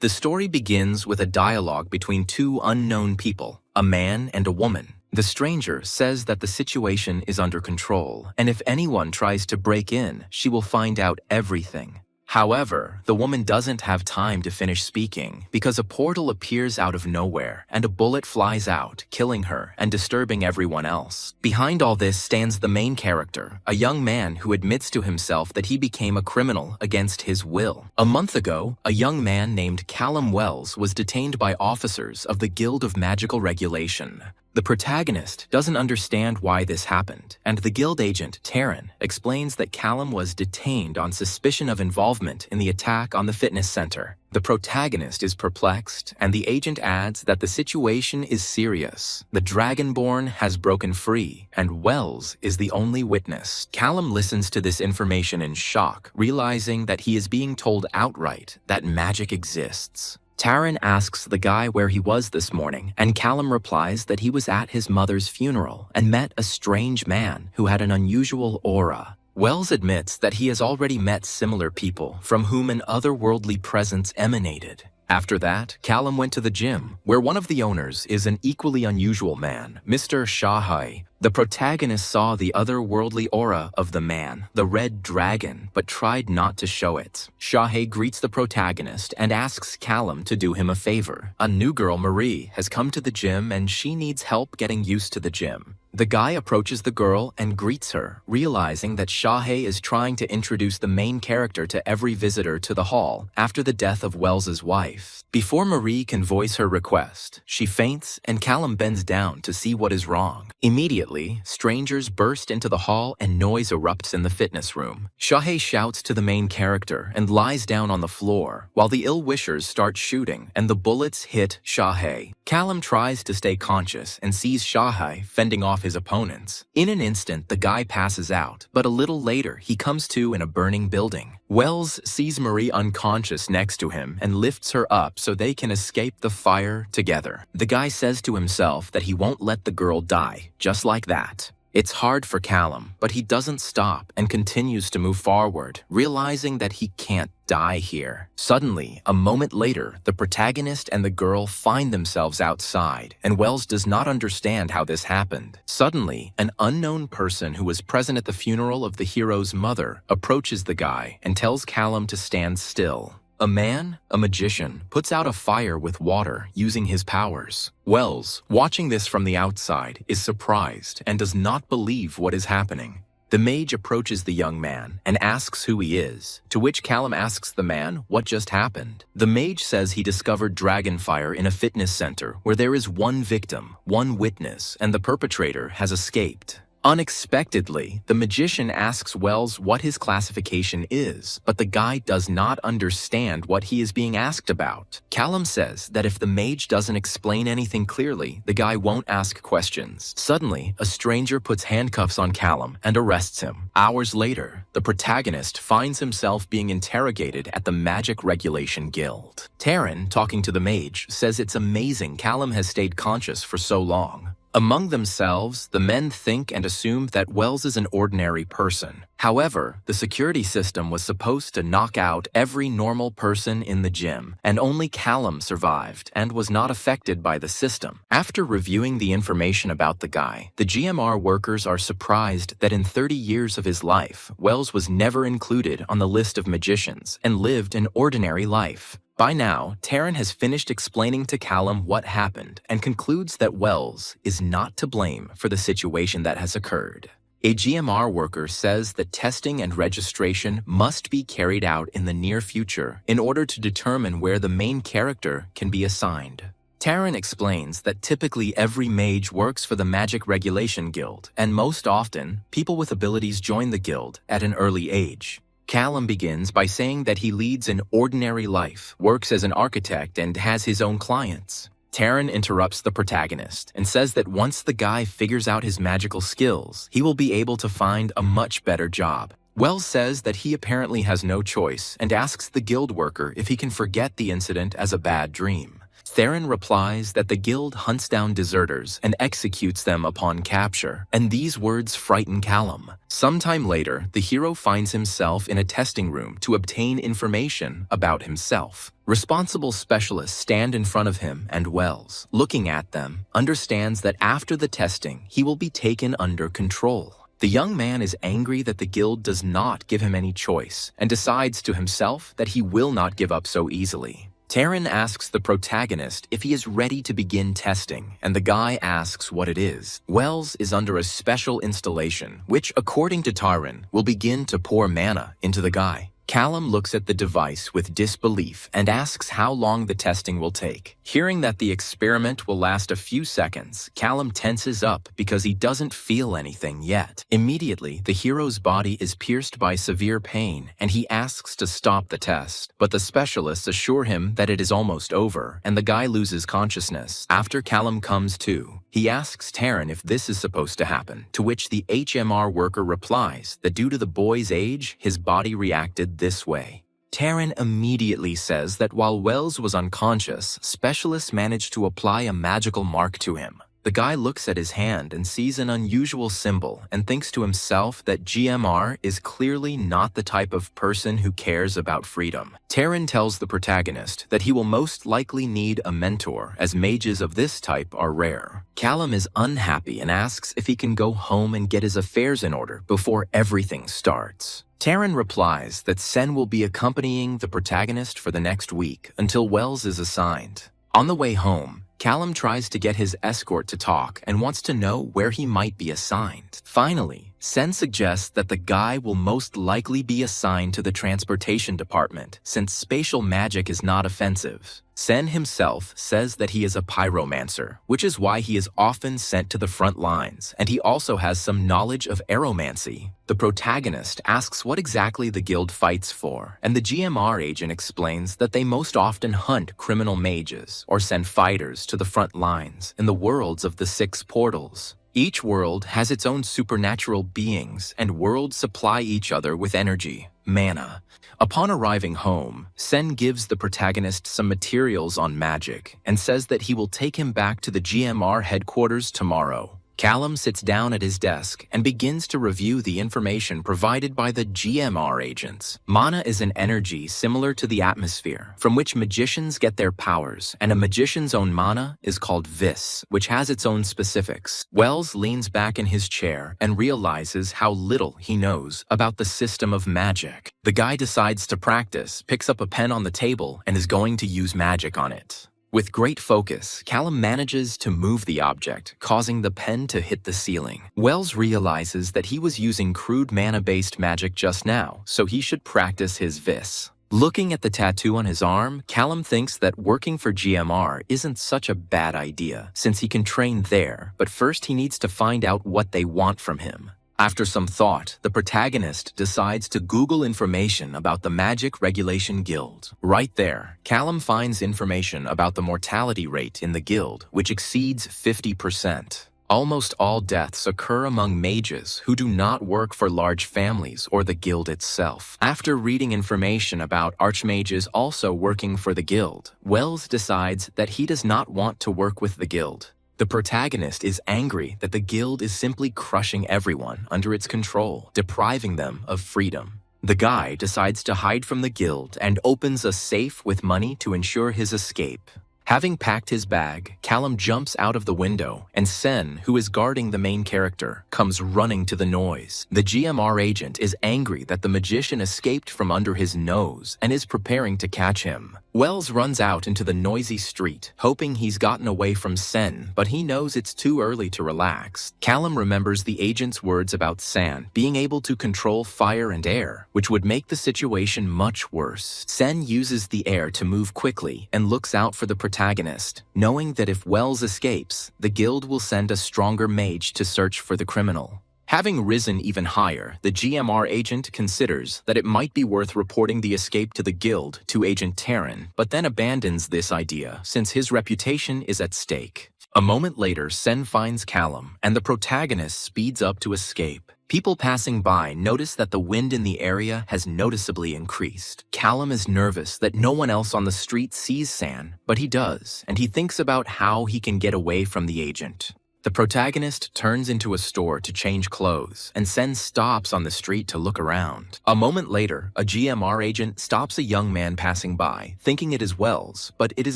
The story begins with a dialogue between two unknown people, a man and a woman. The stranger says that the situation is under control, and if anyone tries to break in, she will find out everything. However, the woman doesn't have time to finish speaking because a portal appears out of nowhere and a bullet flies out, killing her and disturbing everyone else. Behind all this stands the main character, a young man who admits to himself that he became a criminal against his will. A month ago, a young man named Callum Wells was detained by officers of the Guild of Magical Regulation. The protagonist doesn't understand why this happened, and the guild agent, Taryn, explains that Callum was detained on suspicion of involvement in the attack on the fitness center. The protagonist is perplexed, and the agent adds that the situation is serious. The Dragonborn has broken free, and Wells is the only witness. Callum listens to this information in shock, realizing that he is being told outright that magic exists. Taryn asks the guy where he was this morning, and Callum replies that he was at his mother's funeral and met a strange man who had an unusual aura. Wells admits that he has already met similar people from whom an otherworldly presence emanated. After that, Callum went to the gym, where one of the owners is an equally unusual man, Mr. Shahai. The protagonist saw the otherworldly aura of the man, the red dragon, but tried not to show it. Shahai greets the protagonist and asks Callum to do him a favor. A new girl, Marie, has come to the gym and she needs help getting used to the gym. The guy approaches the girl and greets her, realizing that Shahai is trying to introduce the main character to every visitor to the hall after the death of Wells's wife. Before Marie can voice her request, she faints and Callum bends down to see what is wrong. Immediately, strangers burst into the hall and noise erupts in the fitness room. Shahai shouts to the main character and lies down on the floor, while the ill-wishers start shooting and the bullets hit Shahai. Callum tries to stay conscious and sees Shahai fending off his opponents. In an instant, the guy passes out, but a little later, he comes to in a burning building. Wells sees Marie unconscious next to him and lifts her up so they can escape the fire together. The guy says to himself that he won't let the girl die, just like that. It's hard for Callum, but he doesn't stop and continues to move forward, realizing that he can't die here. Suddenly, a moment later, the protagonist and the girl find themselves outside, and Wells does not understand how this happened. Suddenly, an unknown person who was present at the funeral of the hero's mother approaches the guy and tells Callum to stand still. A man, a magician, puts out a fire with water using his powers. Wells, watching this from the outside, is surprised and does not believe what is happening. The mage approaches the young man and asks who he is, to which Callum asks the man what just happened. The mage says he discovered dragonfire in a fitness center where there is one victim, one witness, and the perpetrator has escaped. Unexpectedly, the magician asks Wells what his classification is, but the guy does not understand what he is being asked about. Callum says that if the mage doesn't explain anything clearly, the guy won't ask questions. Suddenly, a stranger puts handcuffs on Callum and arrests him. Hours later, the protagonist finds himself being interrogated at the Magic Regulation Guild. Taryn, talking to the mage, says it's amazing Callum has stayed conscious for so long. Among themselves, the men think and assume that Wells is an ordinary person. However, the security system was supposed to knock out every normal person in the gym, and only Callum survived and was not affected by the system. After reviewing the information about the guy, the GMR workers are surprised that in 30 years of his life, Wells was never included on the list of magicians and lived an ordinary life. By now, Taryn has finished explaining to Callum what happened and concludes that Wells is not to blame for the situation that has occurred. A GMR worker says that testing and registration must be carried out in the near future in order to determine where the main character can be assigned. Taryn explains that typically every mage works for the Magic Regulation Guild, and most often, people with abilities join the guild at an early age. Callum begins by saying that he leads an ordinary life, works as an architect, and has his own clients. Taryn interrupts the protagonist and says that once the guy figures out his magical skills, he will be able to find a much better job. Wells says that he apparently has no choice and asks the guild worker if he can forget the incident as a bad dream. Theron replies that the guild hunts down deserters and executes them upon capture, and these words frighten Callum. Sometime later, the hero finds himself in a testing room to obtain information about himself. Responsible specialists stand in front of him, and Wells, looking at them, understands that after the testing, he will be taken under control. The young man is angry that the guild does not give him any choice, and decides to himself that he will not give up so easily. Taryn asks the protagonist if he is ready to begin testing, and the guy asks what it is. Wells is under a special installation, which, according to Taryn, will begin to pour mana into the guy. Callum looks at the device with disbelief and asks how long the testing will take. Hearing that the experiment will last a few seconds, Callum tenses up because he doesn't feel anything yet. Immediately, the hero's body is pierced by severe pain, and he asks to stop the test. But the specialists assure him that it is almost over, and the guy loses consciousness. After Callum comes to, he asks Taryn if this is supposed to happen, to which the HMR worker replies that due to the boy's age, his body reacted this way. Taryn immediately says that while Wells was unconscious, specialists managed to apply a magical mark to him. The guy looks at his hand and sees an unusual symbol and thinks to himself that GMR is clearly not the type of person who cares about freedom. Taryn tells the protagonist that he will most likely need a mentor, as mages of this type are rare. Callum is unhappy and asks if he can go home and get his affairs in order before everything starts. Taryn replies that Sen will be accompanying the protagonist for the next week until Wells is assigned. On the way home, Callum tries to get his escort to talk and wants to know where he might be assigned. Finally, Sen suggests that the guy will most likely be assigned to the transportation department since spatial magic is not offensive. Sen himself says that he is a pyromancer, which is why he is often sent to the front lines, and he also has some knowledge of aeromancy. The protagonist asks what exactly the guild fights for, and the GMR agent explains that they most often hunt criminal mages or send fighters to the front lines in the worlds of the 6 portals. Each world has its own supernatural beings, and worlds supply each other with energy, mana. Upon arriving home, Sen gives the protagonist some materials on magic and says that he will take him back to the GMR headquarters tomorrow. Callum sits down at his desk and begins to review the information provided by the GMR agents. Mana is an energy similar to the atmosphere, from which magicians get their powers, and a magician's own mana is called vis, which has its own specifics. Wells leans back in his chair and realizes how little he knows about the system of magic. The guy decides to practice, picks up a pen on the table, and is going to use magic on it. With great focus, Callum manages to move the object, causing the pen to hit the ceiling. Wells realizes that he was using crude mana-based magic just now, so he should practice his vis. Looking at the tattoo on his arm, Callum thinks that working for GMR isn't such a bad idea, since he can train there, but first he needs to find out what they want from him. After some thought, the protagonist decides to Google information about the Magic Regulation Guild. Right there, Callum finds information about the mortality rate in the guild, which exceeds 50%. Almost all deaths occur among mages who do not work for large families or the guild itself. After reading information about archmages also working for the guild, Wells decides that he does not want to work with the guild. The protagonist is angry that the guild is simply crushing everyone under its control, depriving them of freedom. The guy decides to hide from the guild and opens a safe with money to ensure his escape. Having packed his bag, Callum jumps out of the window, and Sen, who is guarding the main character, comes running to the noise. The GMR agent is angry that the magician escaped from under his nose and is preparing to catch him. Wells runs out into the noisy street, hoping he's gotten away from Sen, but he knows it's too early to relax. Callum remembers the agent's words about Sen being able to control fire and air, which would make the situation much worse. Sen uses the air to move quickly and looks out for the protagonist, knowing that if Wells escapes, the guild will send a stronger mage to search for the criminal. Having risen even higher, the GMR agent considers that it might be worth reporting the escape to the guild to Agent Taryn, but then abandons this idea since his reputation is at stake. A moment later, Sen finds Callum, and the protagonist speeds up to escape. People passing by notice that the wind in the area has noticeably increased. Callum is nervous that no one else on the street sees San, but he does, and he thinks about how he can get away from the agent. The protagonist turns into a store to change clothes, and Sen stops on the street to look around. A moment later, a GMR agent stops a young man passing by, thinking it is Wells, but it is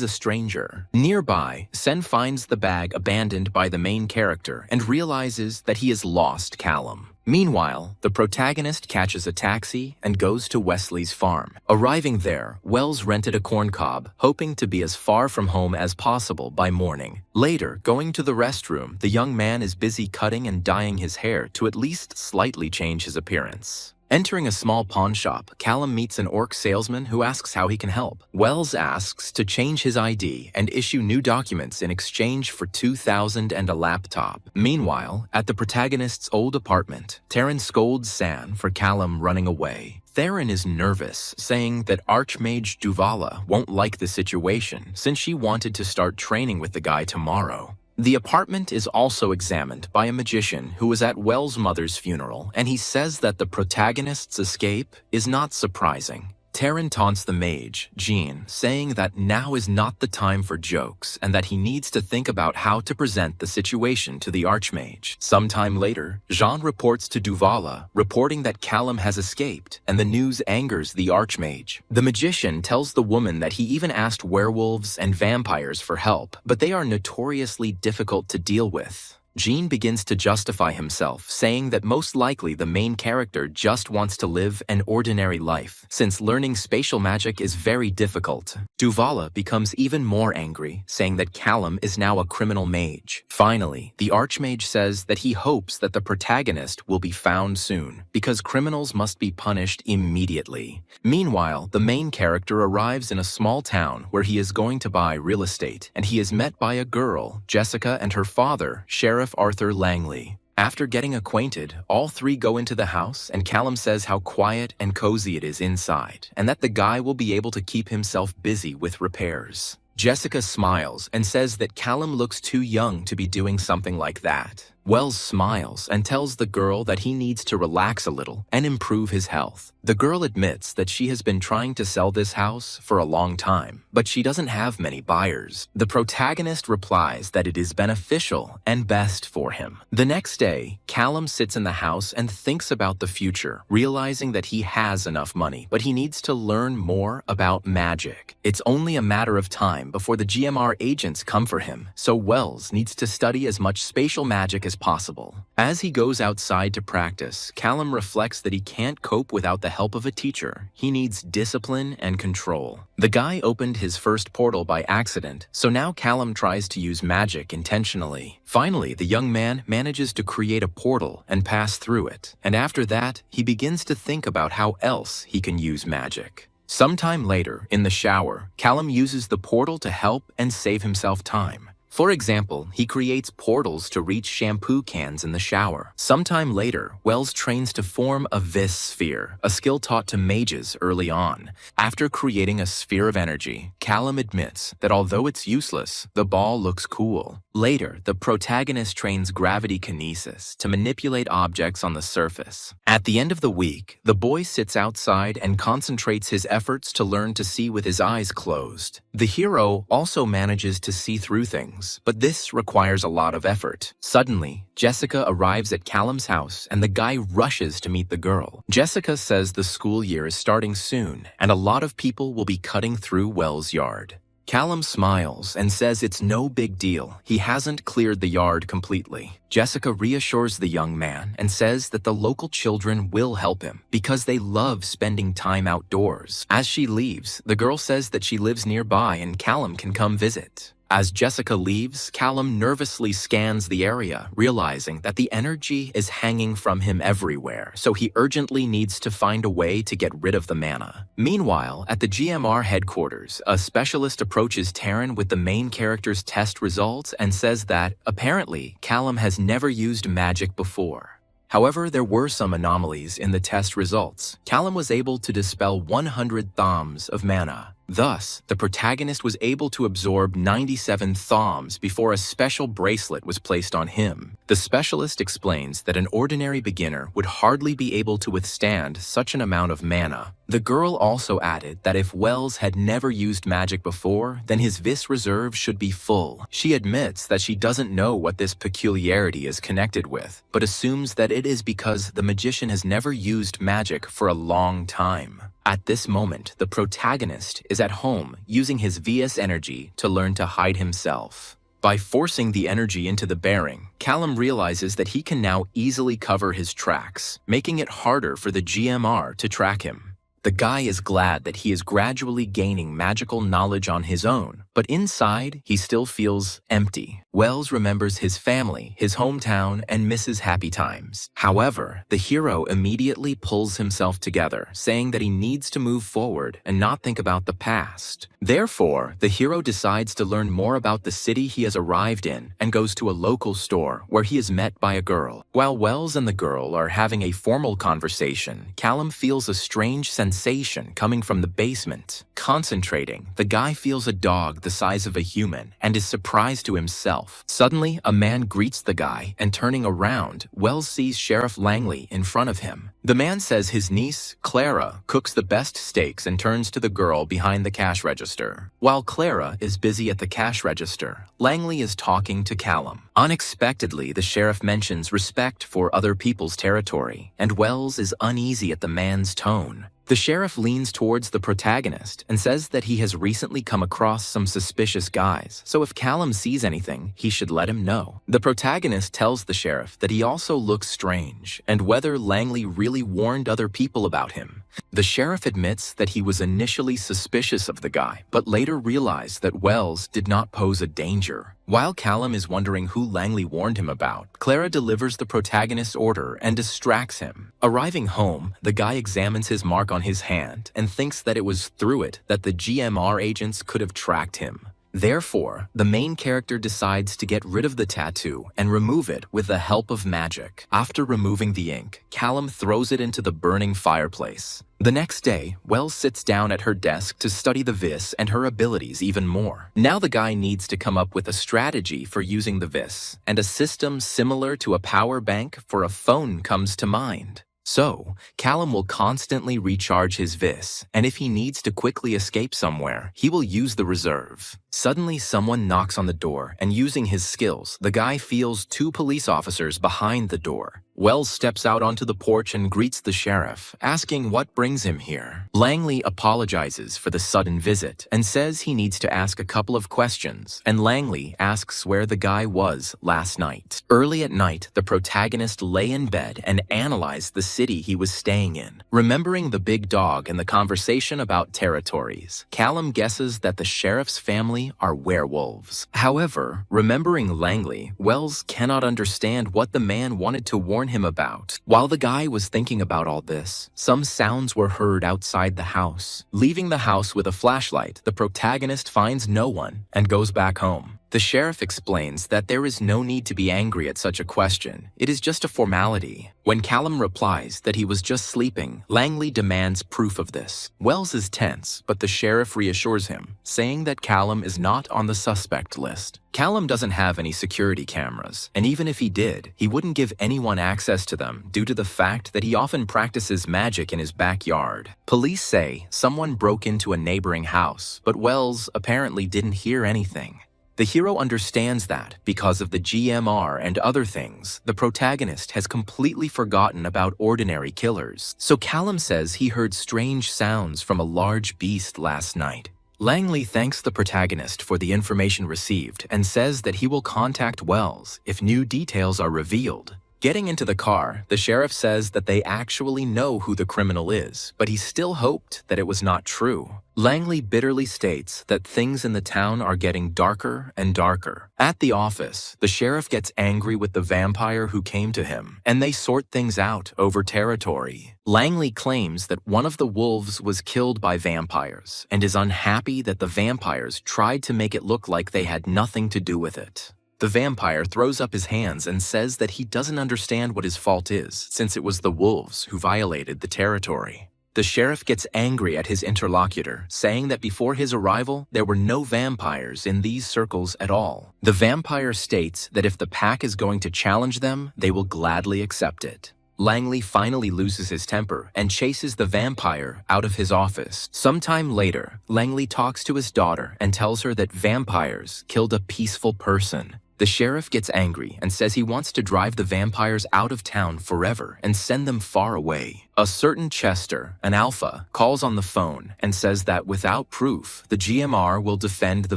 a stranger. Nearby, Sen finds the bag abandoned by the main character and realizes that he has lost Callum. Meanwhile, the protagonist catches a taxi and goes to Wesley's farm. Arriving there, Wells rented a corn cob, hoping to be as far from home as possible by morning. Later, going to the restroom, the young man is busy cutting and dyeing his hair to at least slightly change his appearance. Entering a small pawn shop, Callum meets an orc salesman who asks how he can help. Wells asks to change his ID and issue new documents in exchange for 2,000 and a laptop. Meanwhile, at the protagonist's old apartment, Taryn scolds San for Callum running away. Theron is nervous, saying that Archmage Duvala won't like the situation since she wanted to start training with the guy tomorrow. The apartment is also examined by a magician who was at Wells' mother's funeral, and he says that the protagonist's escape is not surprising. Taryn taunts the mage, Jean, saying that now is not the time for jokes and that he needs to think about how to present the situation to the Archmage. Sometime later, Jean reports to Duvala, reporting that Callum has escaped, and the news angers the Archmage. The magician tells the woman that he even asked werewolves and vampires for help, but they are notoriously difficult to deal with. Jean begins to justify himself, saying that most likely the main character just wants to live an ordinary life, since learning spatial magic is very difficult. Duvala becomes even more angry, saying that Callum is now a criminal mage. Finally, the Archmage says that he hopes that the protagonist will be found soon, because criminals must be punished immediately. Meanwhile, the main character arrives in a small town where he is going to buy real estate, and he is met by a girl, Jessica, and her father, Sheriff Arthur Langley. After getting acquainted, all three go into the house, and Callum says how quiet and cozy it is inside, and that the guy will be able to keep himself busy with repairs. Jessica smiles and says that Callum looks too young to be doing something like that. Wells smiles and tells the girl that he needs to relax a little and improve his health. The girl admits that she has been trying to sell this house for a long time, but she doesn't have many buyers. The protagonist replies that it is beneficial and best for him. The next day, Callum sits in the house and thinks about the future, realizing that he has enough money, but he needs to learn more about magic. It's only a matter of time before the GMR agents come for him, so Wells needs to study as much spatial magic as possible. As he goes outside to practice, Callum reflects that he can't cope without the help of a teacher. He needs discipline and control. The guy opened his first portal by accident, so now Callum tries to use magic intentionally. Finally, the young man manages to create a portal and pass through it, and after that, he begins to think about how else he can use magic. Sometime later, in the shower, Callum uses the portal to help and save himself time. For example, he creates portals to reach shampoo cans in the shower. Sometime later, Wells trains to form a vis sphere, a skill taught to mages early on. After creating a sphere of energy, Callum admits that although it's useless, the ball looks cool. Later, the protagonist trains gravity kinesis to manipulate objects on the surface. At the end of the week, the boy sits outside and concentrates his efforts to learn to see with his eyes closed. The hero also manages to see through things, but this requires a lot of effort. Suddenly, Jessica arrives at Callum's house and the guy rushes to meet the girl. Jessica says the school year is starting soon and a lot of people will be cutting through Wells' yard. Callum smiles and says it's no big deal. He hasn't cleared the yard completely. Jessica reassures the young man and says that the local children will help him because they love spending time outdoors. As she leaves, the girl says that she lives nearby and Callum can come visit. As Jessica leaves, Callum nervously scans the area, realizing that the energy is hanging from him everywhere, so he urgently needs to find a way to get rid of the mana. Meanwhile, at the GMR headquarters, a specialist approaches Taryn with the main character's test results and says that, apparently, Callum has never used magic before. However, there were some anomalies in the test results. Callum was able to dispel 100 thams of mana. Thus, the protagonist was able to absorb 97 thoms before a special bracelet was placed on him. The specialist explains that an ordinary beginner would hardly be able to withstand such an amount of mana. The girl also added that if Wells had never used magic before, then his vis reserve should be full. She admits that she doesn't know what this peculiarity is connected with, but assumes that it is because the magician has never used magic for a long time. At this moment, the protagonist is at home using his VS energy to learn to hide himself. By forcing the energy into the bearing, Callum realizes that he can now easily cover his tracks, making it harder for the GMR to track him. The guy is glad that he is gradually gaining magical knowledge on his own, but inside, he still feels empty. Wells remembers his family, his hometown, and misses happy times. However, the hero immediately pulls himself together, saying that he needs to move forward and not think about the past. Therefore, the hero decides to learn more about the city he has arrived in and goes to a local store where he is met by a girl. While Wells and the girl are having a formal conversation, Callum feels a strange sensation coming from the basement. Concentrating, the guy feels a dog the size of a human and is surprised to himself. Suddenly, a man greets the guy, and turning around, Wells sees Sheriff Langley in front of him. The man says his niece, Clara, cooks the best steaks and turns to the girl behind the cash register. While Clara is busy at the cash register, Langley is talking to Callum. Unexpectedly, the sheriff mentions respect for other people's territory, and Wells is uneasy at the man's tone. The sheriff leans towards the protagonist and says that he has recently come across some suspicious guys, so if Callum sees anything, he should let him know. The protagonist tells the sheriff that he also looks strange, and whether Langley really warned other people about him. The sheriff admits that he was initially suspicious of the guy, but later realized that Wells did not pose a danger. While Callum is wondering who Langley warned him about, Clara delivers the protagonist's order and distracts him. Arriving home, the guy examines his mark on his hand and thinks that it was through it that the GMR agents could have tracked him. Therefore, the main character decides to get rid of the tattoo and remove it with the help of magic. After removing the ink, Callum throws it into the burning fireplace. The next day, Wells sits down at her desk to study the vis and her abilities even more. Now the guy needs to come up with a strategy for using the vis, and a system similar to a power bank for a phone comes to mind. So, Callum will constantly recharge his vis, and if he needs to quickly escape somewhere, he will use the reserve. Suddenly, someone knocks on the door, and using his skills, the guy feels 2 police officers behind the door. Wells steps out onto the porch and greets the sheriff, asking what brings him here. Langley apologizes for the sudden visit and says he needs to ask a couple of questions, and Langley asks where the guy was last night. Early at night, the protagonist lay in bed and analyzed the city he was staying in. Remembering the big dog and the conversation about territories, Callum guesses that the sheriff's family are werewolves. However, remembering Langley, Wells cannot understand what the man wanted to warn him about. While the guy was thinking about all this, some sounds were heard outside the house. Leaving the house with a flashlight, the protagonist finds no one and goes back home. The sheriff explains that there is no need to be angry at such a question. It is just a formality. When Callum replies that he was just sleeping, Langley demands proof of this. Wells is tense, but the sheriff reassures him, saying that Callum is not on the suspect list. Callum doesn't have any security cameras, and even if he did, he wouldn't give anyone access to them due to the fact that he often practices magic in his backyard. Police say someone broke into a neighboring house, but Wells apparently didn't hear anything. The hero understands that, because of the GMR and other things, the protagonist has completely forgotten about ordinary killers. So Callum says he heard strange sounds from a large beast last night. Langley thanks the protagonist for the information received and says that he will contact Wells if new details are revealed. Getting into the car, the sheriff says that they actually know who the criminal is, but he still hoped that it was not true. Langley bitterly states that things in the town are getting darker and darker. At the office, the sheriff gets angry with the vampire who came to him, and they sort things out over territory. Langley claims that one of the wolves was killed by vampires, and is unhappy that the vampires tried to make it look like they had nothing to do with it. The vampire throws up his hands and says that he doesn't understand what his fault is, since it was the wolves who violated the territory. The sheriff gets angry at his interlocutor, saying that before his arrival, there were no vampires in these circles at all. The vampire states that if the pack is going to challenge them, they will gladly accept it. Langley finally loses his temper and chases the vampire out of his office. Sometime later, Langley talks to his daughter and tells her that vampires killed a peaceful person. The sheriff gets angry and says he wants to drive the vampires out of town forever and send them far away. A certain Chester, an alpha, calls on the phone and says that without proof, the GMR will defend the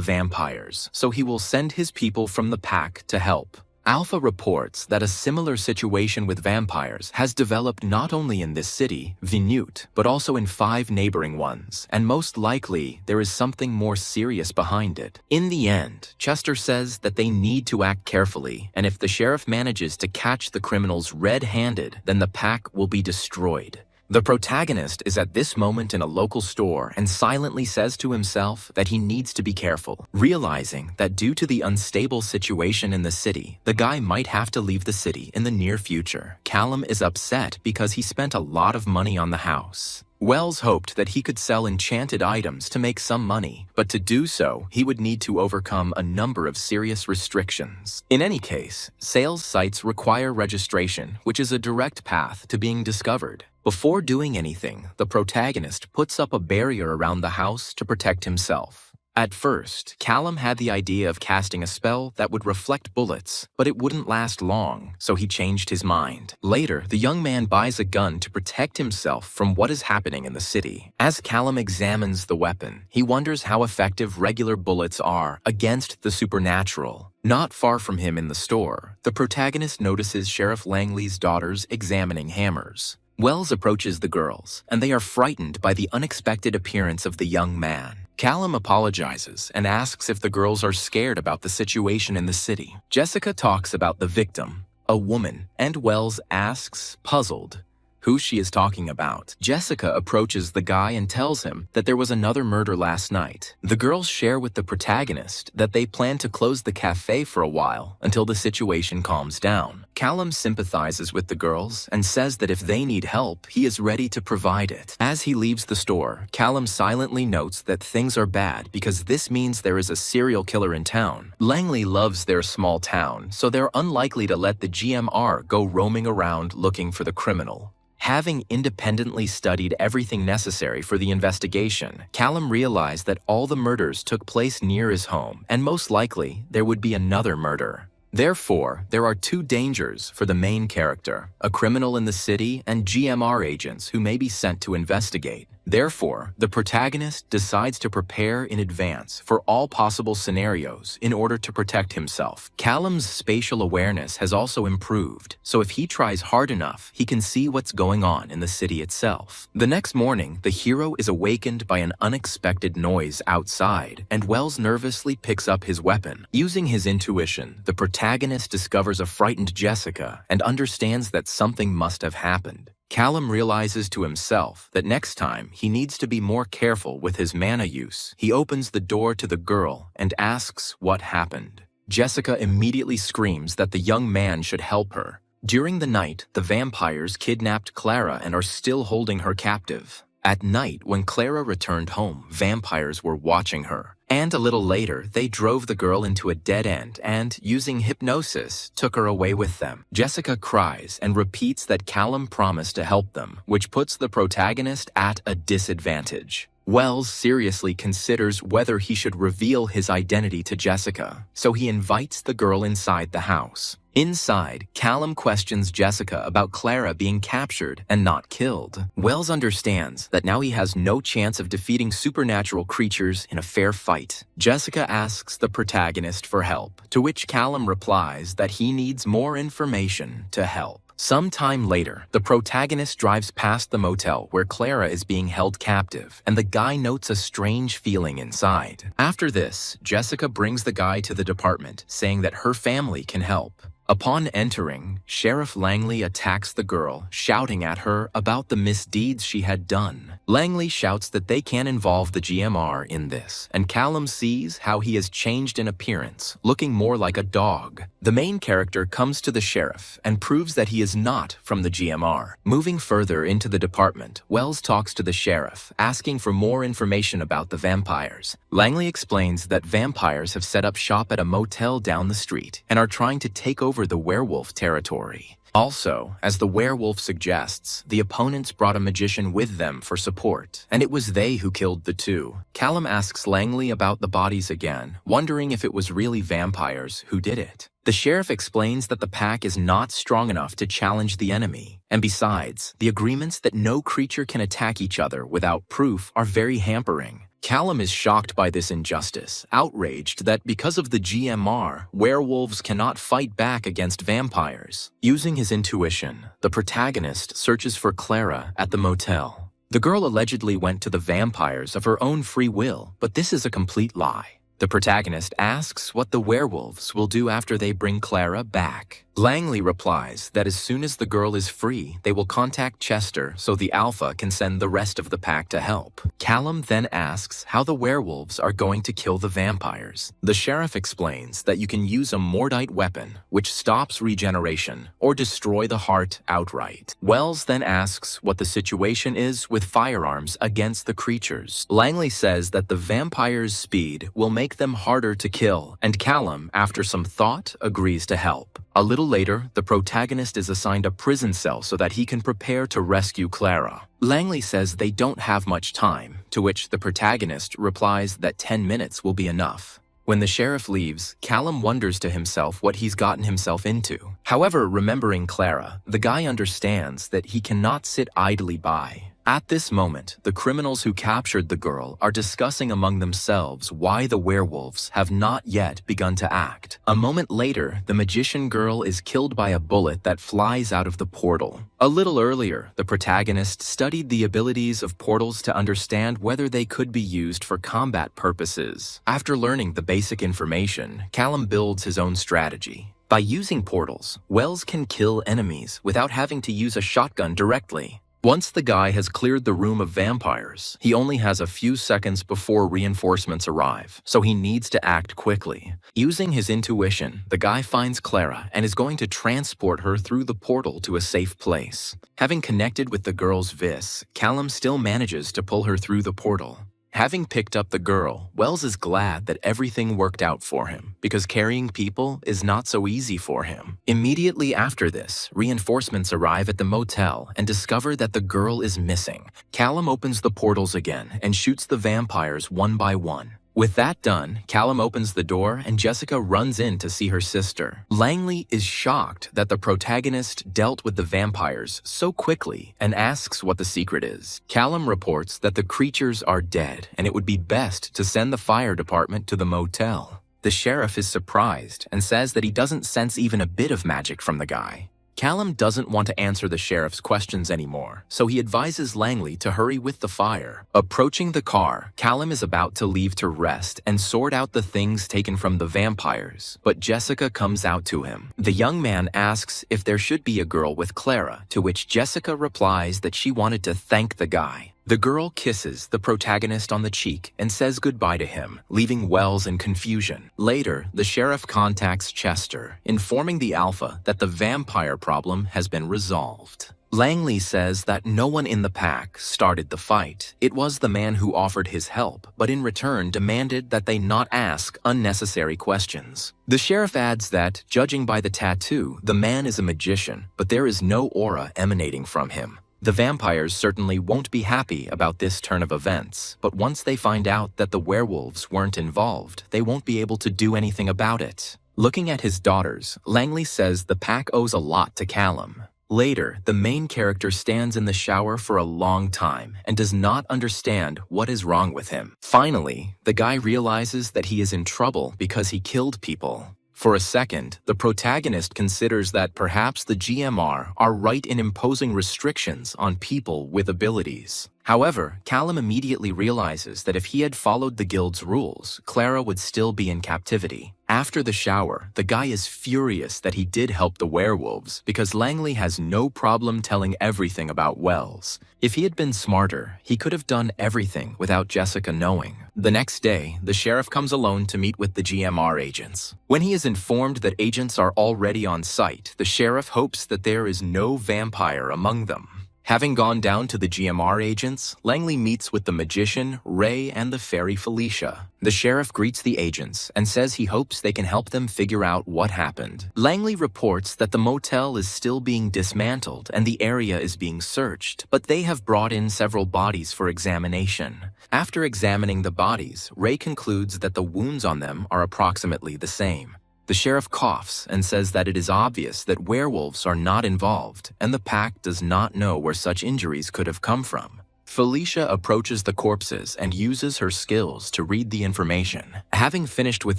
vampires, so he will send his people from the pack to help. Alpha reports that a similar situation with vampires has developed not only in this city, Vinute, but also in 5 neighboring ones, and most likely there is something more serious behind it. In the end, Chester says that they need to act carefully, and if the sheriff manages to catch the criminals red-handed, then the pack will be destroyed. The protagonist is at this moment in a local store and silently says to himself that he needs to be careful, realizing that due to the unstable situation in the city, the guy might have to leave the city in the near future. Callum is upset because he spent a lot of money on the house. Wells hoped that he could sell enchanted items to make some money, but to do so, he would need to overcome a number of serious restrictions. In any case, sales sites require registration, which is a direct path to being discovered. Before doing anything, the protagonist puts up a barrier around the house to protect himself. At first, Callum had the idea of casting a spell that would reflect bullets, but it wouldn't last long, so he changed his mind. Later, the young man buys a gun to protect himself from what is happening in the city. As Callum examines the weapon, he wonders how effective regular bullets are against the supernatural. Not far from him in the store, the protagonist notices Sheriff Langley's daughters examining hammers. Wells approaches the girls, and they are frightened by the unexpected appearance of the young man. Callum apologizes and asks if the girls are scared about the situation in the city. Jessica talks about the victim, a woman, and Wells asks, puzzled, who she is talking about. Jessica approaches the guy and tells him that there was another murder last night. The girls share with the protagonist that they plan to close the cafe for a while until the situation calms down. Callum sympathizes with the girls and says that if they need help, he is ready to provide it. As he leaves the store, Callum silently notes that things are bad because this means there is a serial killer in town. Langley loves their small town, so they're unlikely to let the GMR go roaming around looking for the criminal. Having independently studied everything necessary for the investigation, Callum realized that all the murders took place near his home, and most likely there would be another murder. Therefore, there are 2 dangers for the main character, a criminal in the city and GMR agents who may be sent to investigate. Therefore, the protagonist decides to prepare in advance for all possible scenarios in order to protect himself. Callum's spatial awareness has also improved, so if he tries hard enough, he can see what's going on in the city itself. The next morning, the hero is awakened by an unexpected noise outside, and Wells nervously picks up his weapon. Using his intuition, the protagonist discovers a frightened Jessica and understands that something must have happened. Callum realizes to himself that next time he needs to be more careful with his mana use. He opens the door to the girl and asks what happened. Jessica immediately screams that the young man should help her. During the night, the vampires kidnapped Clara and are still holding her captive. At night, when Clara returned home, vampires were watching her. And a little later, they drove the girl into a dead end and, using hypnosis, took her away with them. Jessica cries and repeats that Callum promised to help them, which puts the protagonist at a disadvantage. Wells seriously considers whether he should reveal his identity to Jessica, so he invites the girl inside the house. Inside, Callum questions Jessica about Clara being captured and not killed. Wells understands that now he has no chance of defeating supernatural creatures in a fair fight. Jessica asks the protagonist for help, to which Callum replies that he needs more information to help. Sometime later, the protagonist drives past the motel where Clara is being held captive, and the guy notes a strange feeling inside. After this, Jessica brings the guy to the department, saying that her family can help. Upon entering, Sheriff Langley attacks the girl, shouting at her about the misdeeds she had done. Langley shouts that they can involve the GMR in this, and Callum sees how he has changed in appearance, looking more like a dog. The main character comes to the sheriff and proves that he is not from the GMR. Moving further into the department, Wells talks to the sheriff, asking for more information about the vampires. Langley explains that vampires have set up shop at a motel down the street and are trying to take over the werewolf territory. Also, as the werewolf suggests, the opponents brought a magician with them for support, and it was they who killed the two. Callum asks Langley about the bodies again, wondering if it was really vampires who did it. The sheriff explains that the pack is not strong enough to challenge the enemy, and besides, the agreements that no creature can attack each other without proof are very hampering. Callum is shocked by this injustice, outraged that because of the GMR, werewolves cannot fight back against vampires. Using his intuition, the protagonist searches for Clara at the motel. The girl allegedly went to the vampires of her own free will, but this is a complete lie. The protagonist asks what the werewolves will do after they bring Clara back. Langley replies that as soon as the girl is free, they will contact Chester so the Alpha can send the rest of the pack to help. Callum then asks how the werewolves are going to kill the vampires. The sheriff explains that you can use a Mordite weapon, which stops regeneration, or destroy the heart outright. Wells then asks what the situation is with firearms against the creatures. Langley says that the vampires' speed will make them harder to kill, and Callum, after some thought, agrees to help. A little later, the protagonist is assigned a prison cell so that he can prepare to rescue Clara. Langley says they don't have much time, to which the protagonist replies that 10 minutes will be enough. When the sheriff leaves, Callum wonders to himself what he's gotten himself into. However, remembering Clara, the guy understands that he cannot sit idly by. At this moment, the criminals who captured the girl are discussing among themselves why the werewolves have not yet begun to act. A moment later, the magician girl is killed by a bullet that flies out of the portal. A little earlier, the protagonist studied the abilities of portals to understand whether they could be used for combat purposes. After learning the basic information, Callum builds his own strategy. By using portals, Wells can kill enemies without having to use a shotgun directly. Once the guy has cleared the room of vampires, he only has a few seconds before reinforcements arrive, so he needs to act quickly. Using his intuition, the guy finds Clara and is going to transport her through the portal to a safe place. Having connected with the girl's vis, Callum still manages to pull her through the portal. Having picked up the girl, Wells is glad that everything worked out for him, because carrying people is not so easy for him. Immediately after this, reinforcements arrive at the motel and discover that the girl is missing. Callum opens the portals again and shoots the vampires one by one. With that done, Callum opens the door and Jessica runs in to see her sister. Langley is shocked that the protagonist dealt with the vampires so quickly and asks what the secret is. Callum reports that the creatures are dead and it would be best to send the fire department to the motel. The sheriff is surprised and says that he doesn't sense even a bit of magic from the guy. Callum doesn't want to answer the sheriff's questions anymore, so he advises Langley to hurry with the fire. Approaching the car, Callum is about to leave to rest and sort out the things taken from the vampires, but Jessica comes out to him. The young man asks if there should be a girl with Clara, to which Jessica replies that she wanted to thank the guy. The girl kisses the protagonist on the cheek and says goodbye to him, leaving Wells in confusion. Later, the sheriff contacts Chester, informing the Alpha that the vampire problem has been resolved. Langley says that no one in the pack started the fight. It was the man who offered his help, but in return demanded that they not ask unnecessary questions. The sheriff adds that, judging by the tattoo, the man is a magician, but there is no aura emanating from him. The vampires certainly won't be happy about this turn of events, but once they find out that the werewolves weren't involved, they won't be able to do anything about it. Looking at his daughters, Langley says the pack owes a lot to Callum. Later, the main character stands in the shower for a long time and does not understand what is wrong with him. Finally, the guy realizes that he is in trouble because he killed people. For a second, the protagonist considers that perhaps the GMR are right in imposing restrictions on people with abilities. However, Callum immediately realizes that if he had followed the guild's rules, Clara would still be in captivity. After the shower, the guy is furious that he did help the werewolves because Langley has no problem telling everything about Wells. If he had been smarter, he could have done everything without Jessica knowing. The next day, the sheriff comes alone to meet with the GMR agents. When he is informed that agents are already on site, the sheriff hopes that there is no vampire among them. Having gone down to the GMR agents, Langley meets with the magician, Ray, and the fairy Felicia. The sheriff greets the agents and says he hopes they can help them figure out what happened. Langley reports that the motel is still being dismantled and the area is being searched, but they have brought in several bodies for examination. After examining the bodies, Ray concludes that the wounds on them are approximately the same. The sheriff coughs and says that it is obvious that werewolves are not involved, and the pack does not know where such injuries could have come from. Felicia approaches the corpses and uses her skills to read the information. Having finished with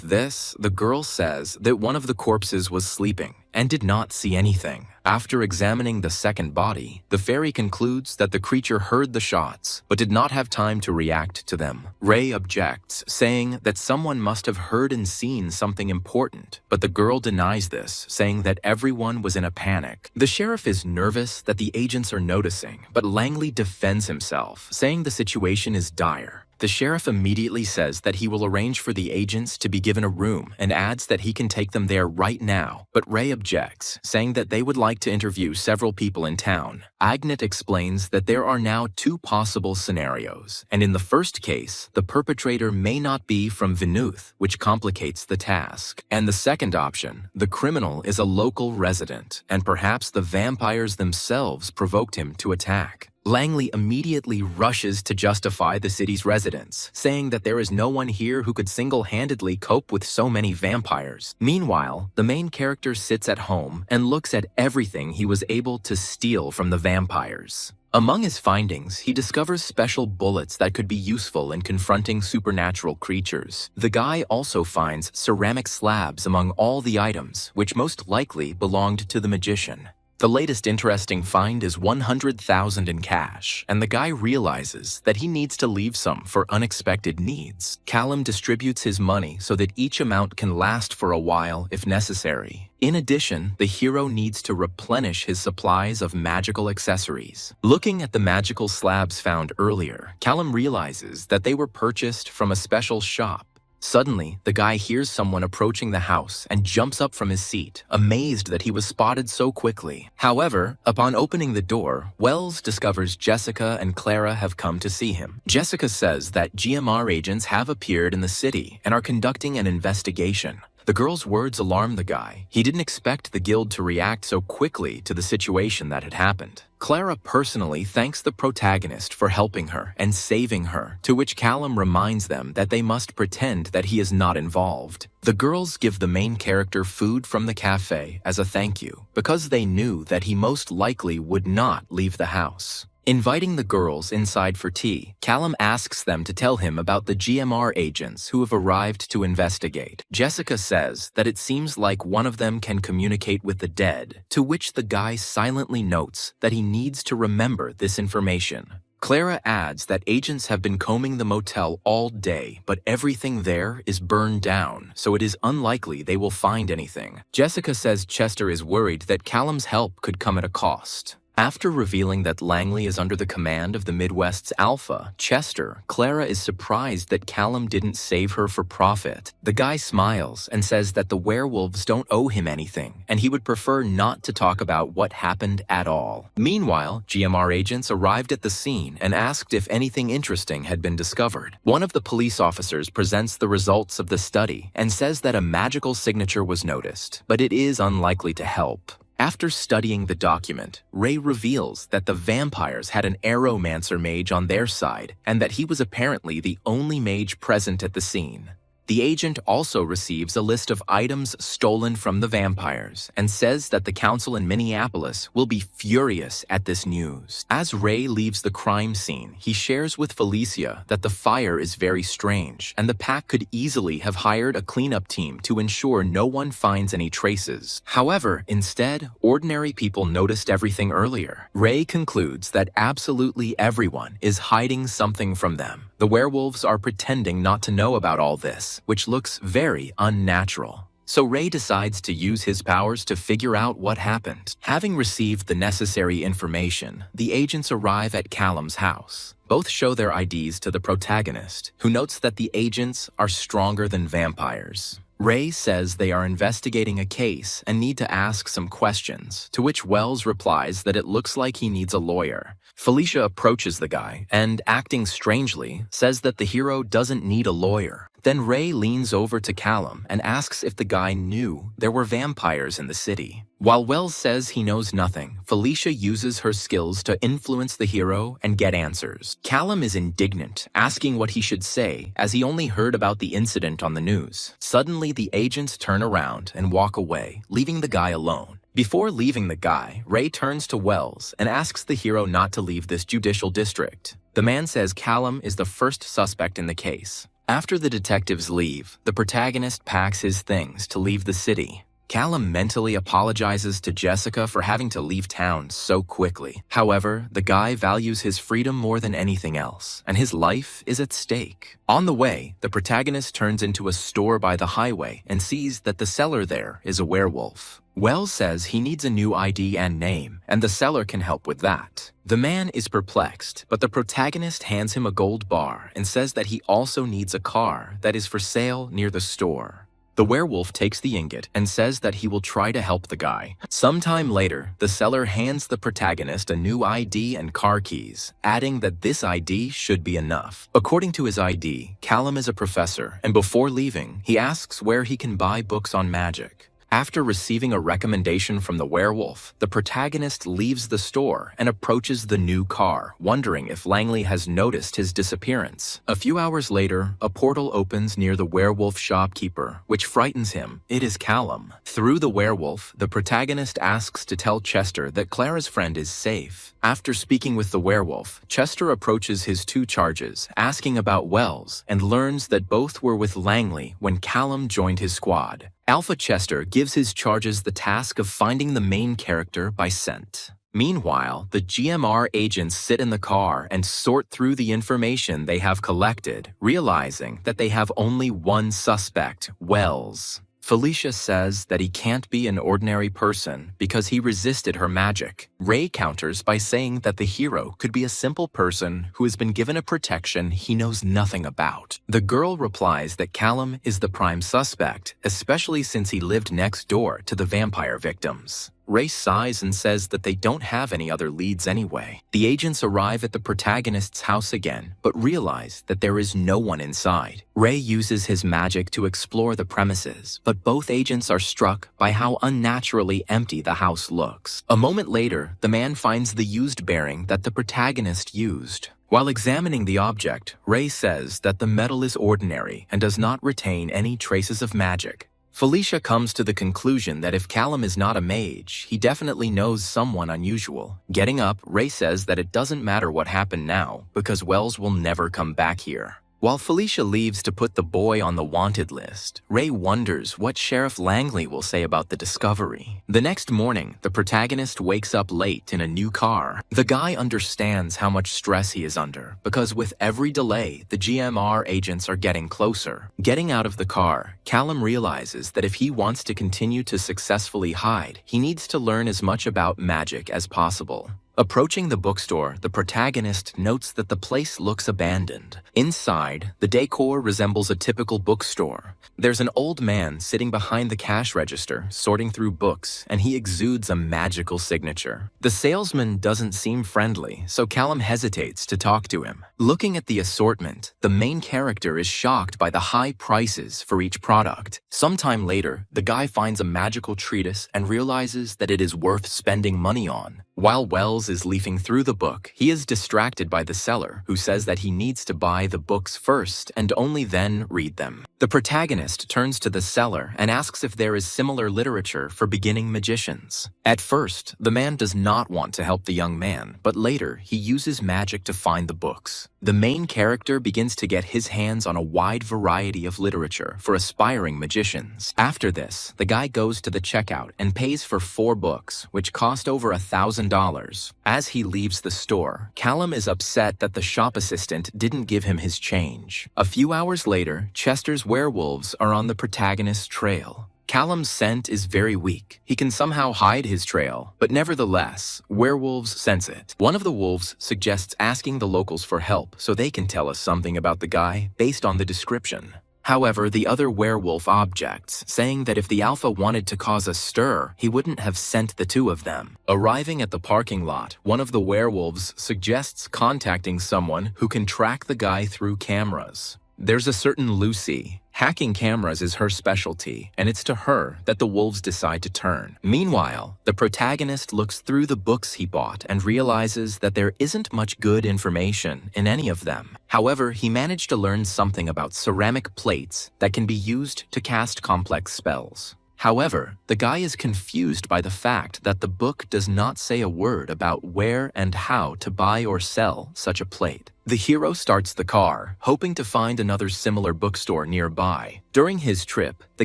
this, the girl says that one of the corpses was sleeping and did not see anything. After examining the second body, the fairy concludes that the creature heard the shots, but did not have time to react to them. Ray objects, saying that someone must have heard and seen something important, but the girl denies this, saying that everyone was in a panic. The sheriff is nervous that the agents are noticing, but Langley defends himself, saying the situation is dire. The sheriff immediately says that he will arrange for the agents to be given a room and adds that he can take them there right now, but Ray objects, saying that they would like to interview several people in town. Agnet explains that there are now two possible scenarios, and in the first case, the perpetrator may not be from Vinuth, which complicates the task. And the second option, the criminal is a local resident, and perhaps the vampires themselves provoked him to attack. Langley immediately rushes to justify the city's residents, saying that there is no one here who could single-handedly cope with so many vampires. Meanwhile, the main character sits at home and looks at everything he was able to steal from the vampires. Among his findings, he discovers special bullets that could be useful in confronting supernatural creatures. The guy also finds ceramic slabs among all the items, which most likely belonged to the magician. The latest interesting find is 100,000 in cash, and the guy realizes that he needs to leave some for unexpected needs. Callum distributes his money so that each amount can last for a while if necessary. In addition, the hero needs to replenish his supplies of magical accessories. Looking at the magical slabs found earlier, Callum realizes that they were purchased from a special shop. Suddenly, the guy hears someone approaching the house and jumps up from his seat, amazed that he was spotted so quickly. However, upon opening the door, Wells discovers Jessica and Clara have come to see him. Jessica says that GMR agents have appeared in the city and are conducting an investigation. The girl's words alarm the guy. He didn't expect the guild to react so quickly to the situation that had happened. Clara personally thanks the protagonist for helping her and saving her, to which Callum reminds them that they must pretend that he is not involved. The girls give the main character food from the cafe as a thank you, because they knew that he most likely would not leave the house. Inviting the girls inside for tea, Callum asks them to tell him about the GMR agents who have arrived to investigate. Jessica says that it seems like one of them can communicate with the dead, to which the guy silently notes that he needs to remember this information. Clara adds that agents have been combing the motel all day, but everything there is burned down, so it is unlikely they will find anything. Jessica says Chester is worried that Callum's help could come at a cost. After revealing that Langley is under the command of the Midwest's Alpha, Chester, Clara is surprised that Callum didn't save her for profit. The guy smiles and says that the werewolves don't owe him anything, and he would prefer not to talk about what happened at all. Meanwhile, GMR agents arrived at the scene and asked if anything interesting had been discovered. One of the police officers presents the results of the study and says that a magical signature was noticed, but it is unlikely to help. After studying the document, Ray reveals that the vampires had an aeromancer mage on their side and that he was apparently the only mage present at the scene. The agent also receives a list of items stolen from the vampires and says that the council in Minneapolis will be furious at this news. As Ray leaves the crime scene, he shares with Felicia that the fire is very strange and the pack could easily have hired a cleanup team to ensure no one finds any traces. However, instead, ordinary people noticed everything earlier. Ray concludes that absolutely everyone is hiding something from them. The werewolves are pretending not to know about all this, which looks very unnatural. So Ray decides to use his powers to figure out what happened. Having received the necessary information, the agents arrive at Callum's house. Both show their IDs to the protagonist, who notes that the agents are stronger than vampires. Ray says they are investigating a case and need to ask some questions, to which Wells replies that it looks like he needs a lawyer. Felicia approaches the guy and, acting strangely, says that the hero doesn't need a lawyer. Then Ray leans over to Callum and asks if the guy knew there were vampires in the city. While Wells says he knows nothing, Felicia uses her skills to influence the hero and get answers. Callum is indignant, asking what he should say, as he only heard about the incident on the news. Suddenly, the agents turn around and walk away, leaving the guy alone. Before leaving the guy, Ray turns to Wells and asks the hero not to leave this judicial district. The man says Callum is the first suspect in the case. After the detectives leave, the protagonist packs his things to leave the city. Callum mentally apologizes to Jessica for having to leave town so quickly. However, the guy values his freedom more than anything else, and his life is at stake. On the way, the protagonist turns into a store by the highway and sees that the seller there is a werewolf. Wells says he needs a new ID and name, and the seller can help with that. The man is perplexed, but the protagonist hands him a gold bar and says that he also needs a car that is for sale near the store. The werewolf takes the ingot and says that he will try to help the guy. Sometime later, the seller hands the protagonist a new ID and car keys, adding that this ID should be enough. According to his ID, Callum is a professor, and before leaving, he asks where he can buy books on magic. After receiving a recommendation from the werewolf, the protagonist leaves the store and approaches the new car, wondering if Langley has noticed his disappearance. A few hours later, a portal opens near the werewolf shopkeeper, which frightens him. It is Callum. Through the werewolf, the protagonist asks to tell Chester that Clara's friend is safe. After speaking with the werewolf, Chester approaches his two charges, asking about Wells, and learns that both were with Langley when Callum joined his squad. Alpha Chester gives his charges the task of finding the main character by scent. Meanwhile, the GMR agents sit in the car and sort through the information they have collected, realizing that they have only one suspect, Wells. Felicia says that he can't be an ordinary person because he resisted her magic. Ray counters by saying that the hero could be a simple person who has been given a protection he knows nothing about. The girl replies that Callum is the prime suspect, especially since he lived next door to the vampire victims. Ray sighs and says that they don't have any other leads anyway. The agents arrive at the protagonist's house again, but realize that there is no one inside. Ray uses his magic to explore the premises, but both agents are struck by how unnaturally empty the house looks. A moment later, the man finds the used bearing that the protagonist used. While examining the object, Ray says that the metal is ordinary and does not retain any traces of magic. Felicia comes to the conclusion that if Callum is not a mage, he definitely knows someone unusual. Getting up, Ray says that it doesn't matter what happened now, because Wells will never come back here. While Felicia leaves to put the boy on the wanted list, Ray wonders what Sheriff Langley will say about the discovery. The next morning, the protagonist wakes up late in a new car. The guy understands how much stress he is under, because with every delay, the GMR agents are getting closer. Getting out of the car, Callum realizes that if he wants to continue to successfully hide, he needs to learn as much about magic as possible. Approaching the bookstore, the protagonist notes that the place looks abandoned. Inside, the decor resembles a typical bookstore. There's an old man sitting behind the cash register, sorting through books, and he exudes a magical signature. The salesman doesn't seem friendly, so Callum hesitates to talk to him. Looking at the assortment, the main character is shocked by the high prices for each product. Sometime later, the guy finds a magical treatise and realizes that it is worth spending money on. While Wells is leafing through the book, he is distracted by the seller, who says that he needs to buy the books first and only then read them. The protagonist turns to the seller and asks if there is similar literature for beginning magicians. At first, the man does not want to help the young man, but later he uses magic to find the books. The main character begins to get his hands on a wide variety of literature for aspiring magicians. After this, the guy goes to the checkout and pays for 4 books, which cost over $1,000. As he leaves the store, Callum is upset that the shop assistant didn't give him his change. A few hours later, Chester's werewolves are on the protagonist's trail. Callum's scent is very weak. He can somehow hide his trail, but nevertheless, werewolves sense it. One of the wolves suggests asking the locals for help so they can tell us something about the guy based on the description. However, the other werewolf objects, saying that if the alpha wanted to cause a stir, he wouldn't have sent the 2 of them. Arriving at the parking lot, one of the werewolves suggests contacting someone who can track the guy through cameras. There's a certain Lucy. Hacking cameras is her specialty, and it's to her that the wolves decide to turn. Meanwhile, the protagonist looks through the books he bought and realizes that there isn't much good information in any of them. However, he managed to learn something about ceramic plates that can be used to cast complex spells. However, the guy is confused by the fact that the book does not say a word about where and how to buy or sell such a plate. The hero starts the car, hoping to find another similar bookstore nearby. During his trip, the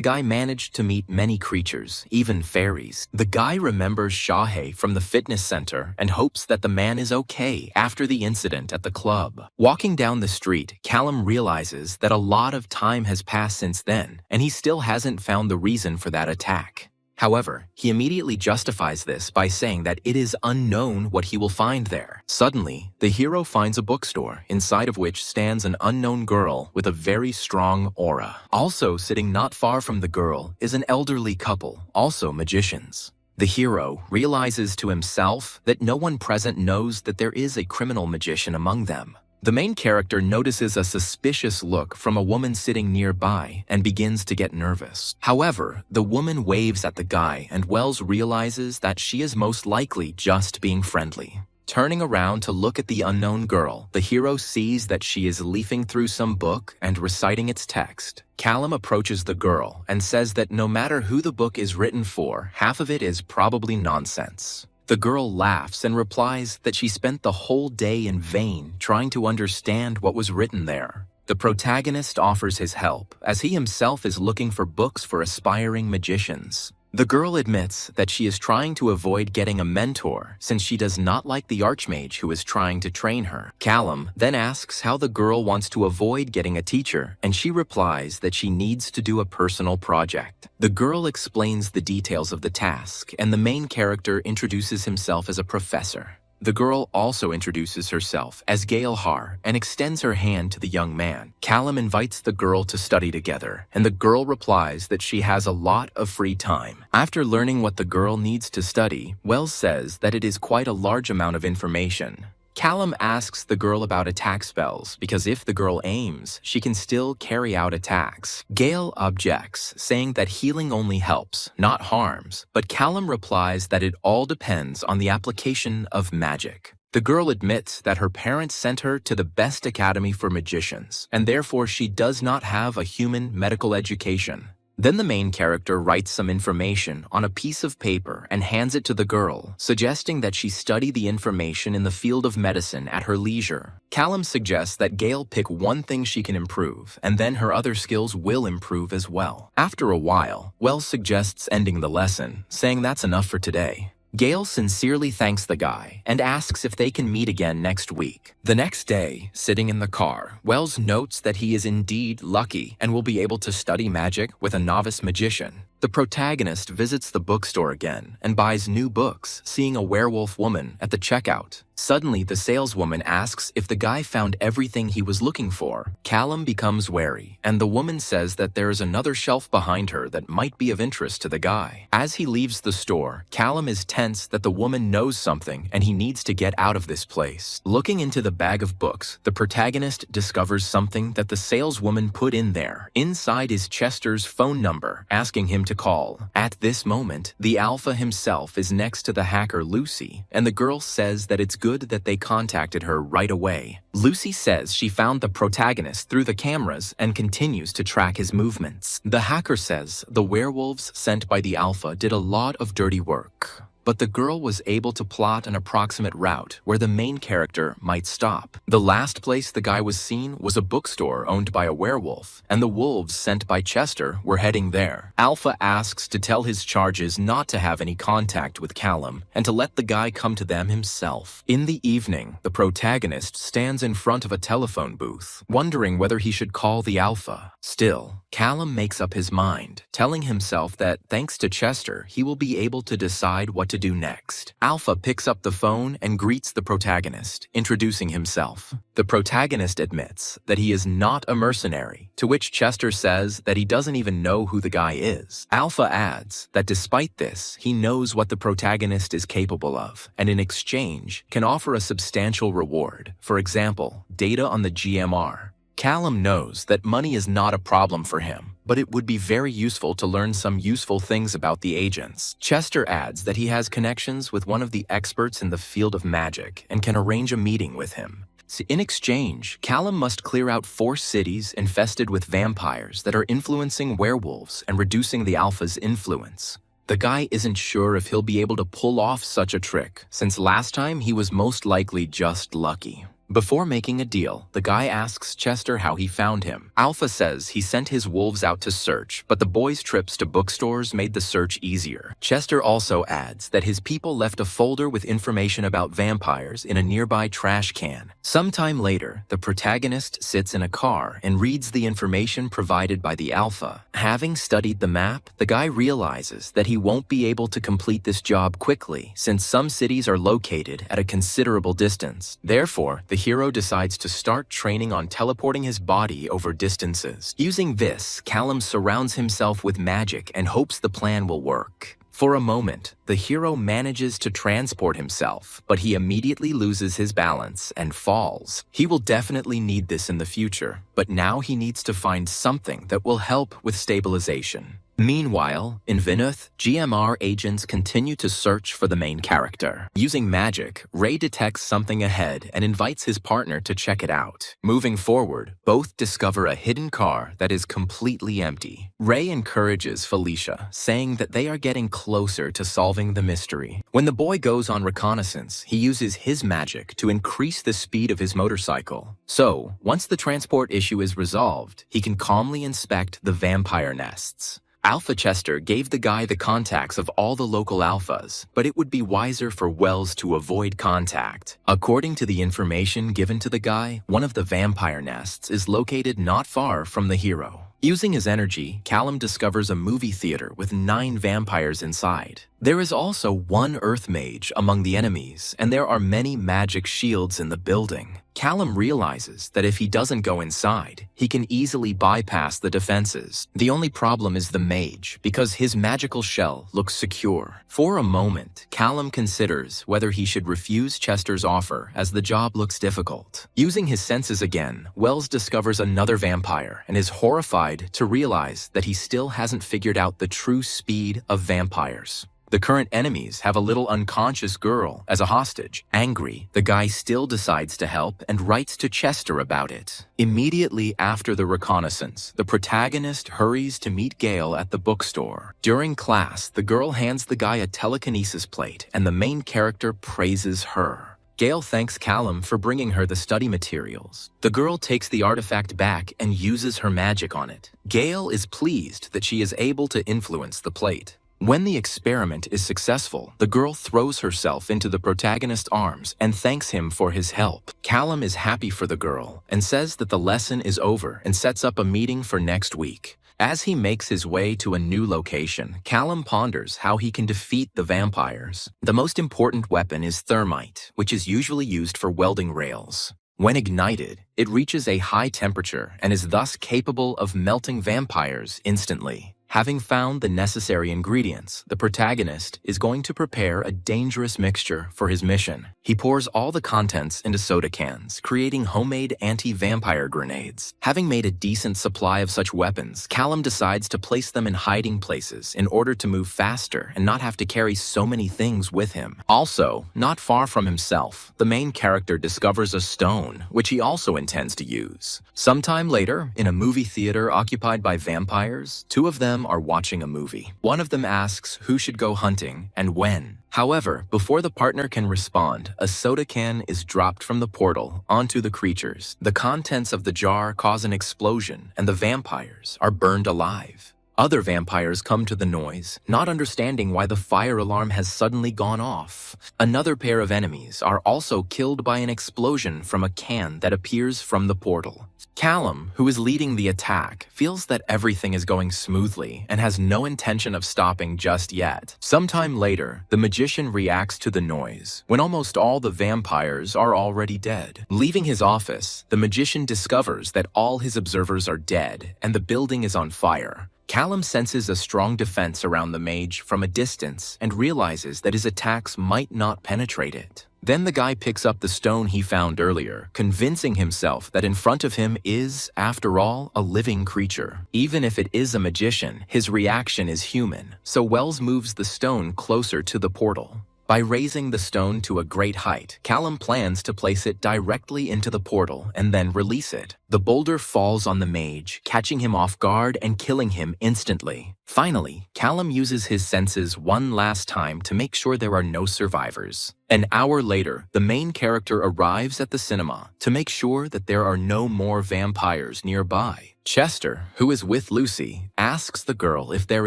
guy managed to meet many creatures, even fairies. The guy remembers Shahei from the fitness center and hopes that the man is okay after the incident at the club. Walking down the street, Callum realizes that a lot of time has passed since then, and he still hasn't found the reason for that attack. However, he immediately justifies this by saying that it is unknown what he will find there. Suddenly, the hero finds a bookstore, inside of which stands an unknown girl with a very strong aura. Also sitting not far from the girl is an elderly couple, also magicians. The hero realizes to himself that no one present knows that there is a criminal magician among them. The main character notices a suspicious look from a woman sitting nearby and begins to get nervous. However, the woman waves at the guy and Wells realizes that she is most likely just being friendly. Turning around to look at the unknown girl, the hero sees that she is leafing through some book and reciting its text. Callum approaches the girl and says that no matter who the book is written for, half of it is probably nonsense. The girl laughs and replies that she spent the whole day in vain trying to understand what was written there. The protagonist offers his help, as he himself is looking for books for aspiring magicians. The girl admits that she is trying to avoid getting a mentor since she does not like the archmage who is trying to train her. Callum then asks how the girl wants to avoid getting a teacher, and she replies that she needs to do a personal project. The girl explains the details of the task, and the main character introduces himself as a professor. The girl also introduces herself as Gale Har and extends her hand to the young man. Callum invites the girl to study together, and the girl replies that she has a lot of free time. After learning what the girl needs to study, Wells says that it is quite a large amount of information. Callum asks the girl about attack spells because if the girl aims, she can still carry out attacks. Gale objects, saying that healing only helps, not harms, but Callum replies that it all depends on the application of magic. The girl admits that her parents sent her to the best academy for magicians, and therefore she does not have a human medical education. Then the main character writes some information on a piece of paper and hands it to the girl, suggesting that she study the information in the field of medicine at her leisure. Callum suggests that Gale pick one thing she can improve, and then her other skills will improve as well. After a while, Wells suggests ending the lesson, saying that's enough for today. Gale sincerely thanks the guy and asks if they can meet again next week. The next day, sitting in the car, Wells notes that he is indeed lucky and will be able to study magic with a novice magician. The protagonist visits the bookstore again and buys new books, seeing a werewolf woman at the checkout. Suddenly, the saleswoman asks if the guy found everything he was looking for. Callum becomes wary, and the woman says that there is another shelf behind her that might be of interest to the guy. As he leaves the store, Callum is tense that the woman knows something and he needs to get out of this place. Looking into the bag of books, the protagonist discovers something that the saleswoman put in there. Inside is Chester's phone number, asking him to call. At this moment, the alpha himself is next to the hacker Lucy, and the girl says that it's good that they contacted her right away. Lucy says she found the protagonist through the cameras and continues to track his movements. The hacker says the werewolves sent by the alpha did a lot of dirty work, but the girl was able to plot an approximate route where the main character might stop. The last place the guy was seen was a bookstore owned by a werewolf, and the wolves sent by Chester were heading there. Alpha asks to tell his charges not to have any contact with Callum and to let the guy come to them himself. In the evening, the protagonist stands in front of a telephone booth, wondering whether he should call the alpha. Still, Callum makes up his mind, telling himself that thanks to Chester, he will be able to decide what to do next. Alpha picks up the phone and greets the protagonist, introducing himself. The protagonist admits that he is not a mercenary, to which Chester says that he doesn't even know who the guy is. Alpha adds that despite this, he knows what the protagonist is capable of, and in exchange, can offer a substantial reward. For example, data on the GMR. Callum knows that money is not a problem for him, but it would be very useful to learn some useful things about the agents. Chester adds that he has connections with one of the experts in the field of magic and can arrange a meeting with him. In exchange, Callum must clear out 4 cities infested with vampires that are influencing werewolves and reducing the alpha's influence. The guy isn't sure if he'll be able to pull off such a trick, since last time he was most likely just lucky. Before making a deal, the guy asks Chester how he found him. Alpha says he sent his wolves out to search, but the boys' trips to bookstores made the search easier. Chester also adds that his people left a folder with information about vampires in a nearby trash can. Sometime later, the protagonist sits in a car and reads the information provided by the alpha. Having studied the map, the guy realizes that he won't be able to complete this job quickly, since some cities are located at a considerable distance. Therefore, the hero decides to start training on teleporting his body over distances. Using this, Callum surrounds himself with magic and hopes the plan will work. For a moment, the hero manages to transport himself, but he immediately loses his balance and falls. He will definitely need this in the future, but now he needs to find something that will help with stabilization. Meanwhile, in Vinuth, GMR agents continue to search for the main character. Using magic, Ray detects something ahead and invites his partner to check it out. Moving forward, both discover a hidden car that is completely empty. Ray encourages Felicia, saying that they are getting closer to solving the mystery. When the boy goes on reconnaissance, he uses his magic to increase the speed of his motorcycle. So, once the transport issue is resolved, he can calmly inspect the vampire nests. Alpha Chester gave the guy the contacts of all the local alphas, but it would be wiser for Wells to avoid contact. According to the information given to the guy, one of the vampire nests is located not far from the hero. Using his energy, Callum discovers a movie theater with 9 vampires inside. There is also one Earth Mage among the enemies, and there are many magic shields in the building. Callum realizes that if he doesn't go inside, he can easily bypass the defenses. The only problem is the Mage, because his magical shell looks secure. For a moment, Callum considers whether he should refuse Chester's offer, as the job looks difficult. Using his senses again, Wells discovers another vampire and is horrified to realize that he still hasn't figured out the true speed of vampires. The current enemies have a little unconscious girl as a hostage. Angry, the guy still decides to help and writes to Chester about it. Immediately after the reconnaissance, the protagonist hurries to meet Gale at the bookstore. During class, the girl hands the guy a telekinesis plate, and the main character praises her. Gale thanks Callum for bringing her the study materials. The girl takes the artifact back and uses her magic on it. Gale is pleased that she is able to influence the plate. When the experiment is successful, the girl throws herself into the protagonist's arms and thanks him for his help. Callum is happy for the girl and says that the lesson is over and sets up a meeting for next week. As he makes his way to a new location, Callum ponders how he can defeat the vampires. The most important weapon is thermite, which is usually used for welding rails. When ignited, it reaches a high temperature and is thus capable of melting vampires instantly. Having found the necessary ingredients, the protagonist is going to prepare a dangerous mixture for his mission. He pours all the contents into soda cans, creating homemade anti-vampire grenades. Having made a decent supply of such weapons, Callum decides to place them in hiding places in order to move faster and not have to carry so many things with him. Also, not far from himself, the main character discovers a stone, which he also intends to use. Sometime later, in a movie theater occupied by vampires, two of them are watching a movie. One of them asks who should go hunting and when. However, before the partner can respond, a soda can is dropped from the portal onto the creatures. The contents of the jar cause an explosion, and the vampires are burned alive. Other vampires come to the noise, not understanding why the fire alarm has suddenly gone off. Another pair of enemies are also killed by an explosion from a can that appears from the portal. Callum, who is leading the attack, feels that everything is going smoothly and has no intention of stopping just yet. Sometime later, the magician reacts to the noise, when almost all the vampires are already dead. Leaving his office, the magician discovers that all his observers are dead and the building is on fire. Callum senses a strong defense around the mage from a distance and realizes that his attacks might not penetrate it. Then the guy picks up the stone he found earlier, convincing himself that in front of him is, after all, a living creature. Even if it is a magician, his reaction is human, so Wells moves the stone closer to the portal. By raising the stone to a great height, Callum plans to place it directly into the portal and then release it. The boulder falls on the mage, catching him off guard and killing him instantly. Finally, Callum uses his senses one last time to make sure there are no survivors. An hour later, the main character arrives at the cinema to make sure that there are no more vampires nearby. Chester, who is with Lucy, asks the girl if there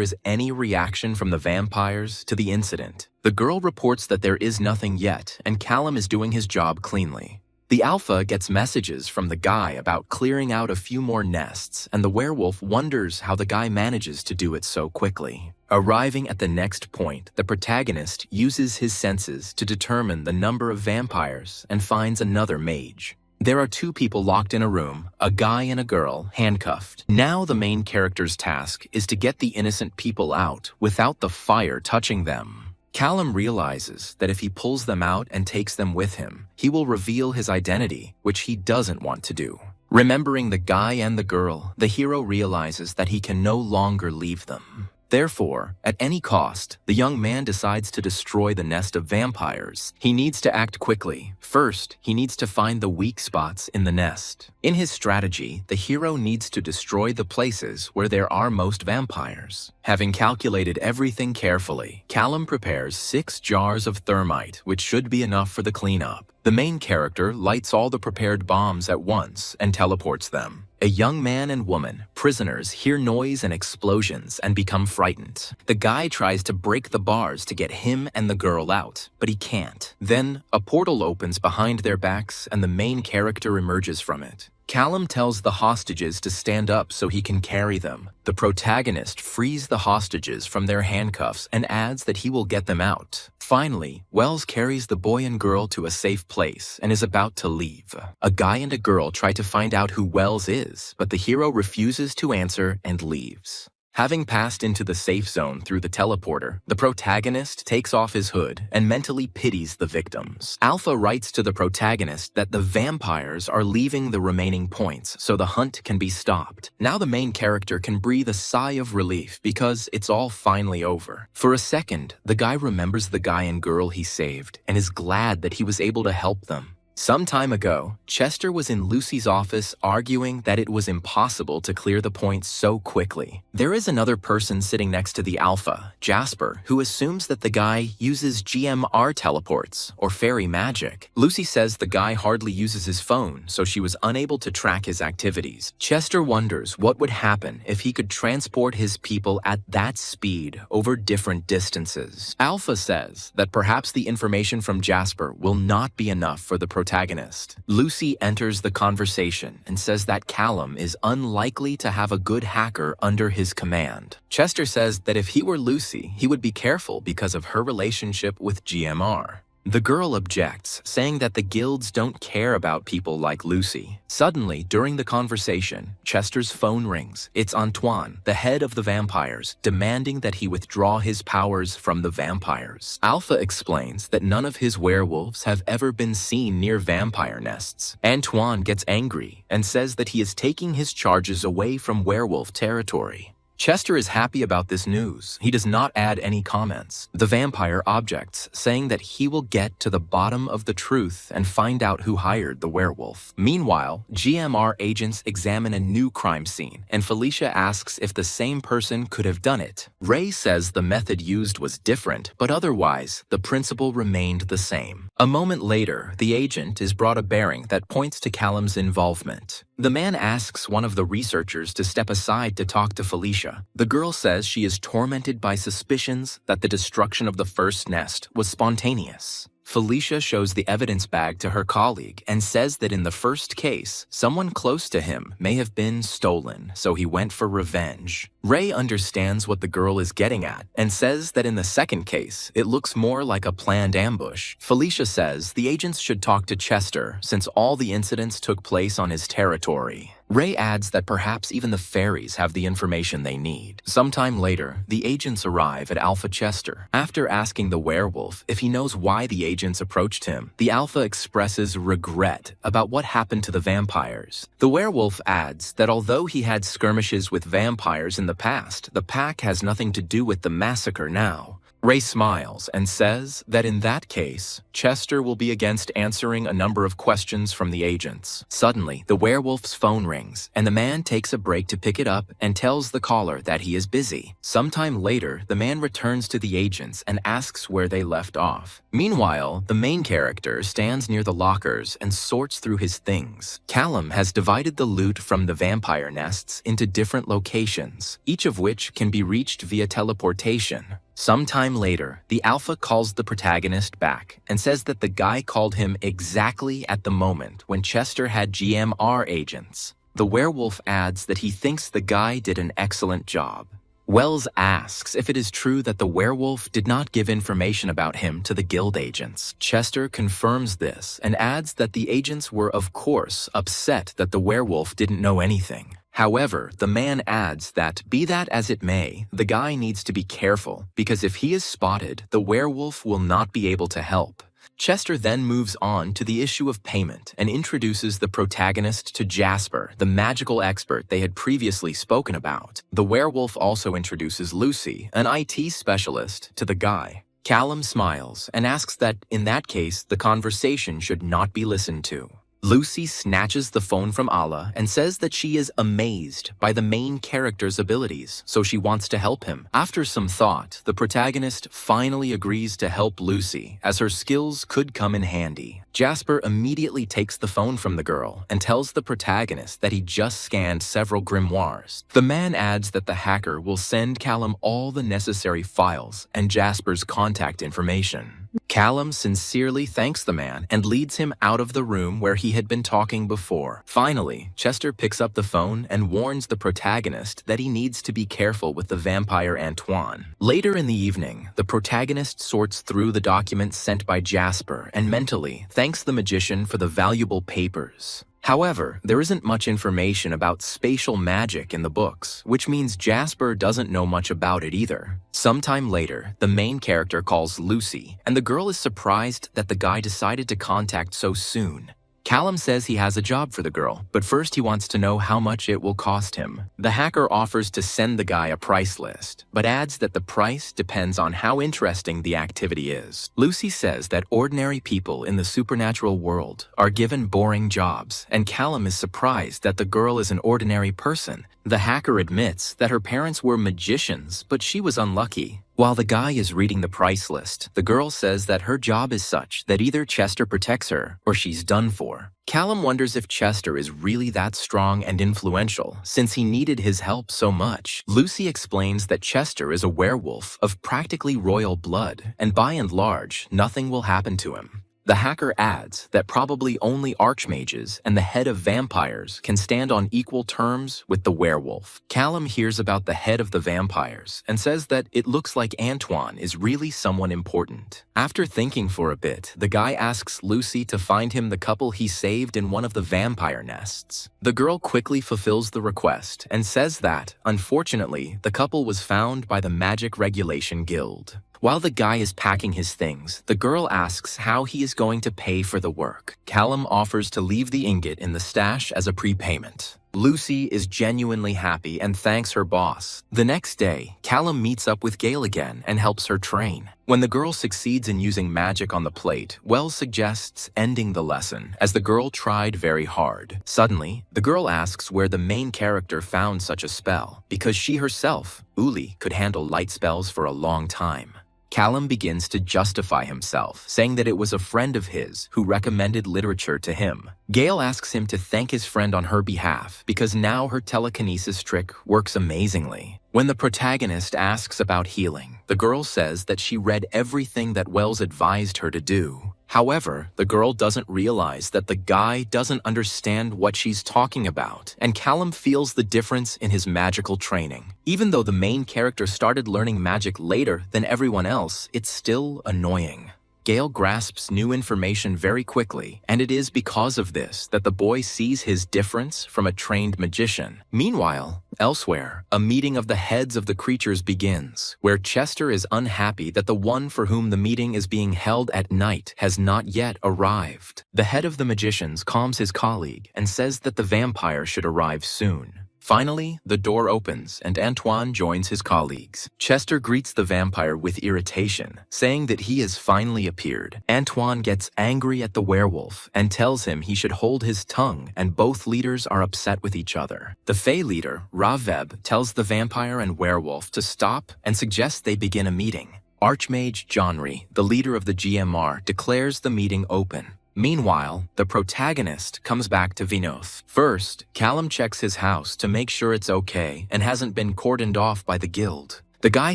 is any reaction from the vampires to the incident. The girl reports that there is nothing yet, and Callum is doing his job cleanly. The alpha gets messages from the guy about clearing out a few more nests, and the werewolf wonders how the guy manages to do it so quickly. Arriving at the next point, the protagonist uses his senses to determine the number of vampires and finds another mage. There are two people locked in a room, a guy and a girl, handcuffed. Now the main character's task is to get the innocent people out without the fire touching them. Callum realizes that if he pulls them out and takes them with him, he will reveal his identity, which he doesn't want to do. Remembering the guy and the girl, the hero realizes that he can no longer leave them. Therefore, at any cost, the young man decides to destroy the nest of vampires. He needs to act quickly. First, he needs to find the weak spots in the nest. In his strategy, the hero needs to destroy the places where there are most vampires. Having calculated everything carefully, Callum prepares 6 jars of thermite, which should be enough for the cleanup. The main character lights all the prepared bombs at once and teleports them. A young man and woman, prisoners, hear noise and explosions and become frightened. The guy tries to break the bars to get him and the girl out, but he can't. Then, a portal opens behind their backs and the main character emerges from it. Callum tells the hostages to stand up so he can carry them. The protagonist frees the hostages from their handcuffs and adds that he will get them out. Finally, Wells carries the boy and girl to a safe place and is about to leave. A guy and a girl try to find out who Wells is, but the hero refuses to answer and leaves. Having passed into the safe zone through the teleporter, the protagonist takes off his hood and mentally pities the victims. Alpha writes to the protagonist that the vampires are leaving the remaining points so the hunt can be stopped. Now the main character can breathe a sigh of relief because it's all finally over. For a second, the guy remembers the guy and girl he saved and is glad that he was able to help them. Some time ago, Chester was in Lucy's office arguing that it was impossible to clear the points so quickly. There is another person sitting next to the alpha, Jasper, who assumes that the guy uses GMR teleports, or fairy magic. Lucy says the guy hardly uses his phone, so she was unable to track his activities. Chester wonders what would happen if he could transport his people at that speed over different distances. Alpha says that perhaps the information from Jasper will not be enough for the protagonist. Lucy enters the conversation and says that Callum is unlikely to have a good hacker under his command. Chester says that if he were Lucy, he would be careful because of her relationship with GMR. The girl objects, saying that the guilds don't care about people like Lucy. Suddenly, during the conversation, Chester's phone rings. It's Antoine, the head of the vampires, demanding that he withdraw his powers from the vampires. Alpha explains that none of his werewolves have ever been seen near vampire nests. Antoine gets angry and says that he is taking his charges away from werewolf territory. Chester is happy about this news. He does not add any comments. The vampire objects, saying that he will get to the bottom of the truth and find out who hired the werewolf. Meanwhile, GMR agents examine a new crime scene, and Felicia asks if the same person could have done it. Ray says the method used was different, but otherwise, the principle remained the same. A moment later, the agent is brought a bearing that points to Callum's involvement. The man asks one of the researchers to step aside to talk to Felicia. The girl says she is tormented by suspicions that the destruction of the first nest was spontaneous. Felicia shows the evidence bag to her colleague and says that in the first case, someone close to him may have been stolen, so he went for revenge. Ray understands what the girl is getting at and says that in the second case, it looks more like a planned ambush. Felicia says the agents should talk to Chester since all the incidents took place on his territory. Ray adds that perhaps even the fairies have the information they need. Sometime later, the agents arrive at Alpha Chester. After asking the werewolf if he knows why the agents approached him, the Alpha expresses regret about what happened to the vampires. The werewolf adds that although he had skirmishes with vampires in the past, the pack has nothing to do with the massacre now. Ray smiles and says that in that case, Chester will be against answering a number of questions from the agents. Suddenly, the werewolf's phone rings, and the man takes a break to pick it up and tells the caller that he is busy. Sometime later, the man returns to the agents and asks where they left off. Meanwhile, the main character stands near the lockers and sorts through his things. Callum has divided the loot from the vampire nests into different locations, each of which can be reached via teleportation. Sometime later, the Alpha calls the protagonist back and says that the guy called him exactly at the moment when Chester had GMR agents. The werewolf adds that he thinks the guy did an excellent job. Wells asks if it is true that the werewolf did not give information about him to the guild agents. Chester confirms this and adds that the agents were, of course, upset that the werewolf didn't know anything. However, the man adds that, be that as it may, the guy needs to be careful because if he is spotted, the werewolf will not be able to help. Chester then moves on to the issue of payment and introduces the protagonist to Jasper, the magical expert they had previously spoken about. The werewolf also introduces Lucy, an IT specialist, to the guy. Callum smiles and asks that, in that case, the conversation should not be listened to. Lucy snatches the phone from Allah and says that she is amazed by the main character's abilities, so she wants to help him. After some thought, the protagonist finally agrees to help Lucy, as her skills could come in handy. Jasper immediately takes the phone from the girl and tells the protagonist that he just scanned several grimoires. The man adds that the hacker will send Callum all the necessary files and Jasper's contact information. Callum sincerely thanks the man and leads him out of the room where he had been talking before. Finally, Chester picks up the phone and warns the protagonist that he needs to be careful with the vampire Antoine. Later in the evening, the protagonist sorts through the documents sent by Jasper and mentally thanks the magician for the valuable papers. However, there isn't much information about spatial magic in the books, which means Jasper doesn't know much about it either. Sometime later, the main character calls Lucy, and the girl is surprised that the guy decided to contact so soon. Callum says he has a job for the girl, but first he wants to know how much it will cost him. The hacker offers to send the guy a price list, but adds that the price depends on how interesting the activity is. Lucy says that ordinary people in the supernatural world are given boring jobs, and Callum is surprised that the girl is an ordinary person. The hacker admits that her parents were magicians, but she was unlucky. While the guy is reading the price list, the girl says that her job is such that either Chester protects her or she's done for. Callum wonders if Chester is really that strong and influential, since he needed his help so much. Lucy explains that Chester is a werewolf of practically royal blood, and by and large, nothing will happen to him. The hacker adds that probably only archmages and the head of vampires can stand on equal terms with the werewolf. Callum hears about the head of the vampires and says that it looks like Antoine is really someone important. After thinking for a bit, the guy asks Lucy to find him the couple he saved in one of the vampire nests. The girl quickly fulfills the request and says that, unfortunately, the couple was found by the Magic Regulation Guild. While the guy is packing his things, the girl asks how he is going to pay for the work. Callum offers to leave the ingot in the stash as a prepayment. Lucy is genuinely happy and thanks her boss. The next day, Callum meets up with Gale again and helps her train. When the girl succeeds in using magic on the plate, Wells suggests ending the lesson, as the girl tried very hard. Suddenly, the girl asks where the main character found such a spell, because she herself, Uli, could handle light spells for a long time. Callum begins to justify himself, saying that it was a friend of his who recommended literature to him. Gale asks him to thank his friend on her behalf because now her telekinesis trick works amazingly. When the protagonist asks about healing, the girl says that she read everything that Wells advised her to do. However, the girl doesn't realize that the guy doesn't understand what she's talking about, and Callum feels the difference in his magical training. Even though the main character started learning magic later than everyone else, it's still annoying. Gale grasps new information very quickly, and it is because of this that the boy sees his difference from a trained magician. Meanwhile, elsewhere, a meeting of the heads of the creatures begins, where Chester is unhappy that the one for whom the meeting is being held at night has not yet arrived. The head of the magicians calms his colleague and says that the vampire should arrive soon. Finally, the door opens and Antoine joins his colleagues. Chester greets the vampire with irritation, saying that he has finally appeared. Antoine gets angry at the werewolf and tells him he should hold his tongue, and both leaders are upset with each other. The Fey leader, Raveb, tells the vampire and werewolf to stop and suggests they begin a meeting. Archmage Jonry, the leader of the GMR, declares the meeting open. Meanwhile, the protagonist comes back to Vinoth. First, Callum checks his house to make sure it's okay and hasn't been cordoned off by the guild. The guy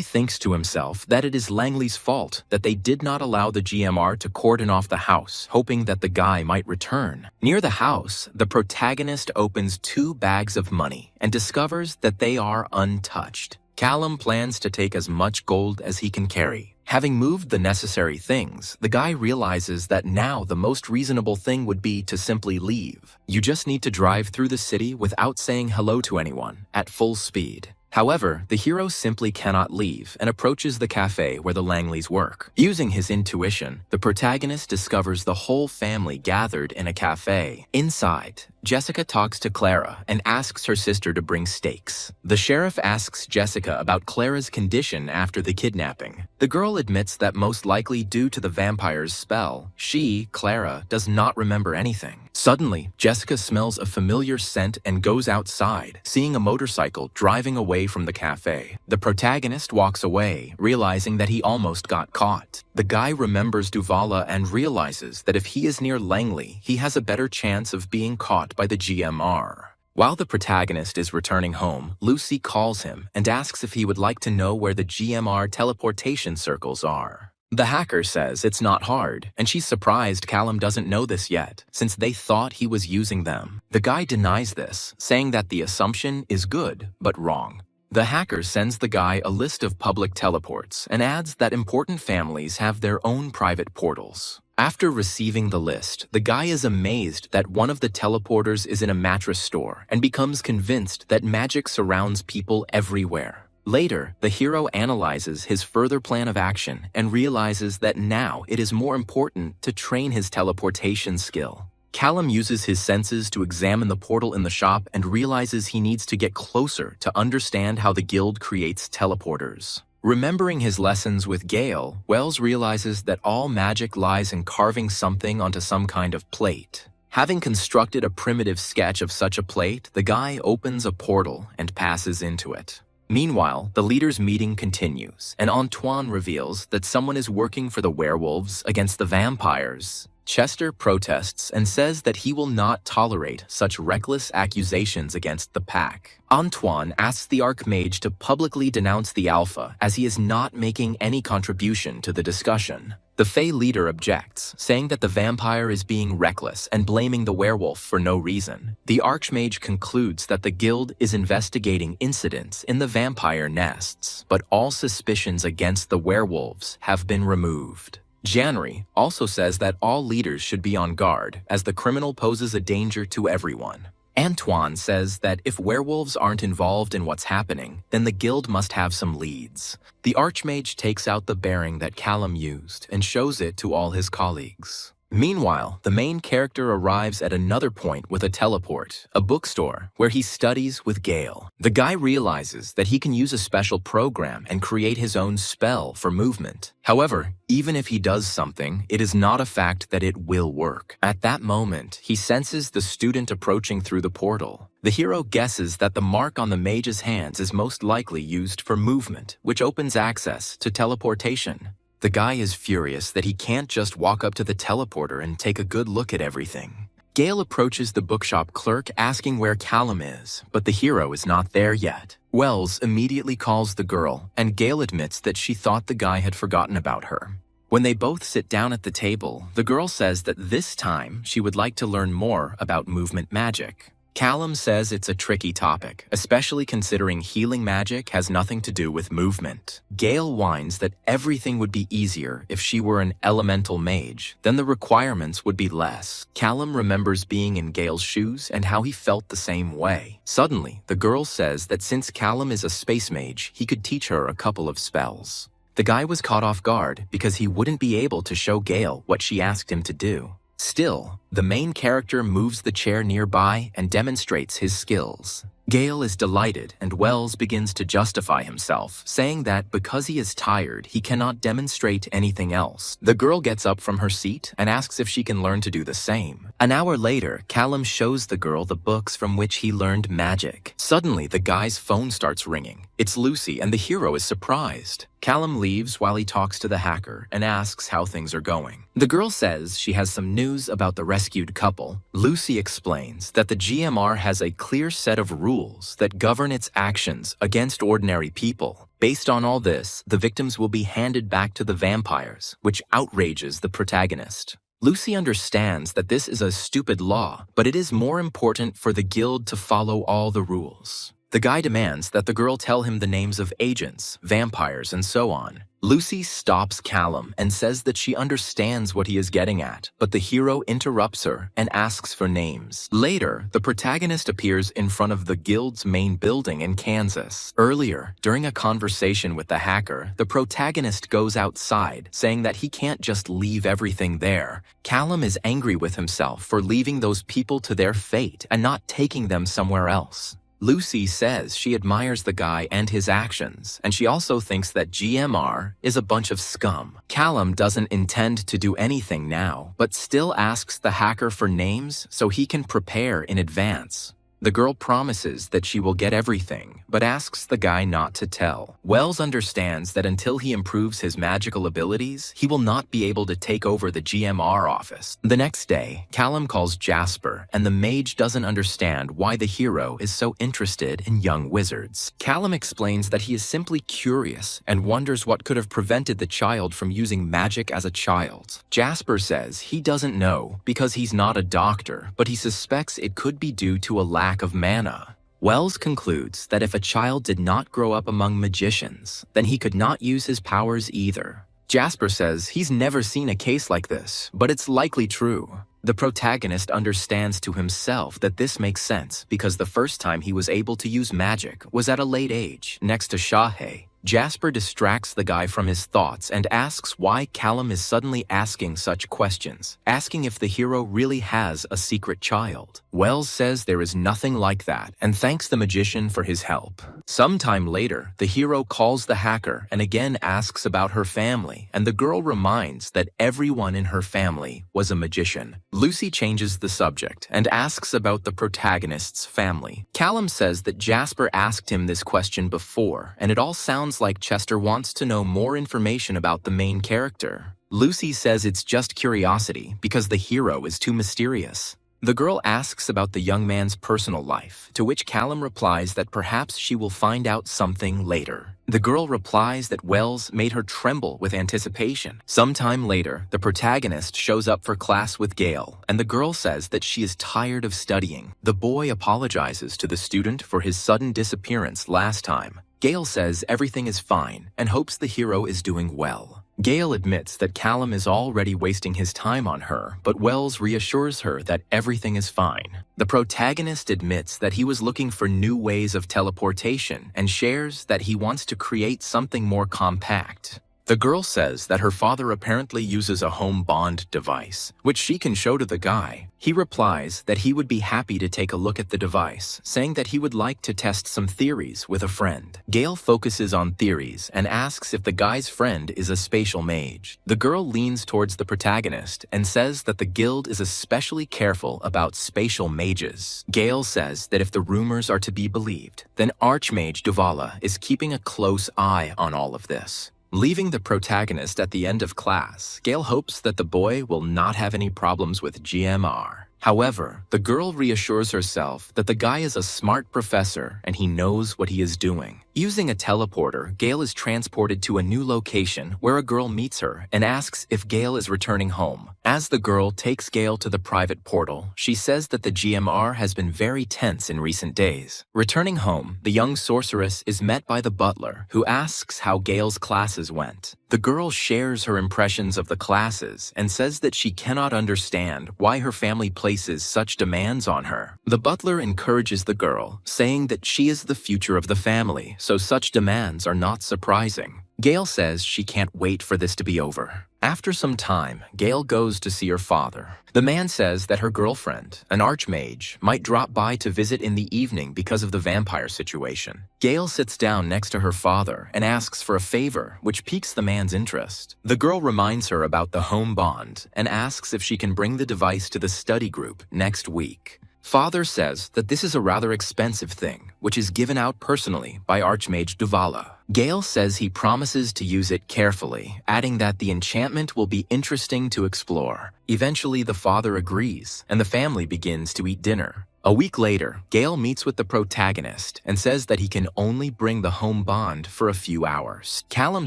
thinks to himself that it is Langley's fault that they did not allow the GMR to cordon off the house, hoping that the guy might return. Near the house, the protagonist opens 2 bags of money and discovers that they are untouched. Callum plans to take as much gold as he can carry. Having moved the necessary things, the guy realizes that now the most reasonable thing would be to simply leave. You just need to drive through the city without saying hello to anyone, at full speed. However, the hero simply cannot leave and approaches the cafe where the Langleys work. Using his intuition, the protagonist discovers the whole family gathered in a cafe. Inside, Jessica talks to Clara and asks her sister to bring steaks. The sheriff asks Jessica about Clara's condition after the kidnapping. The girl admits that most likely due to the vampire's spell, she, Clara, does not remember anything. Suddenly, Jessica smells a familiar scent and goes outside, seeing a motorcycle driving away from the cafe. The protagonist walks away, realizing that he almost got caught. The guy remembers Duvala and realizes that if he is near Langley, he has a better chance of being caught by the GMR. While the protagonist is returning home, Lucy calls him and asks if he would like to know where the GMR teleportation circles are. The hacker says it's not hard, and she's surprised Callum doesn't know this yet, since they thought he was using them. The guy denies this, saying that the assumption is good, but wrong. The hacker sends the guy a list of public teleports and adds that important families have their own private portals. After receiving the list, the guy is amazed that one of the teleporters is in a mattress store and becomes convinced that magic surrounds people everywhere. Later, the hero analyzes his further plan of action and realizes that now it is more important to train his teleportation skill. Callum uses his senses to examine the portal in the shop and realizes he needs to get closer to understand how the guild creates teleporters. Remembering his lessons with Gale, Wells realizes that all magic lies in carving something onto some kind of plate. Having constructed a primitive sketch of such a plate, the guy opens a portal and passes into it. Meanwhile, the leaders' meeting continues, and Antoine reveals that someone is working for the werewolves against the vampires. Chester protests and says that he will not tolerate such reckless accusations against the pack. Antoine asks the Archmage to publicly denounce the Alpha, as he is not making any contribution to the discussion. The Fae leader objects, saying that the vampire is being reckless and blaming the werewolf for no reason. The Archmage concludes that the guild is investigating incidents in the vampire nests, but all suspicions against the werewolves have been removed. Janri also says that all leaders should be on guard, as the criminal poses a danger to everyone. Antoine says that if werewolves aren't involved in what's happening, then the guild must have some leads. The Archmage takes out the bearing that Callum used and shows it to all his colleagues. Meanwhile, the main character arrives at another point with a teleport, a bookstore, where he studies with Gale. The guy realizes that he can use a special program and create his own spell for movement. However, even if he does something, it is not a fact that it will work. At that moment, he senses the student approaching through the portal. The hero guesses that the mark on the mage's hands is most likely used for movement, which opens access to teleportation. The guy is furious that he can't just walk up to the teleporter and take a good look at everything. Gale approaches the bookshop clerk asking where Callum is, but the hero is not there yet. Wells immediately calls the girl, and Gale admits that she thought the guy had forgotten about her. When they both sit down at the table, the girl says that this time she would like to learn more about movement magic. Callum says it's a tricky topic, especially considering healing magic has nothing to do with movement. Gale whines that everything would be easier if she were an elemental mage, then the requirements would be less. Callum remembers being in Gale's shoes and how he felt the same way. Suddenly, the girl says that since Callum is a space mage, he could teach her a couple of spells. The guy was caught off guard because he wouldn't be able to show Gale what she asked him to do. Still, the main character moves the chair nearby and demonstrates his skills. Gale is delighted, and Wells begins to justify himself, saying that because he is tired, he cannot demonstrate anything else. The girl gets up from her seat and asks if she can learn to do the same. An hour later, Callum shows the girl the books from which he learned magic. Suddenly, the guy's phone starts ringing. It's Lucy, and the hero is surprised. Callum leaves while he talks to the hacker and asks how things are going. The girl says she has some news about the rescued couple. Lucy explains that the GMR has a clear set of rules that govern its actions against ordinary people. Based on all this, the victims will be handed back to the vampires, which outrages the protagonist. Lucy understands that this is a stupid law, but it is more important for the guild to follow all the rules. The guy demands that the girl tell him the names of agents, vampires, and so on. Lucy stops Callum and says that she understands what he is getting at, but the hero interrupts her and asks for names. Later, the protagonist appears in front of the guild's main building in Kansas. Earlier, during a conversation with the hacker, the protagonist goes outside, saying that he can't just leave everything there. Callum is angry with himself for leaving those people to their fate and not taking them somewhere else. Lucy says she admires the guy and his actions, and she also thinks that GMR is a bunch of scum. Callum doesn't intend to do anything now, but still asks the hacker for names so he can prepare in advance. The girl promises that she will get everything, but asks the guy not to tell. Wells understands that until he improves his magical abilities, he will not be able to take over the GMR office. The next day, Callum calls Jasper, and the mage doesn't understand why the hero is so interested in young wizards. Callum explains that he is simply curious and wonders what could have prevented the child from using magic as a child. Jasper says he doesn't know because he's not a doctor, but he suspects it could be due to a lack of mana. Wells concludes that if a child did not grow up among magicians, then he could not use his powers either. Jasper says he's never seen a case like this, but it's likely true. The protagonist understands to himself that this makes sense because the first time he was able to use magic was at a late age, next to Shahei. Jasper distracts the guy from his thoughts and asks why Callum is suddenly asking such questions, asking if the hero really has a secret child. Wells says there is nothing like that and thanks the magician for his help. Sometime later, the hero calls the hacker and again asks about her family, and the girl reminds that everyone in her family was a magician. Lucy changes the subject and asks about the protagonist's family. Callum says that Jasper asked him this question before, and it all sounds like Chester wants to know more information about the main character. Lucy says it's just curiosity because the hero is too mysterious. The girl asks about the young man's personal life, to which Callum replies that perhaps she will find out something later. The girl replies that Wells made her tremble with anticipation. Sometime later, the protagonist shows up for class with Gale, and the girl says that she is tired of studying. The boy apologizes to the student for his sudden disappearance last time. Gale says everything is fine and hopes the hero is doing well. Gale admits that Callum is already wasting his time on her, but Wells reassures her that everything is fine. The protagonist admits that he was looking for new ways of teleportation and shares that he wants to create something more compact. The girl says that her father apparently uses a home bond device, which she can show to the guy. He replies that he would be happy to take a look at the device, saying that he would like to test some theories with a friend. Gale focuses on theories and asks if the guy's friend is a spatial mage. The girl leans towards the protagonist and says that the guild is especially careful about spatial mages. Gale says that if the rumors are to be believed, then Archmage Duvala is keeping a close eye on all of this. Leaving the protagonist at the end of class, Gale hopes that the boy will not have any problems with GMR. However, the girl reassures herself that the guy is a smart professor and he knows what he is doing. Using a teleporter, Gale is transported to a new location where a girl meets her and asks if Gale is returning home. As the girl takes Gale to the private portal, she says that the GMR has been very tense in recent days. Returning home, the young sorceress is met by the butler, who asks how Gale's classes went. The girl shares her impressions of the classes and says that she cannot understand why her family places such demands on her. The butler encourages the girl, saying that she is the future of the family, so such demands are not surprising. Gale says she can't wait for this to be over. After some time, Gale goes to see her father. The man says that her girlfriend, an archmage, might drop by to visit in the evening because of the vampire situation. Gale sits down next to her father and asks for a favor, which piques the man's interest. The girl reminds her about the home bond and asks if she can bring the device to the study group next week. Father says that this is a rather expensive thing, which is given out personally by Archmage Duvala. Gale says he promises to use it carefully, adding that the enchantment will be interesting to explore. Eventually, the father agrees, and the family begins to eat dinner. A week later, Gale meets with the protagonist and says that he can only bring the home bond for a few hours. Callum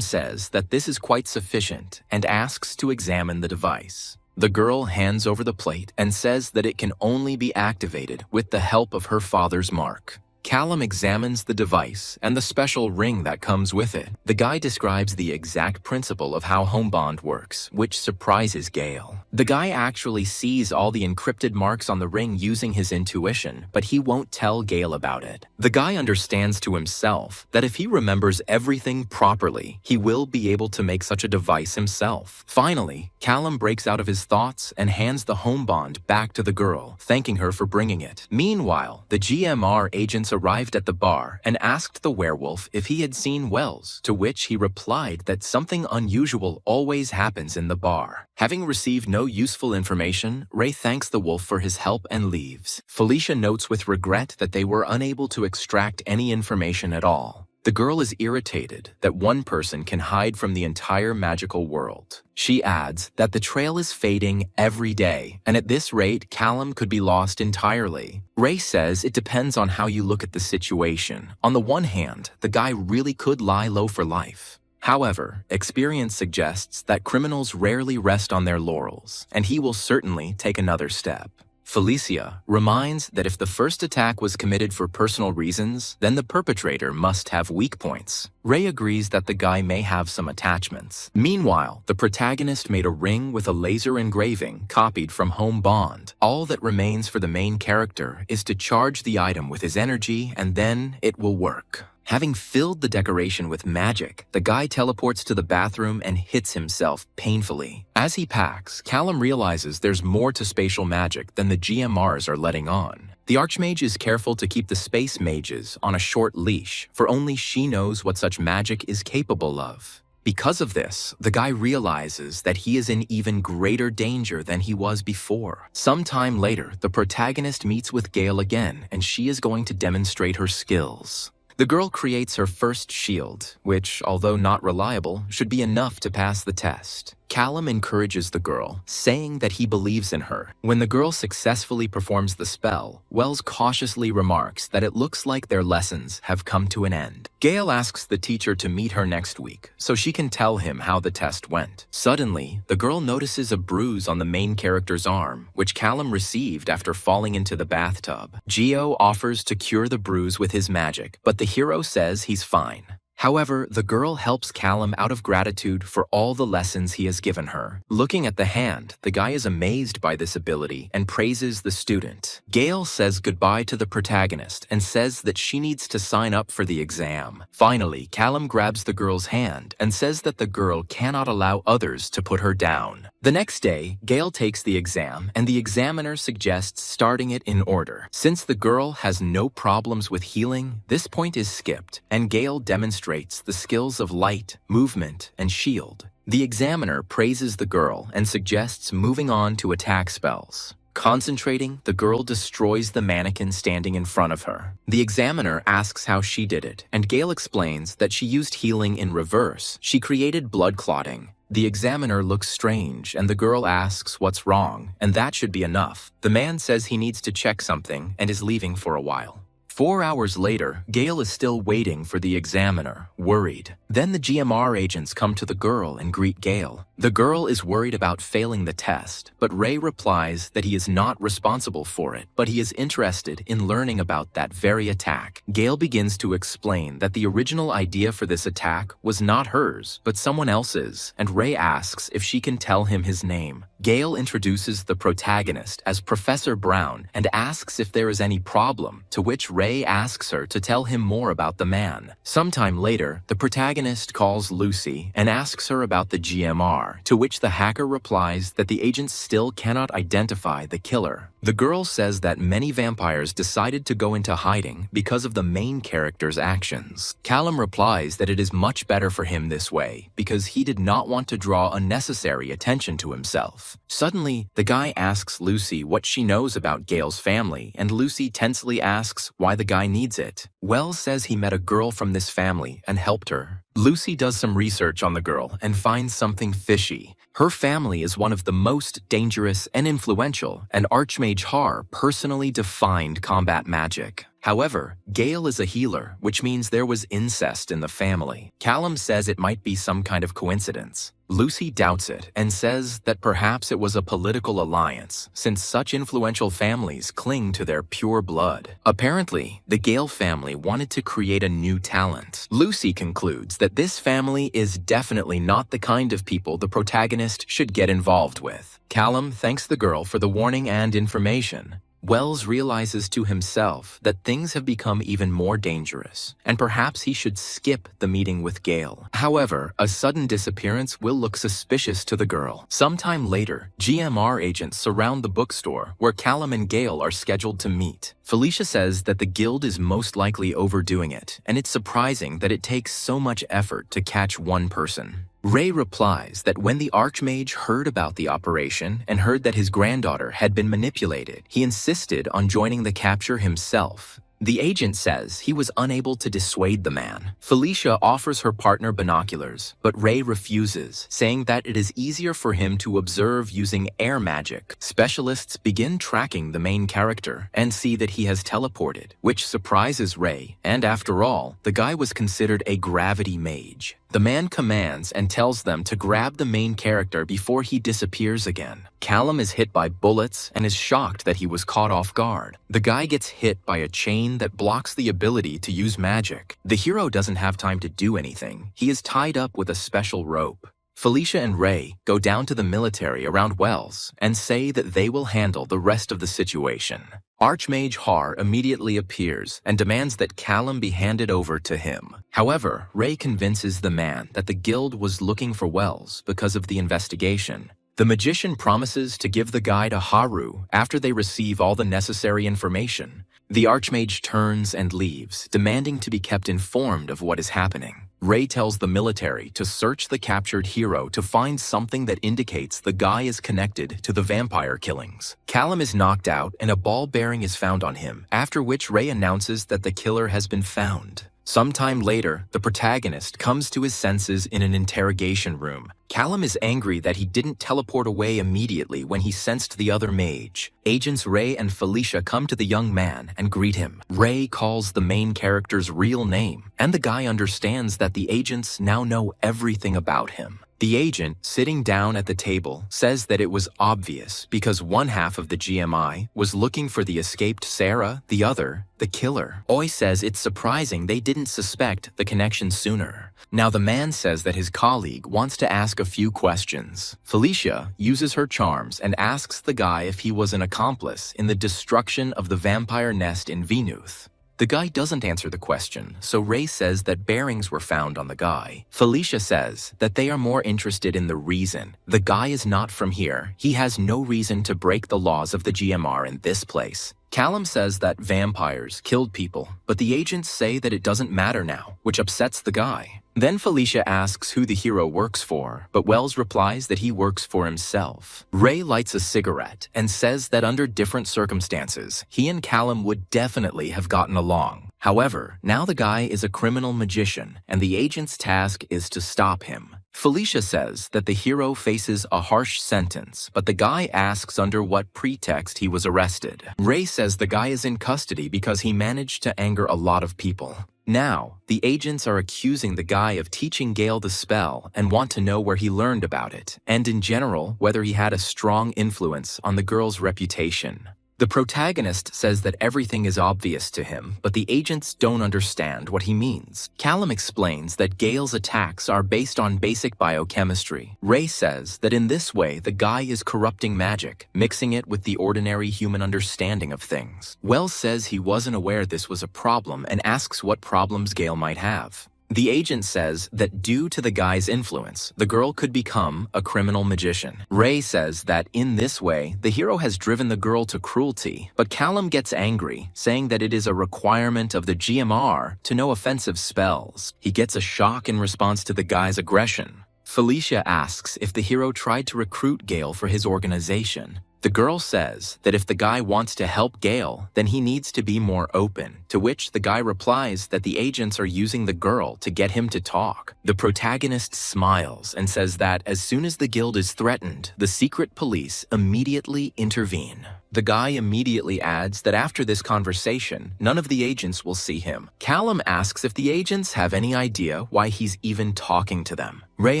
says that this is quite sufficient and asks to examine the device. The girl hands over the plate and says that it can only be activated with the help of her father's mark. Callum examines the device and the special ring that comes with it. The guy describes the exact principle of how homebond works, which surprises Gale. The guy actually sees all the encrypted marks on the ring using his intuition, but he won't tell Gale about it. The guy understands to himself that if he remembers everything properly, he will be able to make such a device himself. Finally, Callum breaks out of his thoughts and hands the homebond back to the girl, thanking her for bringing it. Meanwhile, the GMR agents arrived at the bar and asked the werewolf if he had seen Wells, to which he replied that something unusual always happens in the bar. Having received no useful information, Ray thanks the wolf for his help and leaves. Felicia notes with regret that they were unable to extract any information at all. The girl is irritated that one person can hide from the entire magical world. She adds that the trail is fading every day, and at this rate, Callum could be lost entirely. Ray says it depends on how you look at the situation. On the one hand, the guy really could lie low for life. However, experience suggests that criminals rarely rest on their laurels, and he will certainly take another step. Felicia reminds that if the first attack was committed for personal reasons, then the perpetrator must have weak points. Ray agrees that the guy may have some attachments. Meanwhile, the protagonist made a ring with a laser engraving copied from Home Bond. All that remains for the main character is to charge the item with his energy, and then it will work. Having filled the decoration with magic, the guy teleports to the bathroom and hits himself painfully. As he packs, Callum realizes there's more to spatial magic than the GMRs are letting on. The Archmage is careful to keep the space mages on a short leash, for only she knows what such magic is capable of. Because of this, the guy realizes that he is in even greater danger than he was before. Sometime later, the protagonist meets with Gale again, and she is going to demonstrate her skills. The girl creates her first shield, which, although not reliable, should be enough to pass the test. Callum encourages the girl, saying that he believes in her. When the girl successfully performs the spell, Wells cautiously remarks that it looks like their lessons have come to an end. Gale asks the teacher to meet her next week so she can tell him how the test went. Suddenly, the girl notices a bruise on the main character's arm, which Callum received after falling into the bathtub. Geo offers to cure the bruise with his magic, but the hero says he's fine. However, the girl helps Callum out of gratitude for all the lessons he has given her. Looking at the hand, the guy is amazed by this ability and praises the student. Gale says goodbye to the protagonist and says that she needs to sign up for the exam. Finally, Callum grabs the girl's hand and says that the girl cannot allow others to put her down. The next day, Gale takes the exam and the examiner suggests starting it in order. Since the girl has no problems with healing, this point is skipped and Gale demonstrates the skills of light, movement, and shield. The examiner praises the girl and suggests moving on to attack spells. Concentrating, the girl destroys the mannequin standing in front of her. The examiner asks how she did it, and Gale explains that she used healing in reverse. She created blood clotting. The examiner looks strange, and the girl asks what's wrong, and that should be enough. The man says he needs to check something and is leaving for a while. 4 hours later, Gale is still waiting for the examiner, worried. Then the GMR agents come to the girl and greet Gale. The girl is worried about failing the test, but Ray replies that he is not responsible for it, but he is interested in learning about that very attack. Gale begins to explain that the original idea for this attack was not hers, but someone else's, and Ray asks if she can tell him his name. Gale introduces the protagonist as Professor Brown and asks if there is any problem, to which Ray asks her to tell him more about the man. Sometime later, the protagonist calls Lucy and asks her about the GMR, to which the hacker replies that the agents still cannot identify the killer. The girl says that many vampires decided to go into hiding because of the main character's actions. Callum replies that it is much better for him this way because he did not want to draw unnecessary attention to himself. Suddenly, the guy asks Lucy what she knows about Gale's family, and Lucy tensely asks why the guy needs it. Wells says he met a girl from this family and helped her. Lucy does some research on the girl and finds something fishy. Her family is one of the most dangerous and influential, and Archmage Har personally defined combat magic. However, Gale is a healer, which means there was incest in the family. Callum says it might be some kind of coincidence. Lucy doubts it and says that perhaps it was a political alliance, since such influential families cling to their pure blood. Apparently, the Gale family wanted to create a new talent. Lucy concludes that this family is definitely not the kind of people the protagonist should get involved with. Callum thanks the girl for the warning and information. Wells realizes to himself that things have become even more dangerous, and perhaps he should skip the meeting with Gale. However, a sudden disappearance will look suspicious to the girl. Sometime later, GMR agents surround the bookstore where Callum and Gale are scheduled to meet. Felicia says that the guild is most likely overdoing it, and it's surprising that it takes so much effort to catch one person. Ray replies that when the Archmage heard about the operation and heard that his granddaughter had been manipulated, he insisted on joining the capture himself. The agent says he was unable to dissuade the man. Felicia offers her partner binoculars, but Ray refuses, saying that it is easier for him to observe using air magic. Specialists begin tracking the main character and see that he has teleported, which surprises Ray, and after all, the guy was considered a gravity mage. The man commands and tells them to grab the main character before he disappears again. Callum is hit by bullets and is shocked that he was caught off guard. The guy gets hit by a chain that blocks the ability to use magic. The hero doesn't have time to do anything. He is tied up with a special rope. Felicia and Ray go down to the military around Wells and say that they will handle the rest of the situation. Archmage Har immediately appears and demands that Callum be handed over to him. However, Ray convinces the man that the guild was looking for Wells because of the investigation. The magician promises to give the guy to Haru after they receive all the necessary information. The Archmage turns and leaves, demanding to be kept informed of what is happening. Ray tells the military to search the captured hero to find something that indicates the guy is connected to the vampire killings. Callum is knocked out and a ball bearing is found on him, after which Ray announces that the killer has been found. Sometime later, the protagonist comes to his senses in an interrogation room. Callum is angry that he didn't teleport away immediately when he sensed the other mage. Agents Ray and Felicia come to the young man and greet him. Ray calls the main character's real name, and the guy understands that the agents now know everything about him. The agent, sitting down at the table, says that it was obvious because one half of the GMI was looking for the escaped Sarah, the other, the killer. Oi says it's surprising they didn't suspect the connection sooner. Now the man says that his colleague wants to ask a few questions. Felicia uses her charms and asks the guy if he was an accomplice in the destruction of the vampire nest in Venuth. The guy doesn't answer the question, so Ray says that bearings were found on the guy. Felicia says that they are more interested in the reason. The guy is not from here. He has no reason to break the laws of the GMR in this place. Callum says that vampires killed people, but the agents say that it doesn't matter now, which upsets the guy. Then Felicia asks who the hero works for, but Wells replies that he works for himself. Ray lights a cigarette and says that under different circumstances, he and Callum would definitely have gotten along. However, now the guy is a criminal magician, and the agent's task is to stop him. Felicia says that the hero faces a harsh sentence, but the guy asks under what pretext he was arrested. Ray says the guy is in custody because he managed to anger a lot of people. Now, the agents are accusing the guy of teaching Gale the spell and want to know where he learned about it, and in general, whether he had a strong influence on the girl's reputation. The protagonist says that everything is obvious to him, but the agents don't understand what he means. Callum explains that Gale's attacks are based on basic biochemistry. Ray says that in this way, the guy is corrupting magic, mixing it with the ordinary human understanding of things. Wells says he wasn't aware this was a problem and asks what problems Gale might have. The agent says that due to the guy's influence, the girl could become a criminal magician. Ray says that in this way, the hero has driven the girl to cruelty, but Callum gets angry, saying that it is a requirement of the GMR to know offensive spells. He gets a shock in response to the guy's aggression. Felicia asks if the hero tried to recruit Gale for his organization. The girl says that if the guy wants to help Gale, then he needs to be more open, to which the guy replies that the agents are using the girl to get him to talk. The protagonist smiles and says that as soon as the guild is threatened, the secret police immediately intervene. The guy immediately adds that after this conversation, none of the agents will see him. Callum asks if the agents have any idea why he's even talking to them. Ray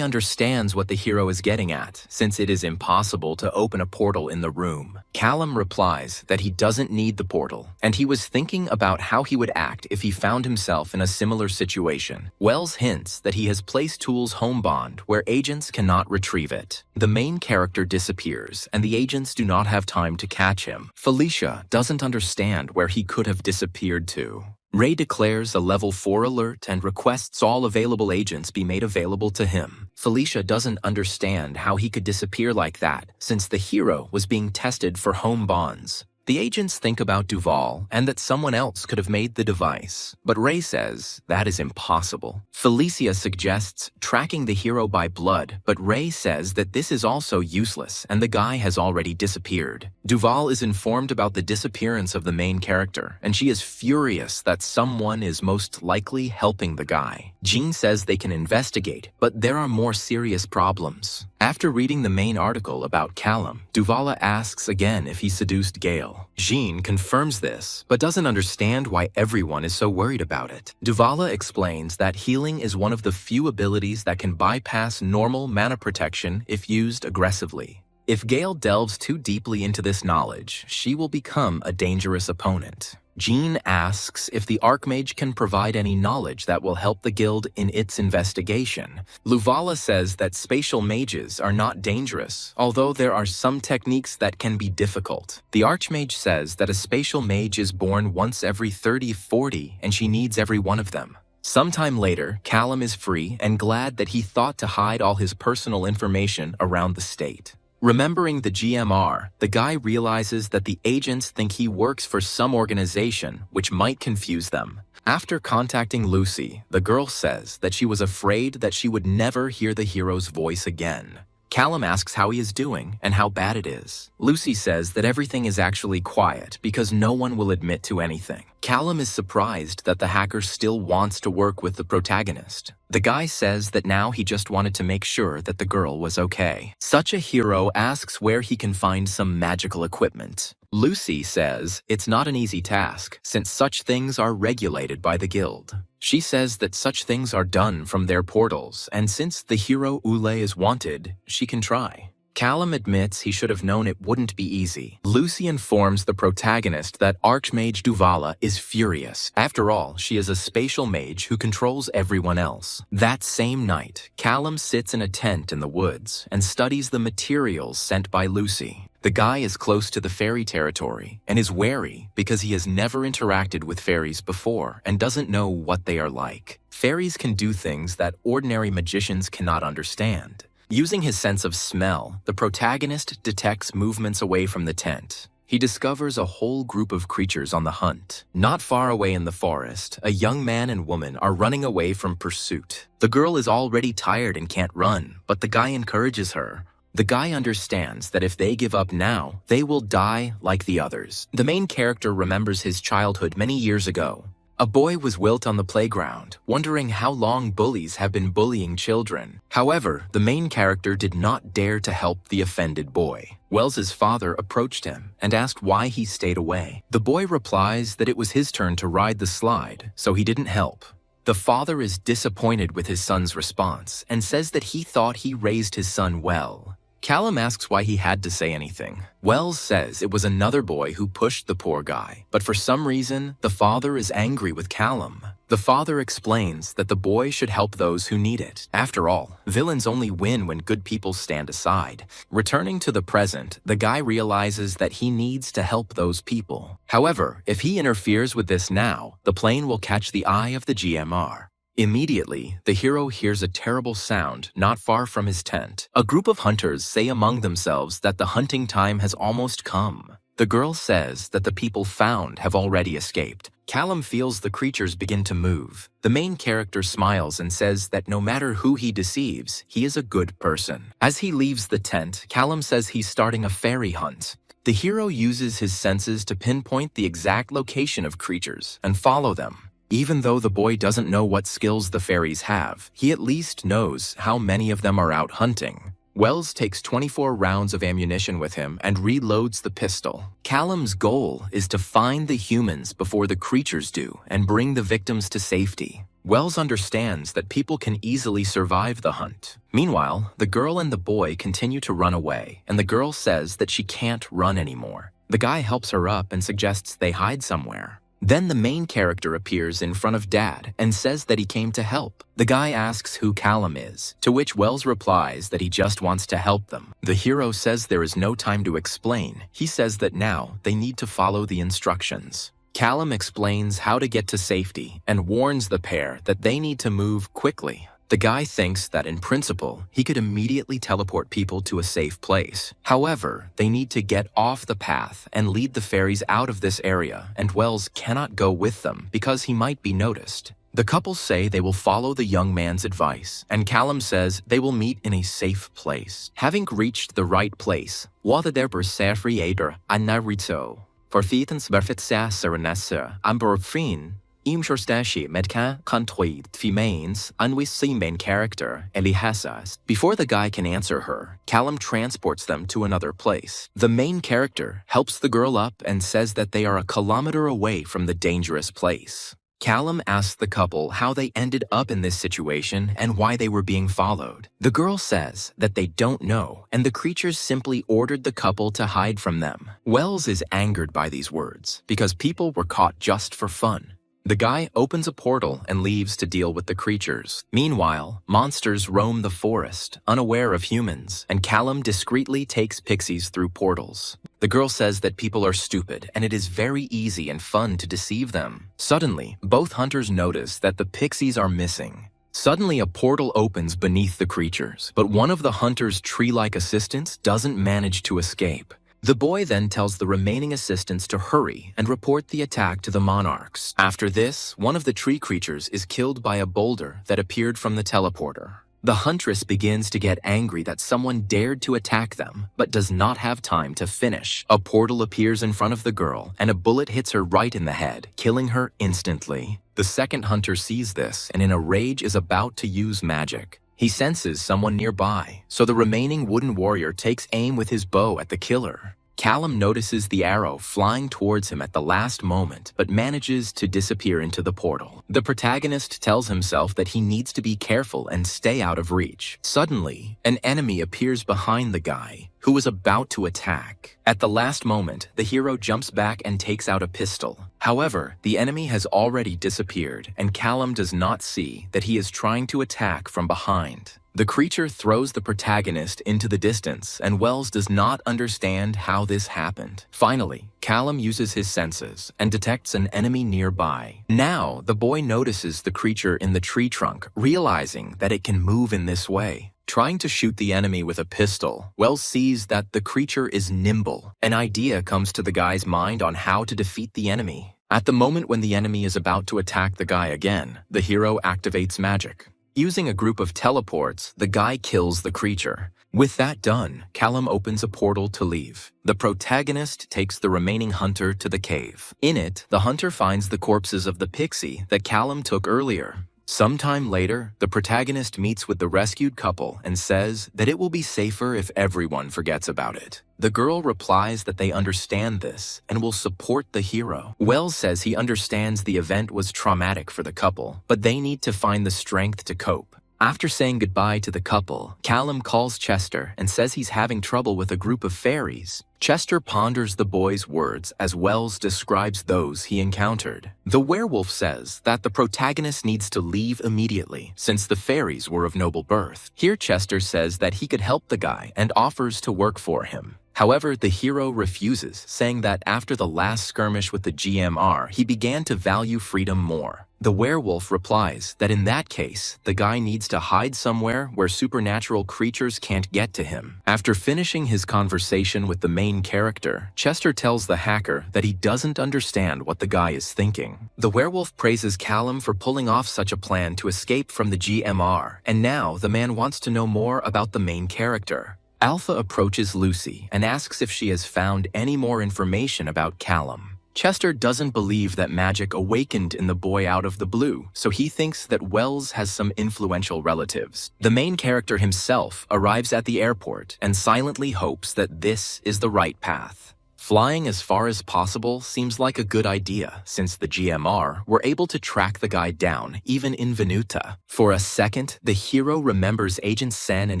understands what the hero is getting at, since it is impossible to open a portal in the room. Callum replies that he doesn't need the portal, and he was thinking about how he would act if he found himself in a similar situation. Wells hints that he has placed Tool's home bond where agents cannot retrieve it. The main character disappears, and the agents do not have time to catch him. Felicia doesn't understand where he could have disappeared to. Ray declares a level 4 alert and requests all available agents be made available to him. Felicia doesn't understand how he could disappear like that, since the hero was being tested for home bonds. The agents think about Duval and that someone else could have made the device, but Ray says that is impossible. Felicia suggests tracking the hero by blood, but Ray says that this is also useless and the guy has already disappeared. Duval is informed about the disappearance of the main character, and she is furious that someone is most likely helping the guy. Jean says they can investigate, but there are more serious problems. After reading the main article about Callum, Duvala asks again if he seduced Gale. Jean confirms this, but doesn't understand why everyone is so worried about it. Duvala explains that healing is one of the few abilities that can bypass normal mana protection if used aggressively. If Gale delves too deeply into this knowledge, she will become a dangerous opponent. Jean asks if the Archmage can provide any knowledge that will help the guild in its investigation. Luvala says that spatial mages are not dangerous, although there are some techniques that can be difficult. The Archmage says that a spatial mage is born once every 30-40 and she needs every one of them. Sometime later, Callum is free and glad that he thought to hide all his personal information around the state. Remembering the GMR, the guy realizes that the agents think he works for some organization, which might confuse them. After contacting Lucy, the girl says that she was afraid that she would never hear the hero's voice again. Callum asks how he is doing and how bad it is. Lucy says that everything is actually quiet because no one will admit to anything. Callum is surprised that the hacker still wants to work with the protagonist. The guy says that now he just wanted to make sure that the girl was okay. Such a hero asks where he can find some magical equipment. Lucy says it's not an easy task since such things are regulated by the guild. She says that such things are done from their portals, and since the hero Ule is wanted, she can try. Callum admits he should have known it wouldn't be easy. Lucy informs the protagonist that Archmage Duvala is furious. After all, she is a spatial mage who controls everyone else. That same night, Callum sits in a tent in the woods and studies the materials sent by Lucy. The guy is close to the fairy territory and is wary because he has never interacted with fairies before and doesn't know what they are like. Fairies can do things that ordinary magicians cannot understand. Using his sense of smell, the protagonist detects movements away from the tent. He discovers a whole group of creatures on the hunt. Not far away in the forest, a young man and woman are running away from pursuit. The girl is already tired and can't run, but the guy encourages her. The guy understands that if they give up now, they will die like the others. The main character remembers his childhood many years ago. A boy was wilt on the playground, wondering how long bullies have been bullying children. However, the main character did not dare to help the offended boy. Wells's father approached him and asked why he stayed away. The boy replies that it was his turn to ride the slide, so he didn't help. The father is disappointed with his son's response and says that he thought he raised his son well. Callum asks why he had to say anything. Wells says it was another boy who pushed the poor guy, but for some reason, the father is angry with Callum. The father explains that the boy should help those who need it. After all, villains only win when good people stand aside. Returning to the present, the guy realizes that he needs to help those people. However, if he interferes with this now, the plane will catch the eye of the GMR. Immediately, the hero hears a terrible sound not far from his tent. A group of hunters say among themselves that the hunting time has almost come. The girl says that the people found have already escaped. Callum feels the creatures begin to move. The main character smiles and says that no matter who he deceives, he is a good person. As he leaves the tent, Callum says he's starting a fairy hunt. The hero uses his senses to pinpoint the exact location of creatures and follow them. Even though the boy doesn't know what skills the fairies have, he at least knows how many of them are out hunting. Wells takes 24 rounds of ammunition with him and reloads the pistol. Callum's goal is to find the humans before the creatures do and bring the victims to safety. Wells understands that people can easily survive the hunt. Meanwhile, the girl and the boy continue to run away, and the girl says that she can't run anymore. The guy helps her up and suggests they hide somewhere. Then the main character appears in front of Dad and says that he came to help. The guy asks who Callum is, to which Wells replies that he just wants to help them. The hero says there is no time to explain. He says that now they need to follow the instructions. Callum explains how to get to safety and warns the pair that they need to move quickly. The guy thinks that in principle, he could immediately teleport people to a safe place. However, they need to get off the path and lead the fairies out of this area, and Wells cannot go with them because he might be noticed. The couple say they will follow the young man's advice, and Callum says they will meet in a safe place. Having reached the right place, wat der bersefri eder anirito, forfitens verfitsa serenessa, amberfrin, Imshorstashi medka contoid fimains unwisi main character elihasas. Before the guy can answer her, Callum transports them to another place. The main character helps the girl up and says that they are a kilometer away from the dangerous place. Callum asks the couple how they ended up in this situation and why they were being followed. The girl says that they don't know, and the creatures simply ordered the couple to hide from them. Wells is angered by these words because people were caught just for fun. The guy opens a portal and leaves to deal with the creatures. Meanwhile, monsters roam the forest, unaware of humans, and Callum discreetly takes pixies through portals. The girl says that people are stupid, and it is very easy and fun to deceive them. Suddenly, both hunters notice that the pixies are missing. Suddenly, a portal opens beneath the creatures, but one of the hunters' tree-like assistants doesn't manage to escape. The boy then tells the remaining assistants to hurry and report the attack to the monarchs. After this, one of the tree creatures is killed by a boulder that appeared from the teleporter. The huntress begins to get angry that someone dared to attack them, but does not have time to finish. A portal appears in front of the girl, and a bullet hits her right in the head, killing her instantly. The second hunter sees this, and in a rage is about to use magic. He senses someone nearby, so the remaining wooden warrior takes aim with his bow at the killer. Callum notices the arrow flying towards him at the last moment, but manages to disappear into the portal. The protagonist tells himself that he needs to be careful and stay out of reach. Suddenly, an enemy appears behind the guy, who is about to attack. At the last moment, the hero jumps back and takes out a pistol. However, the enemy has already disappeared, and Callum does not see that he is trying to attack from behind. The creature throws the protagonist into the distance, and Wells does not understand how this happened. Finally, Callum uses his senses and detects an enemy nearby. Now, the boy notices the creature in the tree trunk, realizing that it can move in this way. Trying to shoot the enemy with a pistol, Wells sees that the creature is nimble. An idea comes to the guy's mind on how to defeat the enemy. At the moment when the enemy is about to attack the guy again, the hero activates magic. Using a group of teleports, the guy kills the creature. With that done, Callum opens a portal to leave. The protagonist takes the remaining hunter to the cave. In it, the hunter finds the corpses of the pixie that Callum took earlier. Sometime later, the protagonist meets with the rescued couple and says that it will be safer if everyone forgets about it. The girl replies that they understand this and will support the hero. Wells says he understands the event was traumatic for the couple, but they need to find the strength to cope. After saying goodbye to the couple, Callum calls Chester and says he's having trouble with a group of fairies. Chester ponders the boy's words as Wells describes those he encountered. The werewolf says that the protagonist needs to leave immediately since the fairies were of noble birth. Here Chester says that he could help the guy and offers to work for him. However, the hero refuses, saying that after the last skirmish with the GMR, he began to value freedom more. The werewolf replies that in that case, the guy needs to hide somewhere where supernatural creatures can't get to him. After finishing his conversation with the main character, Chester tells the hacker that he doesn't understand what the guy is thinking. The werewolf praises Callum for pulling off such a plan to escape from the GMR, and now the man wants to know more about the main character. Alpha approaches Lucy and asks if she has found any more information about Callum. Chester doesn't believe that magic awakened in the boy out of the blue, so he thinks that Wells has some influential relatives. The main character himself arrives at the airport and silently hopes that this is the right path. Flying as far as possible seems like a good idea, since the GMR were able to track the guy down, even in Venuta. For a second, the hero remembers Agent Sen and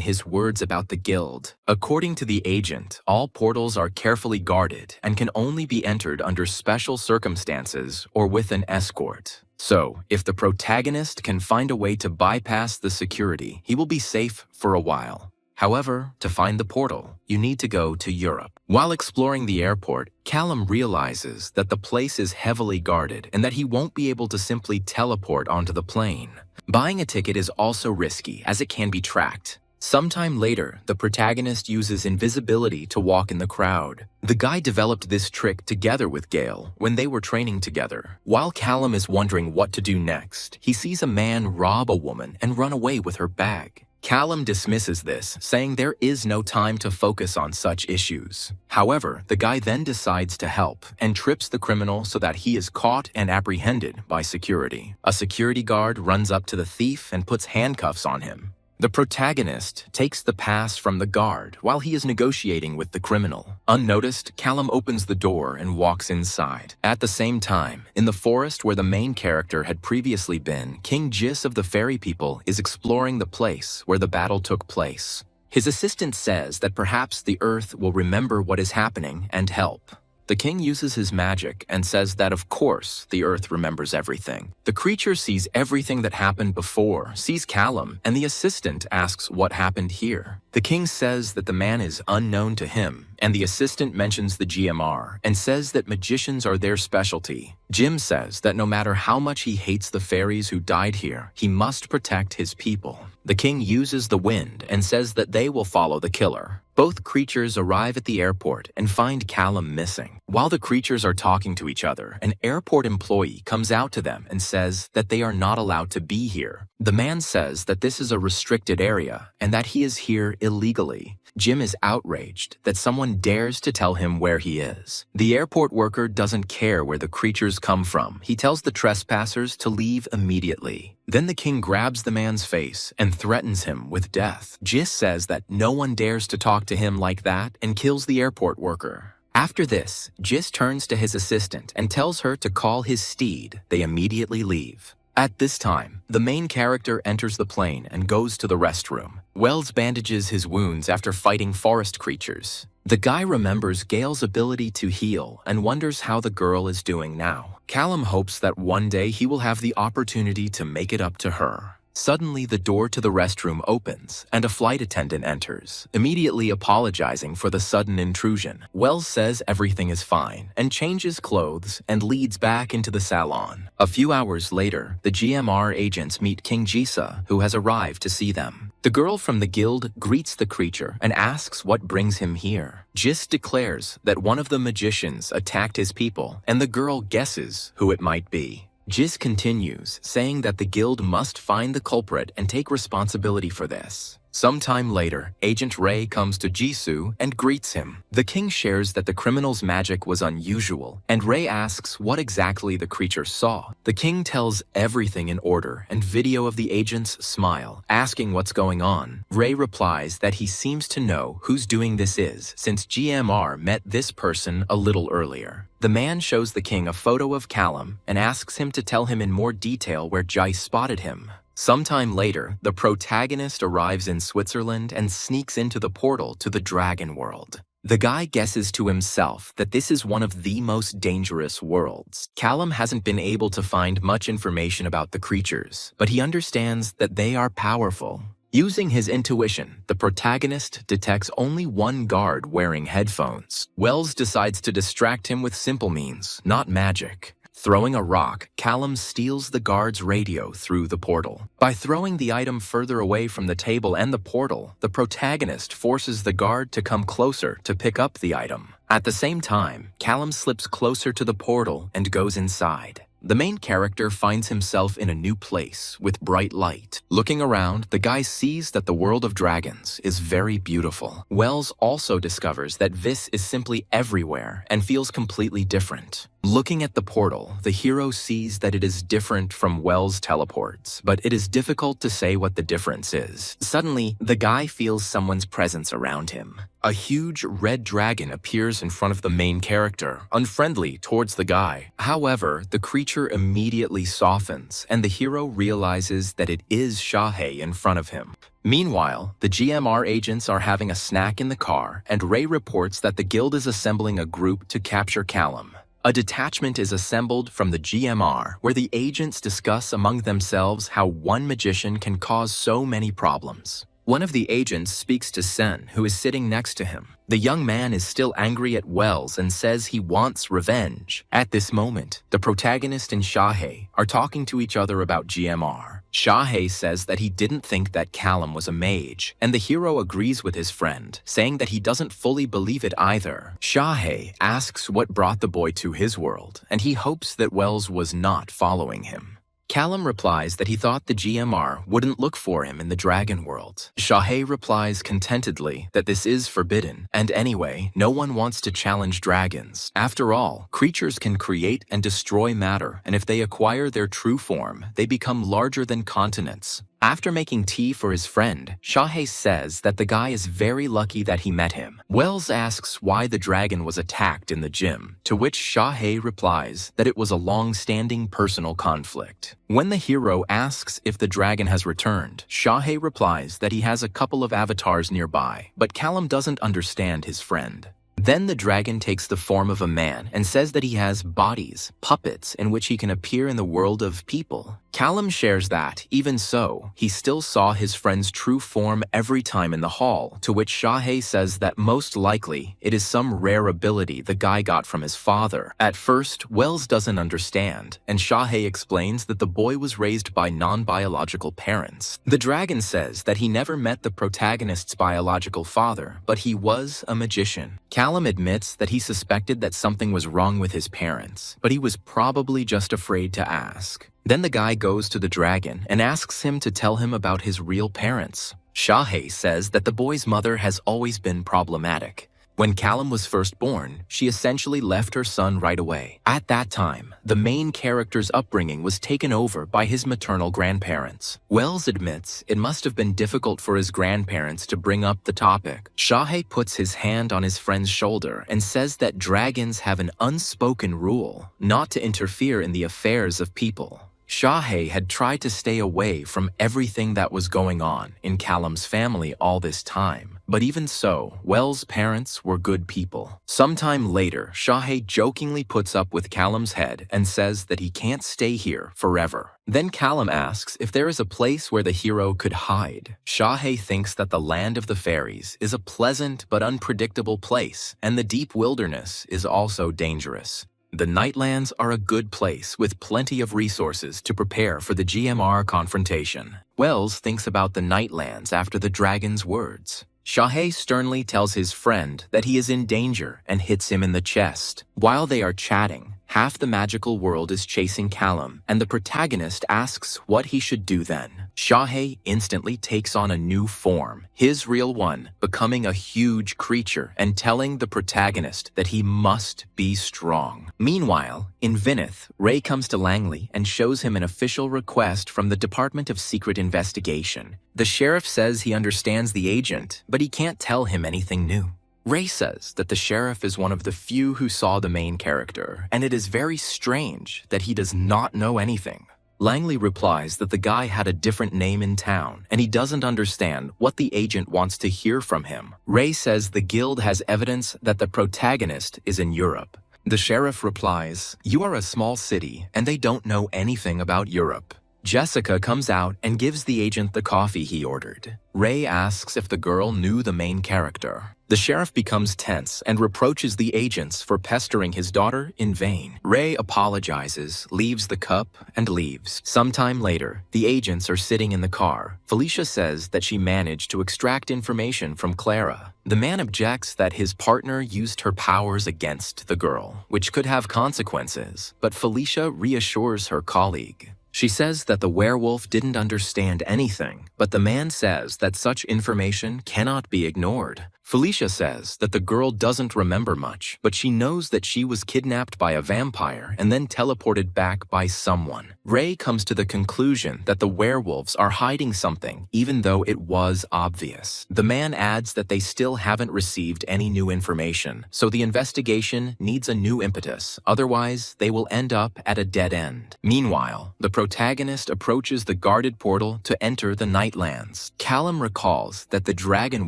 his words about the guild. According to the agent, all portals are carefully guarded and can only be entered under special circumstances or with an escort. So, if the protagonist can find a way to bypass the security, he will be safe for a while. However, to find the portal, you need to go to Europe. While exploring the airport, Callum realizes that the place is heavily guarded and that he won't be able to simply teleport onto the plane. Buying a ticket is also risky as it can be tracked. Sometime later, the protagonist uses invisibility to walk in the crowd. The guy developed this trick together with Gale when they were training together. While Callum is wondering what to do next, he sees a man rob a woman and run away with her bag. Callum dismisses this, saying there is no time to focus on such issues. However, the guy then decides to help and trips the criminal so that he is caught and apprehended by security. A security guard runs up to the thief and puts handcuffs on him. The protagonist takes the pass from the guard while he is negotiating with the criminal. Unnoticed, Callum opens the door and walks inside. At the same time, in the forest where the main character had previously been, King Jis of the Fairy People is exploring the place where the battle took place. His assistant says that perhaps the Earth will remember what is happening and help. The king uses his magic and says that of course the Earth remembers everything. The creature sees everything that happened before, sees Callum, and the assistant asks what happened here. The king says that the man is unknown to him, and the assistant mentions the GMR and says that magicians are their specialty. Jim says that no matter how much he hates the fairies who died here, he must protect his people. The king uses the wind and says that they will follow the killer. Both creatures arrive at the airport and find Callum missing. While the creatures are talking to each other, an airport employee comes out to them and says that they are not allowed to be here. The man says that this is a restricted area and that he is here illegally. Jim is outraged that someone dares to tell him where he is. The airport worker doesn't care where the creatures come from. He tells the trespassers to leave immediately. Then the king grabs the man's face and threatens him with death. Jis says that no one dares to talk to him like that and kills the airport worker. After this, Jis turns to his assistant and tells her to call his steed. They immediately leave. At this time, the main character enters the plane and goes to the restroom. Wells bandages his wounds after fighting forest creatures. The guy remembers Gale's ability to heal and wonders how the girl is doing now. Callum hopes that one day he will have the opportunity to make it up to her. Suddenly, the door to the restroom opens, and a flight attendant enters, immediately apologizing for the sudden intrusion. Wells says everything is fine, and changes clothes and leads back into the salon. A few hours later, the GMR agents meet King Jisa, who has arrived to see them. The girl from the guild greets the creature and asks what brings him here. Jis declares that one of the magicians attacked his people, and the girl guesses who it might be. Jis continues, saying that the guild must find the culprit and take responsibility for this. Sometime later, Agent Ray comes to Jisoo and greets him. The king shares that the criminal's magic was unusual, and Ray asks what exactly the creature saw. The king tells everything in order and video of the agent's smile, asking what's going on. Ray replies that he seems to know whose doing this is, since GMR met this person a little earlier. The man shows the king a photo of Callum and asks him to tell him in more detail where Jice spotted him. Sometime later, the protagonist arrives in Switzerland and sneaks into the portal to the dragon world. The guy guesses to himself that this is one of the most dangerous worlds. Callum hasn't been able to find much information about the creatures, but he understands that they are powerful. Using his intuition, the protagonist detects only one guard wearing headphones. Wells decides to distract him with simple means, not magic. Throwing a rock, Callum steals the guard's radio through the portal. By throwing the item further away from the table and the portal, the protagonist forces the guard to come closer to pick up the item. At the same time, Callum slips closer to the portal and goes inside. The main character finds himself in a new place with bright light. Looking around, the guy sees that the world of dragons is very beautiful. Wells also discovers that this is simply everywhere and feels completely different. Looking at the portal, the hero sees that it is different from Wells' teleports, but it is difficult to say what the difference is. Suddenly, the guy feels someone's presence around him. A huge red dragon appears in front of the main character, unfriendly towards the guy. However, the creature immediately softens, and the hero realizes that it is Shahei in front of him. Meanwhile, the GMR agents are having a snack in the car, and Ray reports that the guild is assembling a group to capture Callum. A detachment is assembled from the GMR, where the agents discuss among themselves how one magician can cause so many problems. One of the agents speaks to Sen, who is sitting next to him. The young man is still angry at Wells and says he wants revenge. At this moment, the protagonist and Shahei are talking to each other about GMR. Shahei says that he didn't think that Callum was a mage, and the hero agrees with his friend, saying that he doesn't fully believe it either. Shahei asks what brought the boy to his world, and he hopes that Wells was not following him. Callum replies that he thought the GMR wouldn't look for him in the dragon world. Shahei replies contentedly that this is forbidden, and anyway, no one wants to challenge dragons. After all, creatures can create and destroy matter, and if they acquire their true form, they become larger than continents. After making tea for his friend, Shahei says that the guy is very lucky that he met him. Wells asks why the dragon was attacked in the gym, to which Shahei replies that it was a long-standing personal conflict. When the hero asks if the dragon has returned, Shahei replies that he has a couple of avatars nearby, but Callum doesn't understand his friend. Then the dragon takes the form of a man and says that he has bodies, puppets, in which he can appear in the world of people. Callum shares that, even so, he still saw his friend's true form every time in the hall, to which Shahe says that most likely it is some rare ability the guy got from his father. At first, Wells doesn't understand, and Shahe explains that the boy was raised by non-biological parents. The dragon says that he never met the protagonist's biological father, but he was a magician. Callum admits that he suspected that something was wrong with his parents, but he was probably just afraid to ask. Then the guy goes to the dragon and asks him to tell him about his real parents. Shahe says that the boy's mother has always been problematic. When Callum was first born, she essentially left her son right away. At that time, the main character's upbringing was taken over by his maternal grandparents. Wells admits it must have been difficult for his grandparents to bring up the topic. Shahe puts his hand on his friend's shoulder and says that dragons have an unspoken rule not to interfere in the affairs of people. Shahe had tried to stay away from everything that was going on in Callum's family all this time. But even so, Wells' parents were good people. Sometime later, Shahe jokingly puts up with Callum's head and says that he can't stay here forever. Then Callum asks if there is a place where the hero could hide. Shahe thinks that the land of the fairies is a pleasant but unpredictable place, and the deep wilderness is also dangerous. The Nightlands are a good place with plenty of resources to prepare for the GMR confrontation. Wells thinks about the Nightlands after the dragon's words. Shahe sternly tells his friend that he is in danger and hits him in the chest. While they are chatting, half the magical world is chasing Callum, and the protagonist asks what he should do then. Shahe instantly takes on a new form, his real one, becoming a huge creature and telling the protagonist that he must be strong. Meanwhile, in Vinith, Ray comes to Langley and shows him an official request from the Department of Secret Investigation. The sheriff says he understands the agent, but he can't tell him anything new. Ray says that the sheriff is one of the few who saw the main character, and it is very strange that he does not know anything. Langley replies that the guy had a different name in town, and he doesn't understand what the agent wants to hear from him. Ray says the guild has evidence that the protagonist is in Europe. The sheriff replies, "You are a small city, and they don't know anything about Europe." Jessica comes out and gives the agent the coffee he ordered. Ray asks if the girl knew the main character. The sheriff becomes tense and reproaches the agents for pestering his daughter in vain. Ray apologizes, leaves the cup, and leaves. Sometime later, the agents are sitting in the car. Felicia says that she managed to extract information from Clara. The man objects that his partner used her powers against the girl, which could have consequences, but Felicia reassures her colleague. She says that the werewolf didn't understand anything, but the man says that such information cannot be ignored. Felicia says that the girl doesn't remember much, but she knows that she was kidnapped by a vampire and then teleported back by someone. Ray comes to the conclusion that the werewolves are hiding something, even though it was obvious. The man adds that they still haven't received any new information, so the investigation needs a new impetus, otherwise they will end up at a dead end. Meanwhile, the protagonist approaches the guarded portal to enter the Nightlands. Callum recalls that the Dragon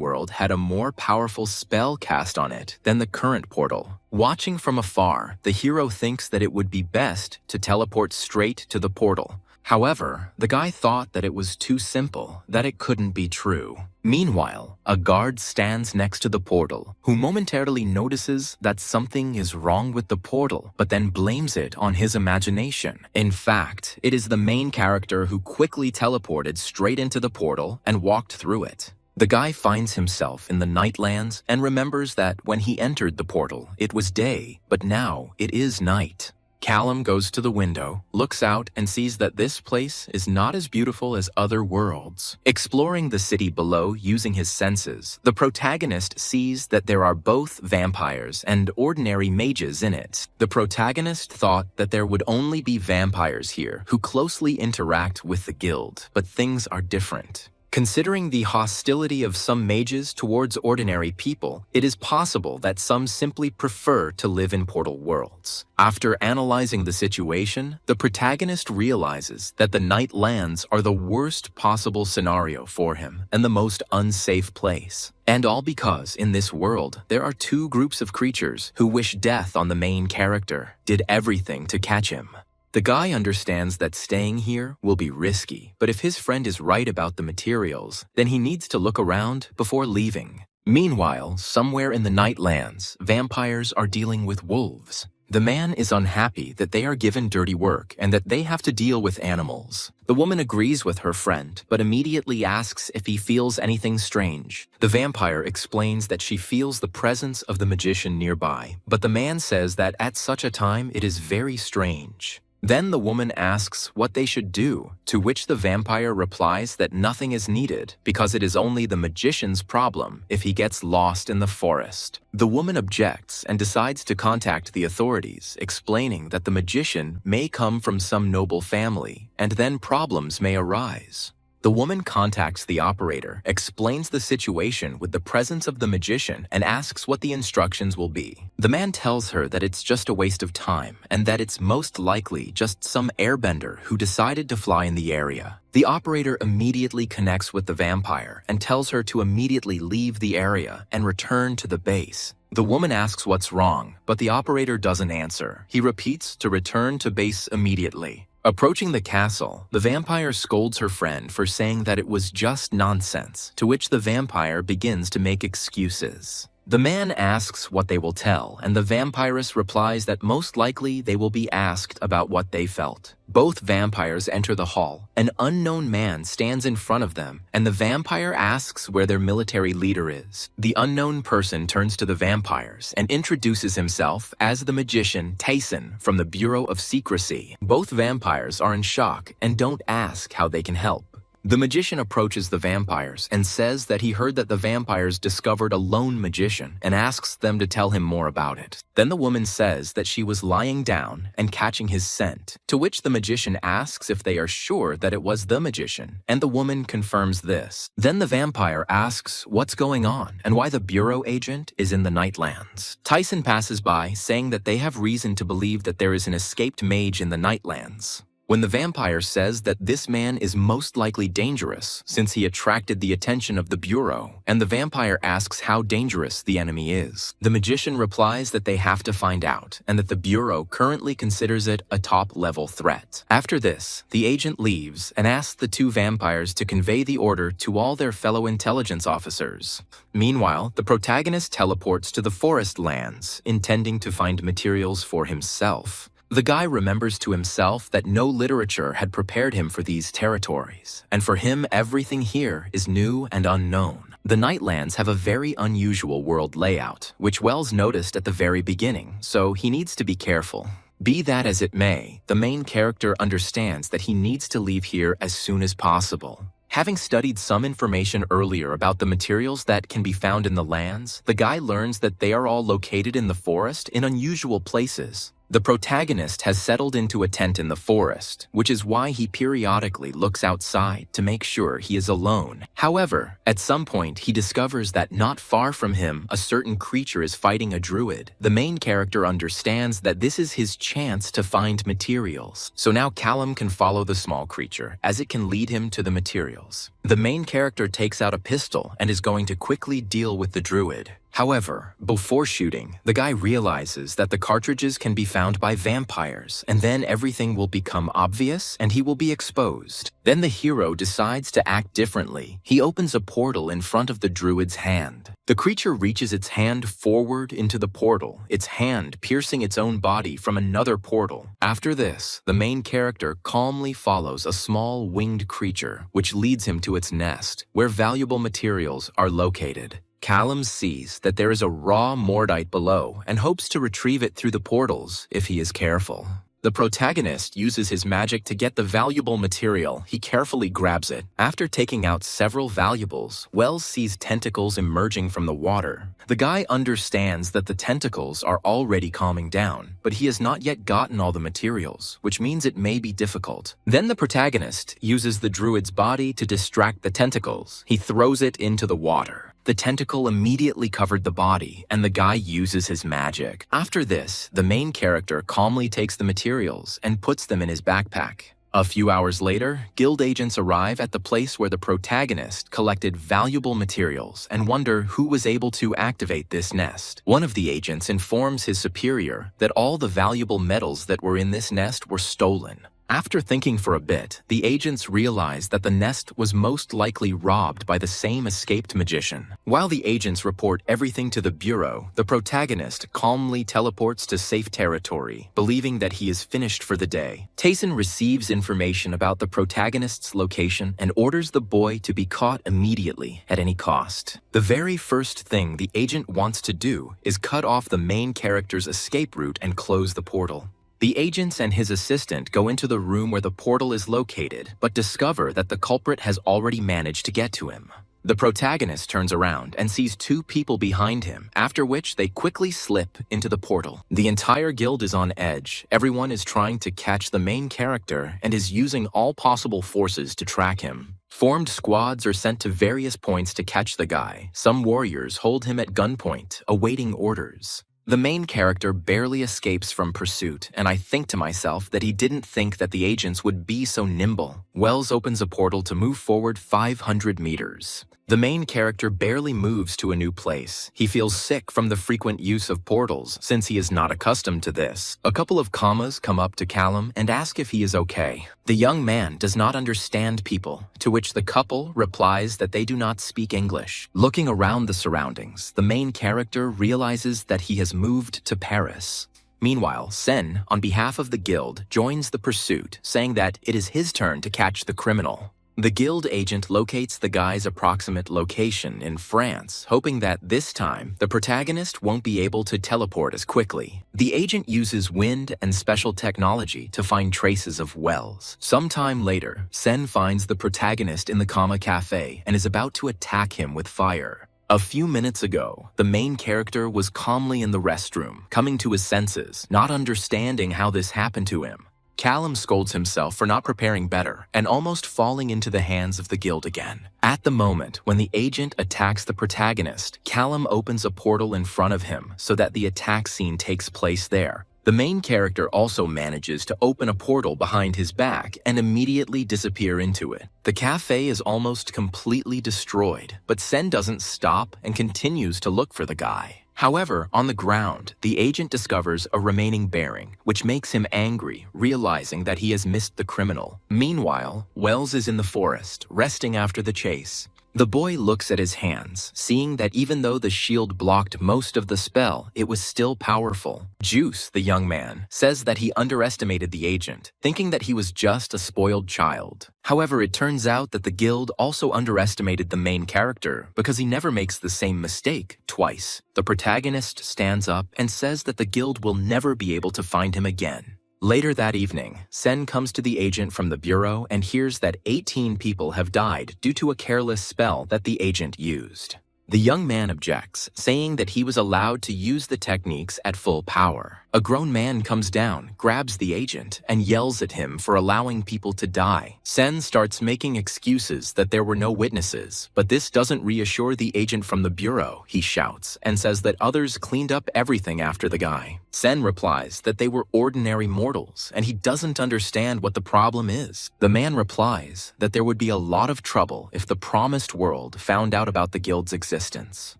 World had a more powerful spell cast on it than the current portal. Watching from afar, the hero thinks that it would be best to teleport straight to the portal. However, the guy thought that it was too simple, that it couldn't be true. Meanwhile, a guard stands next to the portal, who momentarily notices that something is wrong with the portal, but then blames it on his imagination. In fact, it is the main character who quickly teleported straight into the portal and walked through it. The guy finds himself in the Nightlands and remembers that when he entered the portal, it was day, but now it is night. Callum goes to the window, looks out, and sees that this place is not as beautiful as other worlds. Exploring the city below using his senses, the protagonist sees that there are both vampires and ordinary mages in it. The protagonist thought that there would only be vampires here who closely interact with the guild, but things are different. Considering the hostility of some mages towards ordinary people, it is possible that some simply prefer to live in portal worlds. After analyzing the situation, the protagonist realizes that the Night Lands are the worst possible scenario for him and the most unsafe place. And all because, in this world, there are two groups of creatures who wish death on the main character, did everything to catch him. The guy understands that staying here will be risky, but if his friend is right about the materials, then he needs to look around before leaving. Meanwhile, somewhere in the Night Lands, vampires are dealing with wolves. The man is unhappy that they are given dirty work and that they have to deal with animals. The woman agrees with her friend, but immediately asks if he feels anything strange. The vampire explains that she feels the presence of the magician nearby, but the man says that at such a time it is very strange. Then the woman asks what they should do, to which the vampire replies that nothing is needed because it is only the magician's problem if he gets lost in the forest. The woman objects and decides to contact the authorities, explaining that the magician may come from some noble family, and then problems may arise. The woman contacts the operator, explains the situation with the presence of the magician, and asks what the instructions will be. The man tells her that it's just a waste of time and that it's most likely just some airbender who decided to fly in the area. The operator immediately connects with the vampire and tells her to immediately leave the area and return to the base. The woman asks what's wrong, but the operator doesn't answer. He repeats to return to base immediately. Approaching the castle, the vampire scolds her friend for saying that it was just nonsense, to which the vampire begins to make excuses. The man asks what they will tell, and the vampiress replies that most likely they will be asked about what they felt. Both vampires enter the hall. An unknown man stands in front of them, and the vampire asks where their military leader is. The unknown person turns to the vampires and introduces himself as the magician Tyson from the Bureau of Secrecy. Both vampires are in shock and don't ask how they can help. The magician approaches the vampires and says that he heard that the vampires discovered a lone magician and asks them to tell him more about it. Then the woman says that she was lying down and catching his scent, to which the magician asks if they are sure that it was the magician, and the woman confirms this. Then the vampire asks what's going on and why the bureau agent is in the Night Lands. Tyson passes by, saying that they have reason to believe that there is an escaped mage in the Night Lands. When the vampire says that this man is most likely dangerous since he attracted the attention of the bureau, and the vampire asks how dangerous the enemy is, the magician replies that they have to find out and that the bureau currently considers it a top-level threat. After this, the agent leaves and asks the two vampires to convey the order to all their fellow intelligence officers. Meanwhile, the protagonist teleports to the forest lands, intending to find materials for himself. The guy remembers to himself that no literature had prepared him for these territories, and for him everything here is new and unknown. The Nightlands have a very unusual world layout, which Wells noticed at the very beginning, so he needs to be careful. Be that as it may, the main character understands that he needs to leave here as soon as possible. Having studied some information earlier about the materials that can be found in the lands, the guy learns that they are all located in the forest in unusual places. The protagonist has settled into a tent in the forest, which is why he periodically looks outside to make sure he is alone. However, at some point he discovers that not far from him, a certain creature is fighting a druid. The main character understands that this is his chance to find materials, so now Callum can follow the small creature, as it can lead him to the materials. The main character takes out a pistol and is going to quickly deal with the druid. However, before shooting, the guy realizes that the cartridges can be found by vampires, and then everything will become obvious and he will be exposed. Then the hero decides to act differently. He opens a portal in front of the druid's hand. The creature reaches its hand forward into the portal, its hand piercing its own body from another portal. After this, the main character calmly follows a small winged creature, which leads him to its nest, where valuable materials are located. Callum sees that there is a raw mordite below and hopes to retrieve it through the portals if he is careful. The protagonist uses his magic to get the valuable material. He carefully grabs it. After taking out several valuables, Wells sees tentacles emerging from the water. The guy understands that the tentacles are already calming down, but he has not yet gotten all the materials, which means it may be difficult. Then the protagonist uses the druid's body to distract the tentacles. He throws it into the water. The tentacle immediately covered the body, and the guy uses his magic. After this, the main character calmly takes the materials and puts them in his backpack. A few hours later, guild agents arrive at the place where the protagonist collected valuable materials and wonder who was able to activate this nest. One of the agents informs his superior that all the valuable metals that were in this nest were stolen. After thinking for a bit, the agents realize that the nest was most likely robbed by the same escaped magician. While the agents report everything to the bureau, the protagonist calmly teleports to safe territory, believing that he is finished for the day. Tayson receives information about the protagonist's location and orders the boy to be caught immediately at any cost. The very first thing the agent wants to do is cut off the main character's escape route and close the portal. The agents and his assistant go into the room where the portal is located, but discover that the culprit has already managed to get to him. The protagonist turns around and sees two people behind him, after which they quickly slip into the portal. The entire guild is on edge. Everyone is trying to catch the main character and is using all possible forces to track him. Formed squads are sent to various points to catch the guy. Some warriors hold him at gunpoint, awaiting orders. The main character barely escapes from pursuit, and I think to myself that he didn't think that the agents would be so nimble. Wells opens a portal to move forward 500 meters. The main character barely moves to a new place. He feels sick from the frequent use of portals, since he is not accustomed to this. A couple of commas come up to Callum and ask if he is okay. The young man does not understand people, to which the couple replies that they do not speak English. Looking around the surroundings, the main character realizes that he has moved to Paris. Meanwhile, Sen, on behalf of the guild, joins the pursuit, saying that it is his turn to catch the criminal. The guild agent locates the guy's approximate location in France, hoping that this time the protagonist won't be able to teleport as quickly. The agent uses wind and special technology to find traces of Wells. Sometime later, Sen finds the protagonist in the comma cafe and is about to attack him with fire. A few minutes ago, the main character was calmly in the restroom, coming to his senses, not understanding how this happened to him. Callum scolds himself for not preparing better and almost falling into the hands of the guild again. At the moment when the agent attacks the protagonist, Callum opens a portal in front of him so that the attack scene takes place there. The main character also manages to open a portal behind his back and immediately disappear into it. The cafe is almost completely destroyed, but Sen doesn't stop and continues to look for the guy. However, on the ground, the agent discovers a remaining bearing, which makes him angry, realizing that he has missed the criminal. Meanwhile, Wells is in the forest, resting after the chase. The boy looks at his hands, seeing that even though the shield blocked most of the spell, it was still powerful. Juice, the young man, says that he underestimated the agent, thinking that he was just a spoiled child. However, it turns out that the guild also underestimated the main character because he never makes the same mistake twice. The protagonist stands up and says that the guild will never be able to find him again. Later that evening, Sen comes to the agent from the bureau and hears that 18 people have died due to a careless spell that the agent used. The young man objects, saying that he was allowed to use the techniques at full power. A grown man comes down, grabs the agent, and yells at him for allowing people to die. Sen starts making excuses that there were no witnesses, but this doesn't reassure the agent from the bureau, he shouts, and says that others cleaned up everything after the guy. Sen replies that they were ordinary mortals, and he doesn't understand what the problem is. The man replies that there would be a lot of trouble if the promised world found out about the guild's existence.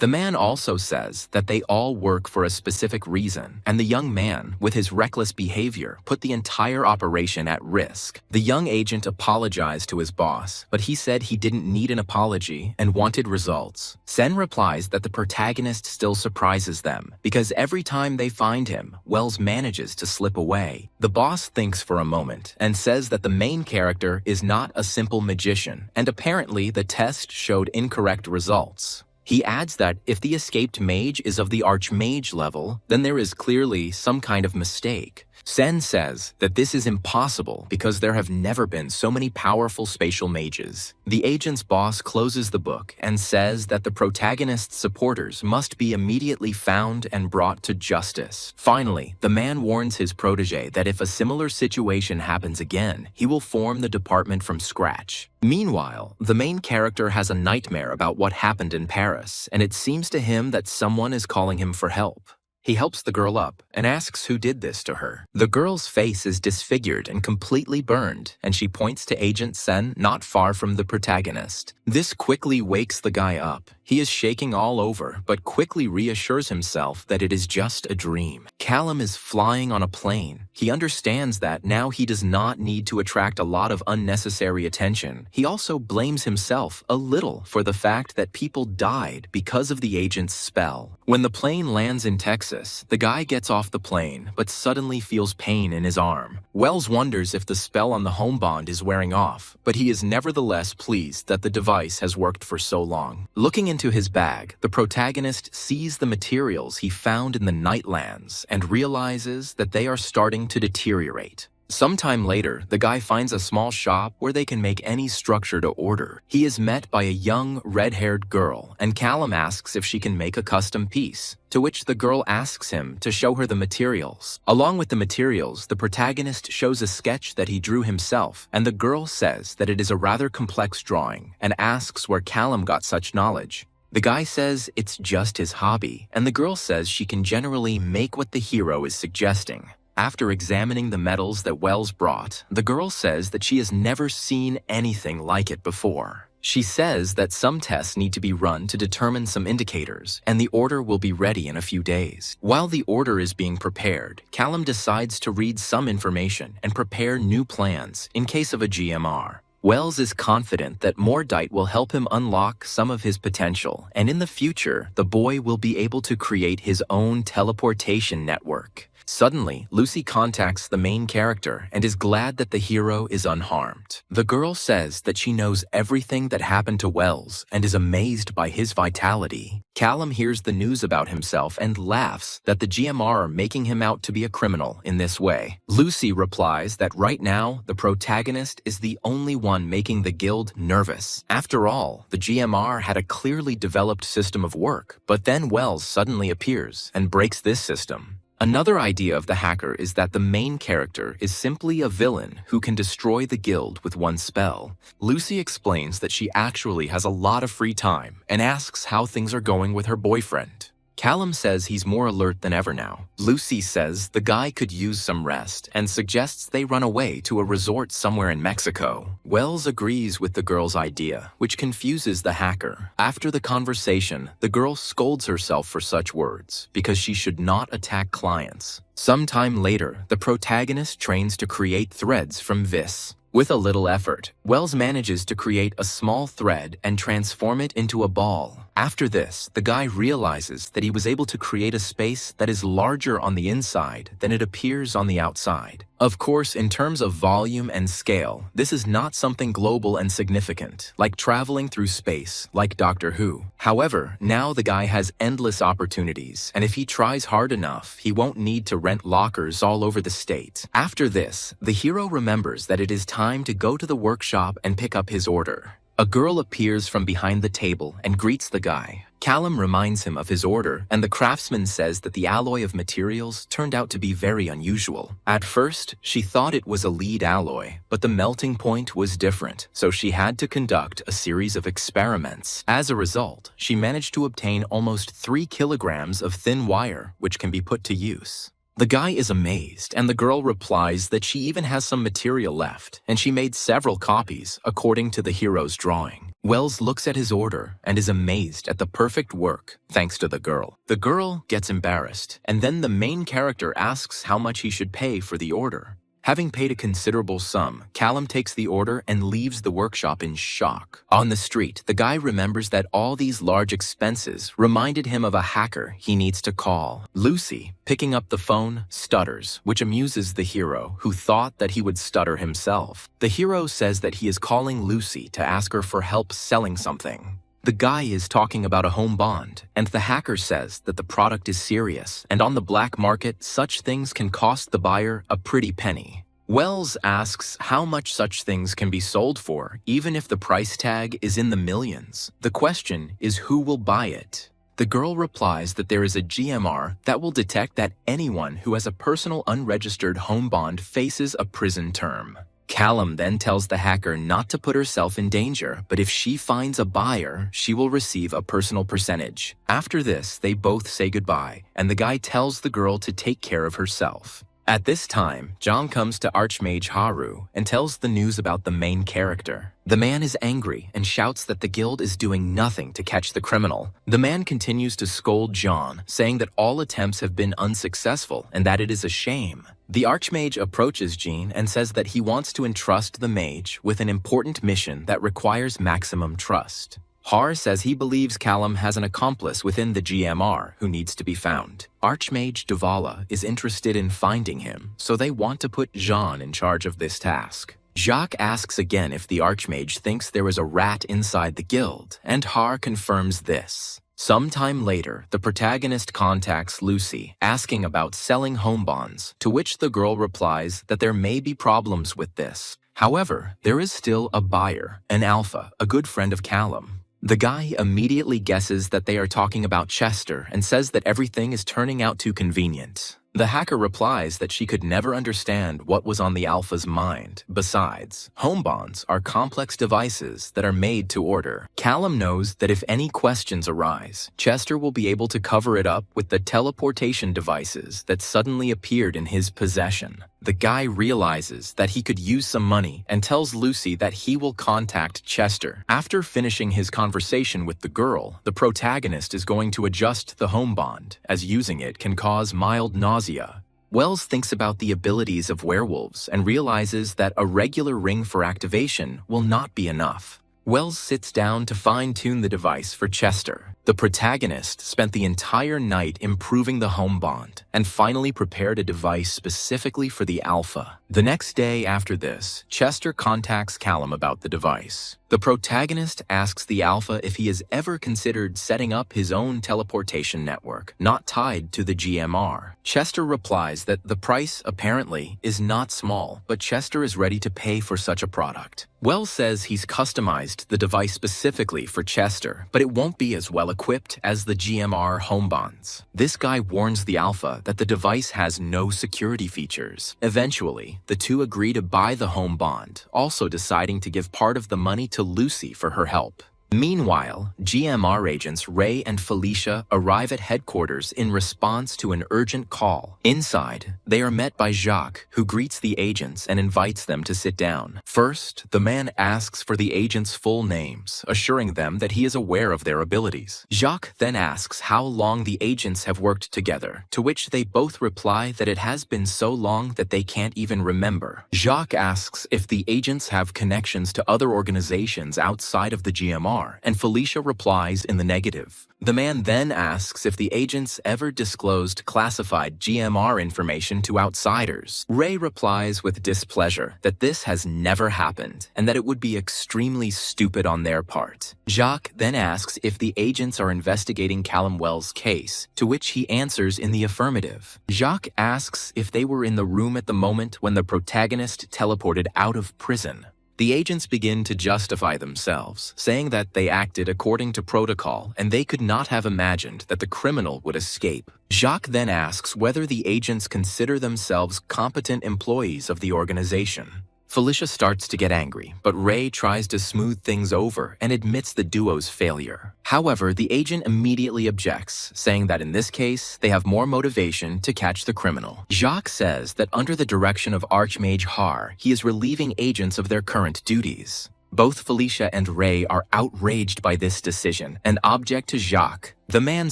The man also says that they all work for a specific reason, and the young man, with his reckless behavior, put the entire operation at risk. The young agent apologized to his boss, but he said he didn't need an apology and wanted results. Sen replies that the protagonist still surprises them, because every time they find him, Wells manages to slip away. The boss thinks for a moment and says that the main character is not a simple magician, and apparently the test showed incorrect results. He adds that if the escaped mage is of the archmage level, then there is clearly some kind of mistake. Sen says that this is impossible because there have never been so many powerful spatial mages. The agent's boss closes the book and says that the protagonist's supporters must be immediately found and brought to justice. Finally, the man warns his protege that if a similar situation happens again, he will form the department from scratch. Meanwhile, the main character has a nightmare about what happened in Paris, and it seems to him that someone is calling him for help. He helps the girl up and asks who did this to her. The girl's face is disfigured and completely burned, and she points to Agent Sen not far from the protagonist. This quickly wakes the guy up. He is shaking all over, but quickly reassures himself that it is just a dream. Callum is flying on a plane. He understands that now he does not need to attract a lot of unnecessary attention. He also blames himself a little for the fact that people died because of the agent's spell. When the plane lands in Texas, the guy gets off the plane, but suddenly feels pain in his arm. Wells wonders if the spell on the home bond is wearing off, but he is nevertheless pleased that the device has worked for so long. Looking into his bag, the protagonist sees the materials he found in the Nightlands and realizes that they are starting to deteriorate. Sometime later, the guy finds a small shop where they can make any structure to order. He is met by a young, red-haired girl, and Callum asks if she can make a custom piece, to which the girl asks him to show her the materials. Along with the materials, the protagonist shows a sketch that he drew himself, and the girl says that it is a rather complex drawing, and asks where Callum got such knowledge. The guy says it's just his hobby, and the girl says she can generally make what the hero is suggesting. After examining the metals that Wells brought, the girl says that she has never seen anything like it before. She says that some tests need to be run to determine some indicators, and the order will be ready in a few days. While the order is being prepared, Callum decides to read some information and prepare new plans in case of a GMR. Wells is confident that Mordite will help him unlock some of his potential, and in the future, the boy will be able to create his own teleportation network. Suddenly, Lucy contacts the main character and is glad that the hero is unharmed. The girl says that she knows everything that happened to Wells and is amazed by his vitality. Callum hears the news about himself and laughs that the GMR are making him out to be a criminal in this way. Lucy replies that right now, the protagonist is the only one making the guild nervous. After all, the GMR had a clearly developed system of work, but then Wells suddenly appears and breaks this system. Another idea of the hacker is that the main character is simply a villain who can destroy the guild with one spell. Lucy explains that she actually has a lot of free time and asks how things are going with her boyfriend. Callum says he's more alert than ever now. Lucy says the guy could use some rest and suggests they run away to a resort somewhere in Mexico. Wells agrees with the girl's idea, which confuses the hacker. After the conversation, the girl scolds herself for such words because she should not attack clients. Sometime later, the protagonist trains to create threads from Vis. With a little effort, Wells manages to create a small thread and transform it into a ball. After this, the guy realizes that he was able to create a space that is larger on the inside than it appears on the outside. Of course, in terms of volume and scale, this is not something global and significant, like traveling through space, like Doctor Who. However, now the guy has endless opportunities, and if he tries hard enough, he won't need to rent lockers all over the state. After this, the hero remembers that it is time to go to the workshop and pick up his order. A girl appears from behind the table and greets the guy. Callum reminds him of his order, and the craftsman says that the alloy of materials turned out to be very unusual. At first, she thought it was a lead alloy, but the melting point was different, so she had to conduct a series of experiments. As a result, she managed to obtain almost 3 kilograms of thin wire, which can be put to use. The guy is amazed, and the girl replies that she even has some material left, and she made several copies, according to the hero's drawing. Wells looks at his order and is amazed at the perfect work, thanks to the girl. The girl gets embarrassed, and then the main character asks how much he should pay for the order. Having paid a considerable sum, Callum takes the order and leaves the workshop in shock. On the street, the guy remembers that all these large expenses reminded him of a hacker he needs to call. Lucy, picking up the phone, stutters, which amuses the hero, who thought that he would stutter himself. The hero says that he is calling Lucy to ask her for help selling something. The guy is talking about a home bond, and the hacker says that the product is serious, and on the black market, such things can cost the buyer a pretty penny. Wells asks how much such things can be sold for, even if the price tag is in the millions. The question is who will buy it? The girl replies that there is a GMR that will detect that anyone who has a personal unregistered home bond faces a prison term. Callum then tells the hacker not to put herself in danger, but if she finds a buyer, she will receive a personal percentage. After this, they both say goodbye, and the guy tells the girl to take care of herself. At this time, John comes to Archmage Haru and tells the news about the main character. The man is angry and shouts that the guild is doing nothing to catch the criminal. The man continues to scold John, saying that all attempts have been unsuccessful and that it is a shame. The Archmage approaches Jean and says that he wants to entrust the mage with an important mission that requires maximum trust. Har says he believes Callum has an accomplice within the GMR who needs to be found. Archmage Davala is interested in finding him, so they want to put Jean in charge of this task. Jacques asks again if the Archmage thinks there is a rat inside the guild, and Har confirms this. Sometime later, the protagonist contacts Lucy, asking about selling home bonds, to which the girl replies that there may be problems with this. However, there is still a buyer, an alpha, a good friend of Callum. The guy immediately guesses that they are talking about Chester and says that everything is turning out too convenient. The hacker replies that she could never understand what was on the alpha's mind. Besides, home bonds are complex devices that are made to order. Callum knows that if any questions arise, Chester will be able to cover it up with the teleportation devices that suddenly appeared in his possession. The guy realizes that he could use some money and tells Lucy that he will contact Chester. After finishing his conversation with the girl, the protagonist is going to adjust the home bond, as using it can cause mild nausea. Wells thinks about the abilities of werewolves and realizes that a regular ring for activation will not be enough. Wells sits down to fine-tune the device for Chester. The protagonist spent the entire night improving the home bond and finally prepared a device specifically for the alpha. The next day after this, Chester contacts Callum about the device. The protagonist asks the alpha if he has ever considered setting up his own teleportation network, not tied to the GMR. Chester replies that the price, apparently, is not small, but Chester is ready to pay for such a product. Wells says he's customized the device specifically for Chester, but it won't be as well equipped as the GMR home bonds. This guy warns the alpha that the device has no security features. Eventually, the two agree to buy the home bond, also deciding to give part of the money to Lucy for her help. Meanwhile, GMR agents Ray and Felicia arrive at headquarters in response to an urgent call. Inside, they are met by Jacques, who greets the agents and invites them to sit down. First, the man asks for the agents' full names, assuring them that he is aware of their abilities. Jacques then asks how long the agents have worked together, to which they both reply that it has been so long that they can't even remember. Jacques asks if the agents have connections to other organizations outside of the GMR, and Felicia replies in the negative. The man then asks if the agents ever disclosed classified GMR information to outsiders. Ray replies with displeasure that this has never happened and that it would be extremely stupid on their part. Jacques then asks if the agents are investigating Callum Wells' case, to which he answers in the affirmative. Jacques asks if they were in the room at the moment when the protagonist teleported out of prison. The agents begin to justify themselves, saying that they acted according to protocol and they could not have imagined that the criminal would escape. Jacques then asks whether the agents consider themselves competent employees of the organization. Felicia starts to get angry, but Ray tries to smooth things over and admits the duo's failure. However, the agent immediately objects, saying that in this case, they have more motivation to catch the criminal. Jacques says that under the direction of Archmage Har, he is relieving agents of their current duties. Both Felicia and Ray are outraged by this decision and object to Jacques. The man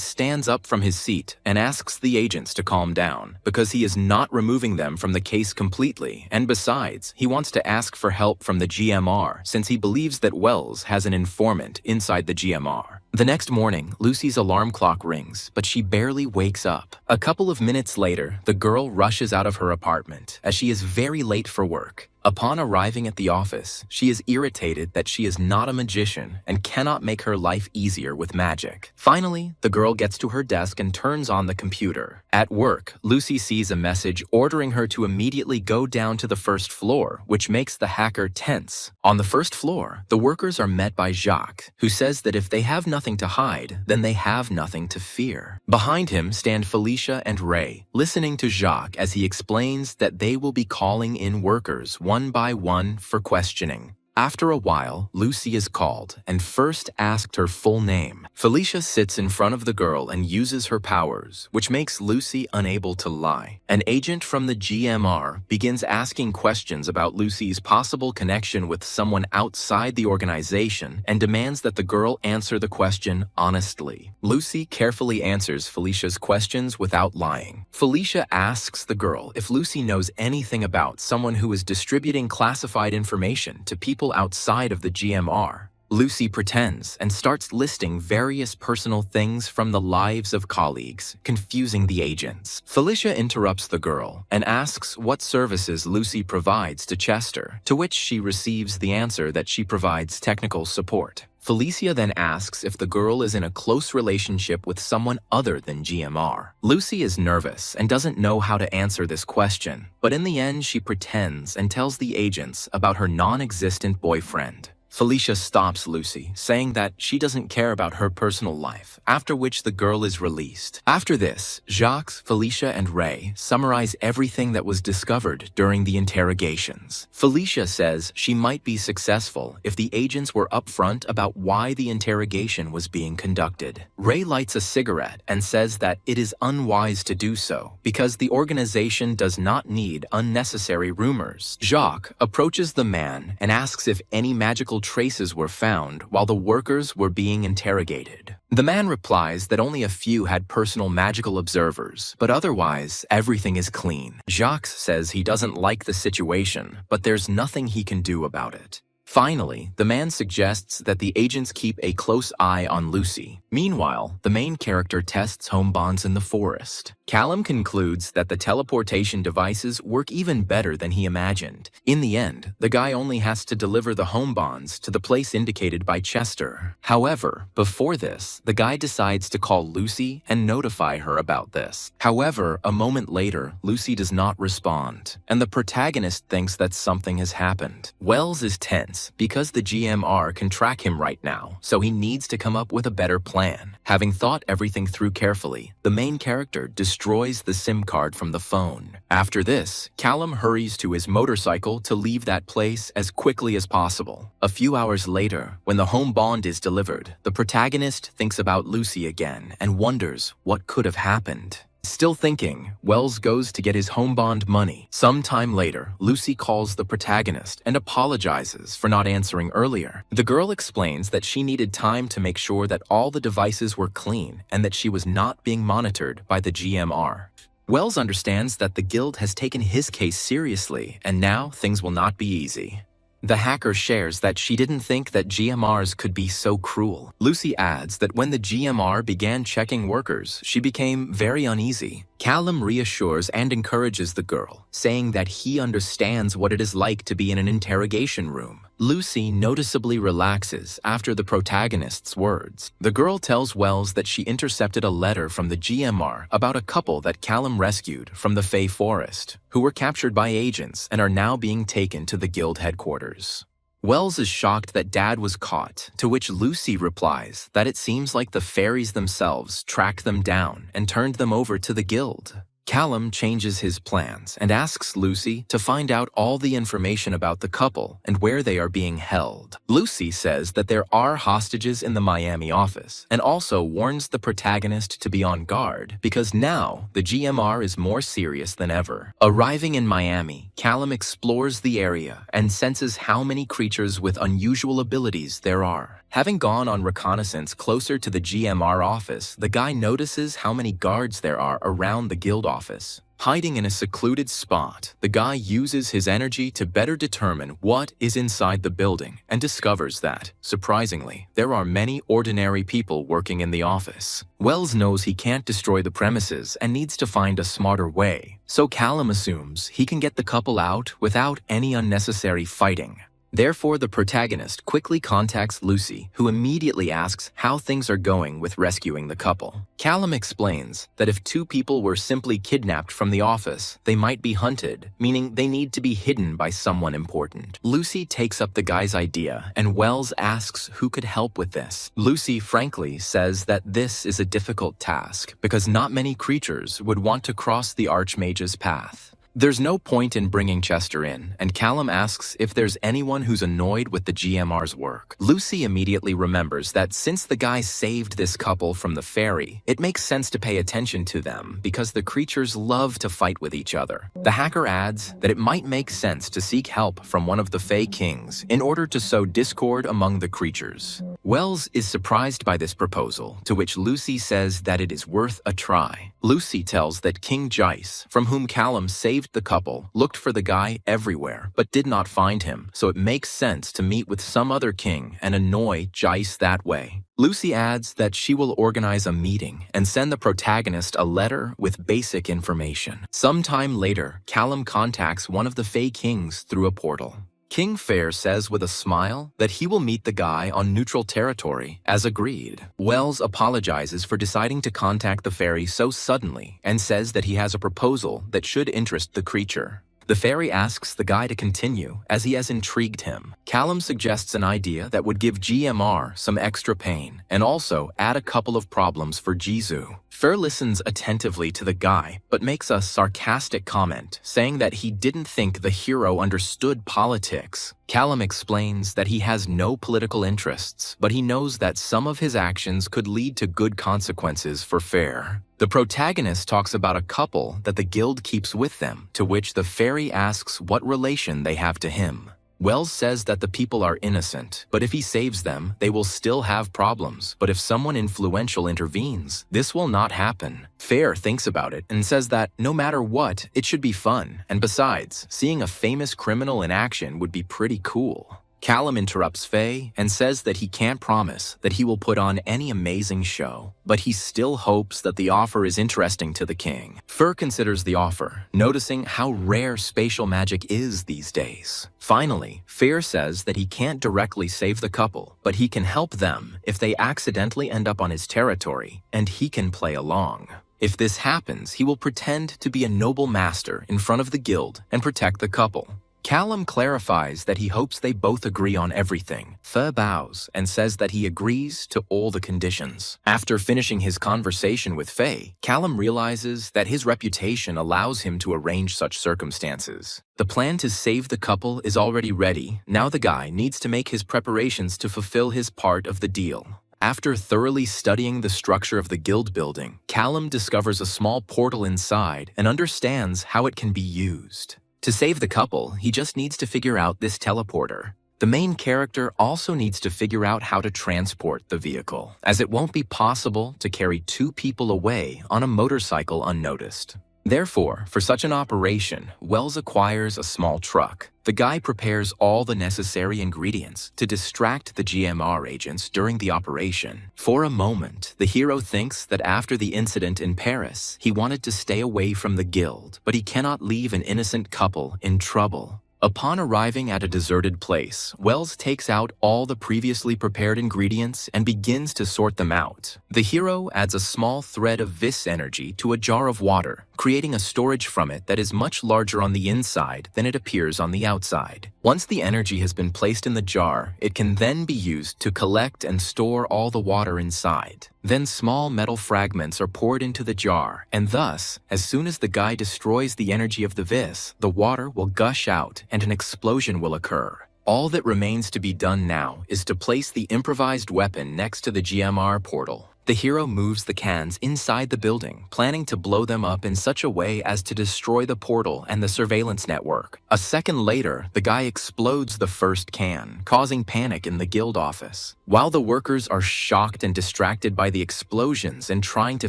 stands up from his seat and asks the agents to calm down because he is not removing them from the case completely, and besides, he wants to ask for help from the GMR since he believes that Wells has an informant inside the GMR. The next morning, Lucy's alarm clock rings, but she barely wakes up. A couple of minutes later, the girl rushes out of her apartment as she is very late for work. Upon arriving at the office, she is irritated that she is not a magician and cannot make her life easier with magic. Finally, the girl gets to her desk and turns on the computer. At work, Lucy sees a message ordering her to immediately go down to the first floor, which makes the hacker tense. On the first floor, the workers are met by Jacques, who says that if they have nothing to hide, then they have nothing to fear. Behind him stand Felicia and Ray, listening to Jacques as he explains that they will be calling in workers one by one for questioning. After a while, Lucy is called and first asked her full name. Felicia sits in front of the girl and uses her powers, which makes Lucy unable to lie. An agent from the GMR begins asking questions about Lucy's possible connection with someone outside the organization and demands that the girl answer the question honestly. Lucy carefully answers Felicia's questions without lying. Felicia asks the girl if Lucy knows anything about someone who is distributing classified information to people outside of the GMR. Lucy pretends and starts listing various personal things from the lives of colleagues, confusing the agents. Felicia interrupts the girl and asks what services Lucy provides to Chester, to which she receives the answer that she provides technical support. Felicia then asks if the girl is in a close relationship with someone other than GMR. Lucy is nervous and doesn't know how to answer this question, but in the end she pretends and tells the agents about her non-existent boyfriend. Felicia stops Lucy, saying that she doesn't care about her personal life, after which the girl is released. After this, Jacques, Felicia, and Ray summarize everything that was discovered during the interrogations. Felicia says she might be successful if the agents were upfront about why the interrogation was being conducted. Ray lights a cigarette and says that it is unwise to do so, because the organization does not need unnecessary rumors. Jacques approaches the man and asks if any magical traces were found while the workers were being interrogated. The man replies that only a few had personal magical observers, but otherwise, everything is clean. Jacques says he doesn't like the situation, but there's nothing he can do about it. Finally, the man suggests that the agents keep a close eye on Lucy. Meanwhile, the main character tests home bonds in the forest. Callum concludes that the teleportation devices work even better than he imagined. In the end, the guy only has to deliver the home bonds to the place indicated by Chester. However, before this, the guy decides to call Lucy and notify her about this. However, a moment later, Lucy does not respond, and the protagonist thinks that something has happened. Wells is tense because the GMR can track him right now, so he needs to come up with a better plan. Having thought everything through carefully, the main character destroys the SIM card from the phone. After this, Callum hurries to his motorcycle to leave that place as quickly as possible. A few hours later, when the home bond is delivered, the protagonist thinks about Lucy again and wonders what could have happened. Still thinking, Wells goes to get his home bond money. Sometime later, Lucy calls the protagonist and apologizes for not answering earlier. The girl explains that she needed time to make sure that all the devices were clean and that she was not being monitored by the GMR. Wells understands that the guild has taken his case seriously, and now things will not be easy. The hacker shares that she didn't think that GMRs could be so cruel. Lucy adds that when the GMR began checking workers, she became very uneasy. Callum reassures and encourages the girl, saying that he understands what it is like to be in an interrogation room. Lucy noticeably relaxes after the protagonist's words. The girl tells Wells that she intercepted a letter from the GMR about a couple that Callum rescued from the Fey Forest, who were captured by agents and are now being taken to the guild headquarters. Wells is shocked that Dad was caught, to which Lucy replies that it seems like the fairies themselves tracked them down and turned them over to the guild. Callum changes his plans and asks Lucy to find out all the information about the couple and where they are being held. Lucy says that there are hostages in the Miami office and also warns the protagonist to be on guard because now the GMR is more serious than ever. Arriving in Miami, Callum explores the area and senses how many creatures with unusual abilities there are. Having gone on reconnaissance closer to the GMR office, the guy notices how many guards there are around the guild office. Hiding in a secluded spot, the guy uses his energy to better determine what is inside the building and discovers that, surprisingly, there are many ordinary people working in the office. Wells knows he can't destroy the premises and needs to find a smarter way, so Callum assumes he can get the couple out without any unnecessary fighting. Therefore, the protagonist quickly contacts Lucy, who immediately asks how things are going with rescuing the couple. Callum explains that if two people were simply kidnapped from the office, they might be hunted, meaning they need to be hidden by someone important. Lucy takes up the guy's idea, and Wells asks who could help with this. Lucy frankly says that this is a difficult task because not many creatures would want to cross the Archmage's path. There's no point in bringing Chester in, and Callum asks if there's anyone who's annoyed with the GMR's work. Lucy immediately remembers that since the guy saved this couple from the ferry, it makes sense to pay attention to them because the creatures love to fight with each other. The hacker adds that it might make sense to seek help from one of the Fey Kings in order to sow discord among the creatures. Wells is surprised by this proposal, to which Lucy says that it is worth a try. Lucy tells that King Jice, from whom Callum saved the couple, looked for the guy everywhere, but did not find him, so it makes sense to meet with some other king and annoy Jice that way. Lucy adds that she will organize a meeting and send the protagonist a letter with basic information. Sometime later, Callum contacts one of the Fey Kings through a portal. King Fair says with a smile that he will meet the guy on neutral territory, as agreed. Wells apologizes for deciding to contact the fairy so suddenly and says that he has a proposal that should interest the creature. The fairy asks the guy to continue, as he has intrigued him. Callum suggests an idea that would give GMR some extra pain, and also add a couple of problems for Jisoo. Fair listens attentively to the guy, but makes a sarcastic comment, saying that he didn't think the hero understood politics. Callum explains that he has no political interests, but he knows that some of his actions could lead to good consequences for Fair. The protagonist talks about a couple that the guild keeps with them, to which the fairy asks what relation they have to him. Wells says that the people are innocent, but if he saves them, they will still have problems. But if someone influential intervenes, this will not happen. Fair thinks about it and says that no matter what, it should be fun. And besides, seeing a famous criminal in action would be pretty cool. Callum interrupts Faye and says that he can't promise that he will put on any amazing show, but he still hopes that the offer is interesting to the king. Fur considers the offer, noticing how rare spatial magic is these days. Finally, Fair says that he can't directly save the couple, but he can help them if they accidentally end up on his territory, and he can play along. If this happens, he will pretend to be a noble master in front of the guild and protect the couple. Callum clarifies that he hopes they both agree on everything. Fe bows and says that he agrees to all the conditions. After finishing his conversation with Faye, Callum realizes that his reputation allows him to arrange such circumstances. The plan to save the couple is already ready. Now the guy needs to make his preparations to fulfill his part of the deal. After thoroughly studying the structure of the guild building, Callum discovers a small portal inside and understands how it can be used. To save the couple, he just needs to figure out this teleporter. The main character also needs to figure out how to transport the vehicle, as it won't be possible to carry two people away on a motorcycle unnoticed. Therefore, for such an operation, Wells acquires a small truck. The guy prepares all the necessary ingredients to distract the GMR agents during the operation. For a moment, the hero thinks that after the incident in Paris, he wanted to stay away from the guild, but he cannot leave an innocent couple in trouble. Upon arriving at a deserted place, Wells takes out all the previously prepared ingredients and begins to sort them out. The hero adds a small thread of vis energy to a jar of water, creating a storage from it that is much larger on the inside than it appears on the outside. Once the energy has been placed in the jar, it can then be used to collect and store all the water inside. Then small metal fragments are poured into the jar, and thus, as soon as the guy destroys the energy of the vis, the water will gush out and an explosion will occur. All that remains to be done now is to place the improvised weapon next to the GMR portal. The hero moves the cans inside the building, planning to blow them up in such a way as to destroy the portal and the surveillance network. A second later, the guy explodes the first can, causing panic in the guild office. While the workers are shocked and distracted by the explosions and trying to